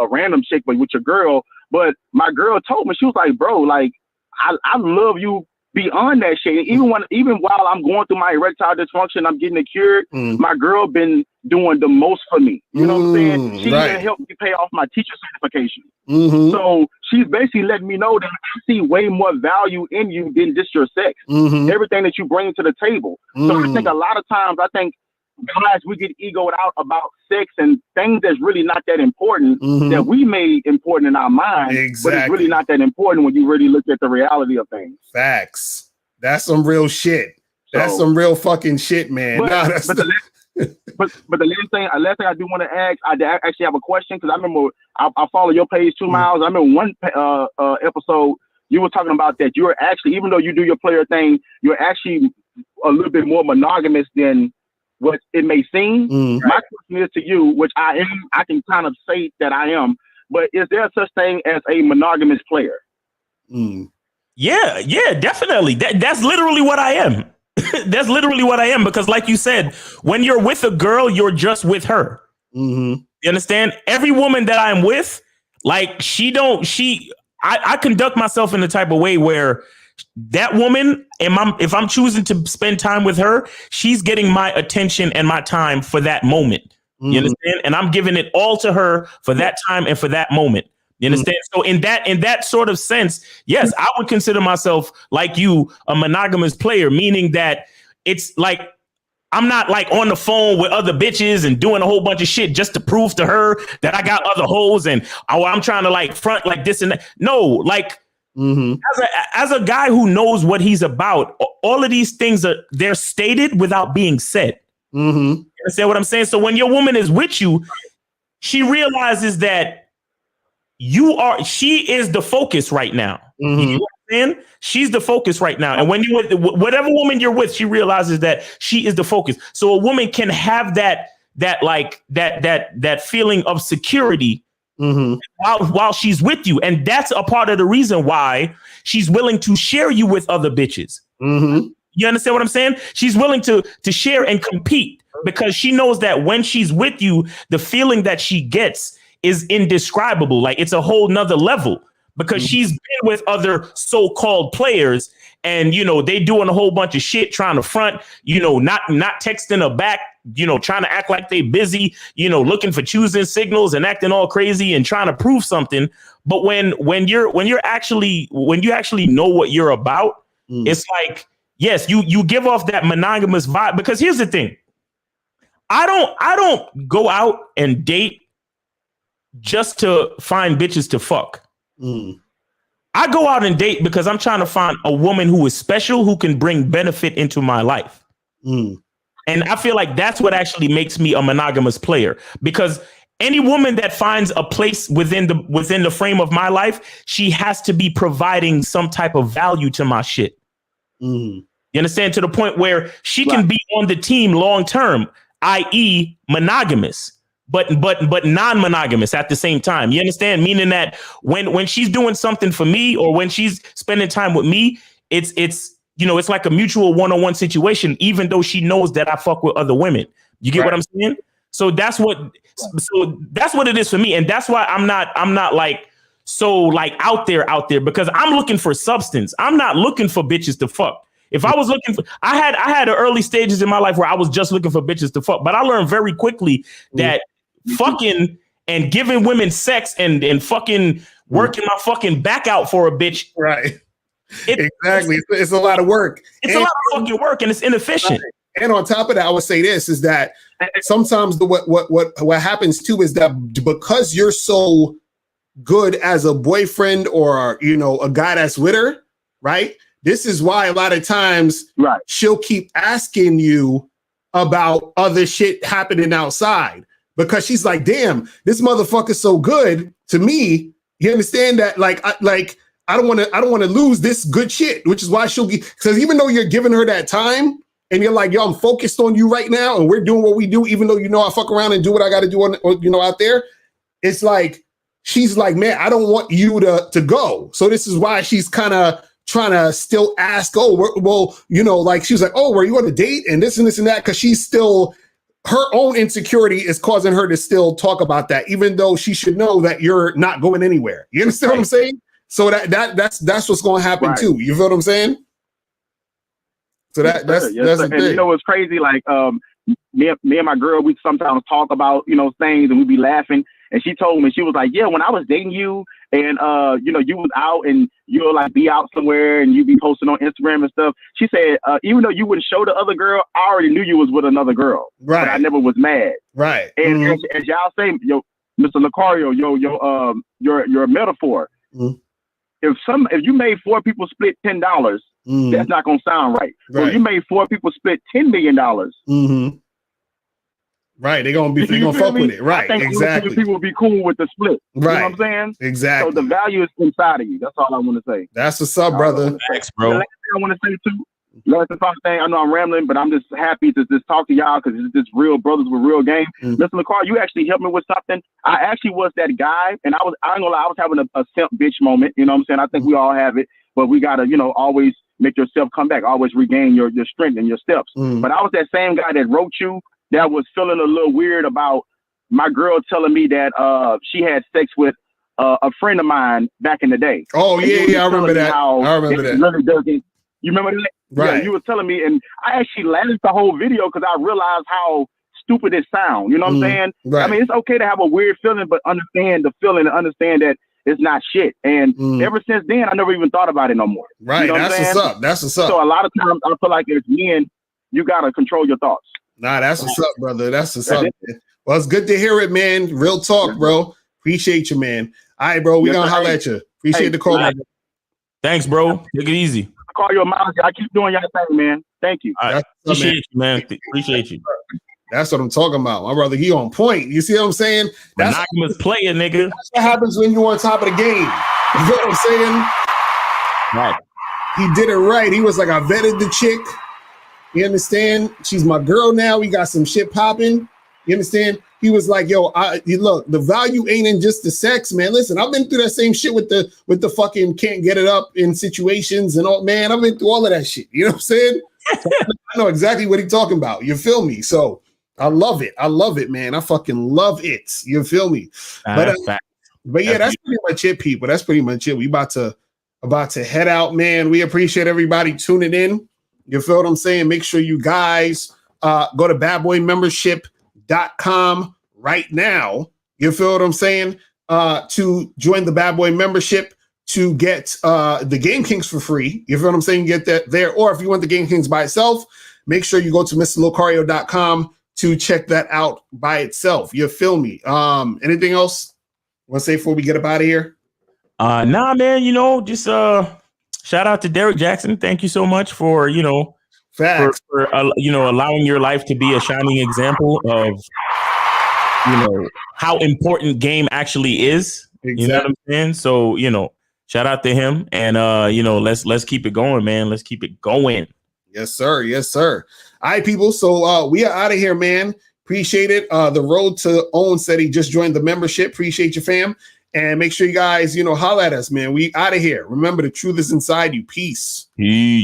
random chick with your girl, but my girl told me, she was like, bro, like I love you beyond that shit. Even while I'm going through my erectile dysfunction, I'm getting it cured. My girl been doing the most for me. You know what I'm saying? She even helped me pay off my teacher certification. So she's basically letting me know that I see way more value in you than just your sex. Everything that you bring to the table. So I think a lot of times, guys, we get egoed out about sex and things that's really not that important that we made important in our mind, but it's really not that important when you really look at the reality of things. Facts. That's some real shit. That's some real fucking shit, man. But the last thing I do want to ask, I actually have a question because I remember I follow your page 2 miles. I remember one episode you were talking about that you're actually, even though you do your player thing, you're actually a little bit more monogamous than what it may seem. My question is to you, which I can kind of say that I am, but is there such thing as a monogamous player? Yeah, definitely. That's literally what I am. That's literally what I am, because like you said, when you're with a girl, you're just with her. You understand? Every woman that I'm with, like I conduct myself in the type of way where that woman, if I'm choosing to spend time with her, she's getting my attention and my time for that moment. You understand? And I'm giving it all to her for that time and for that moment. You understand? So in that sort of sense, yes, I would consider myself, like you, a monogamous player, meaning that it's like I'm not like on the phone with other bitches and doing a whole bunch of shit just to prove to her that I got other hoes and I'm trying to like front like this and that. No, like as a guy who knows what he's about, all of these things they're stated without being said. You understand what I'm saying? So when your woman is with you, she realizes that she is the focus right now. You know what I'm saying? She's the focus right now. And when you with whatever woman you're with, she realizes that she is the focus. So a woman can have that feeling of security while she's with you. And that's a part of the reason why she's willing to share you with other bitches. You understand what I'm saying? She's willing to share and compete because she knows that when she's with you, the feeling that she gets is indescribable. Like it's a whole nother level because she's been with other so-called players and, you know, they doing a whole bunch of shit trying to front, you know, not texting her back, you know, trying to act like they busy, you know, looking for choosing signals and acting all crazy and trying to prove something. But when you actually know what you're about, it's like, yes, you give off that monogamous vibe, because here's the thing. I don't go out and date just to find bitches to fuck. I go out and date because I'm trying to find a woman who is special, who can bring benefit into my life. And I feel like that's what actually makes me a monogamous player, because any woman that finds a place within the frame of my life, she has to be providing some type of value to my shit. You understand? To the point where she can be on the team long term, i.e. monogamous, but non-monogamous at the same time. You understand? Meaning that when she's doing something for me or when she's spending time with me, it's you know, it's like a mutual one-on-one situation, even though she knows that I fuck with other women. You get what I'm saying? So that's what it is for me. And that's why I'm not like so like out there because I'm looking for substance. I'm not looking for bitches to fuck. If I was looking for, I had early stages in my life where I was just looking for bitches to fuck, but I learned very quickly that fucking and giving women sex and fucking working my fucking back out for a bitch. Right. Exactly. It's a lot of work. It's a lot of fucking work and it's inefficient. And on top of that, I would say this is that sometimes what happens too is that because you're so good as a boyfriend or, you know, a guy that's with her, right? This is why a lot of times she'll keep asking you about other shit happening outside, because she's like, damn, this motherfucker's so good to me. You understand that? I don't want to lose this good shit, which is why she'll be, because even though you're giving her that time and you're like, yo, I'm focused on you right now and we're doing what we do, even though, you know, I fuck around and do what I got to do on, you know, out there. It's like, she's like, man, I don't want you to go. So this is why she's kind of trying to still ask, well, you know, like she was like, oh, were you on a date and this and that? Because she's still, her own insecurity is causing her to still talk about that, even though she should know that you're not going anywhere. You understand what I'm saying? So that's what's going to happen too. You feel what I'm saying? So that's the thing. And you know what's crazy? Like me and my girl, we sometimes talk about things, and we be laughing. And she told me, she was like, yeah, when I was dating you, and you was out, and you'll like be out somewhere, and you be posting on Instagram and stuff. She said, even though you wouldn't show the other girl, I already knew you was with another girl. Right. But I never was mad. Right. And as y'all say, Mr. Locario, your metaphor. Mm-hmm. If you made 4 people split $10, that's not gonna sound right. So if you made 4 people split $10 million. Mm-hmm. Right, they're gonna fuck with it. Right, I think exactly. People will be cool with the split. Right, you know what I'm saying? Exactly. So the value is inside of you. That's all I want to say. That's what's up, brother. Thanks, bro. The last thing I want to say too. Last thing, I know I'm rambling, but I'm just happy to just talk to y'all because it's just real brothers with real game. Mr. Locario, you actually helped me with something. I actually was that guy, and I ain't gonna lie, I was having a simp bitch moment. You know what I'm saying? I think we all have it, but we gotta, always make yourself come back, always regain your strength and your steps. But I was that same guy that wrote you that was feeling a little weird about my girl telling me that she had sex with a friend of mine back in the day. Oh yeah, I remember that. I remember that. Really doesn't. You remember that? Right. Yeah, you were telling me, and I actually laughed the whole video because I realized how stupid it sounds. You know what I'm saying? Right. I mean, it's okay to have a weird feeling, but understand the feeling and understand that it's not shit. And ever since then, I never even thought about it no more. Right. You know That's what's up. That's what's up. So a lot of times I feel like as men, you gotta control your thoughts. Nah, that's what's up, brother. That's what's up. Man. Well, it's good to hear it, man. Real talk, bro. Appreciate you, man. All right, bro. We gonna holler at you. Appreciate the call. Right. Thanks, bro. Take it easy. Call your mom. I keep doing your thing, man. Thank you. Appreciate you, man. Appreciate you. That's what I'm talking about. My brother, he on point. You see what I'm saying? That's monogamous player, nigga. That's what happens when you're on top of the game. You know what I'm saying? Right. He did it right. He was like, I vetted the chick. You understand? She's my girl now. We got some shit popping. You understand? He was like, yo, look, the value ain't in just the sex, man. Listen, I've been through that same shit with the fucking can't get it up in situations and all, man. I've been through all of that shit. You know what I'm saying? So I know exactly what he's talking about. You feel me? So I love it. I love it, man. I fucking love it. You feel me? But yeah, that's pretty much it, people. That's pretty much it. We about to head out, man. We appreciate everybody tuning in. You feel what I'm saying? Make sure you guys go to badboymembership.com right now. You feel what I'm saying? To join the Bad Boy membership to get the Game Kings for free. You feel what I'm saying? Get that there. Or if you want the Game Kings by itself, make sure you go to mr.locario.com to check that out by itself. You feel me? Anything else you want to say before we get up out of here? Nah, man, just shout out to Derek Jackson. Thank you so much for, facts. For allowing your life to be a shining example of, how important game actually is. Exactly. You know what I'm saying? So, shout out to him and, let's keep it going, man. Let's keep it going. Yes, sir. Yes, sir. All right, people. So we are out of here, man. Appreciate it. The Road to Owen said he just joined the membership. Appreciate you, fam. And make sure you guys, holler at us, man. We out of here. Remember, the truth is inside you. Peace. Peace.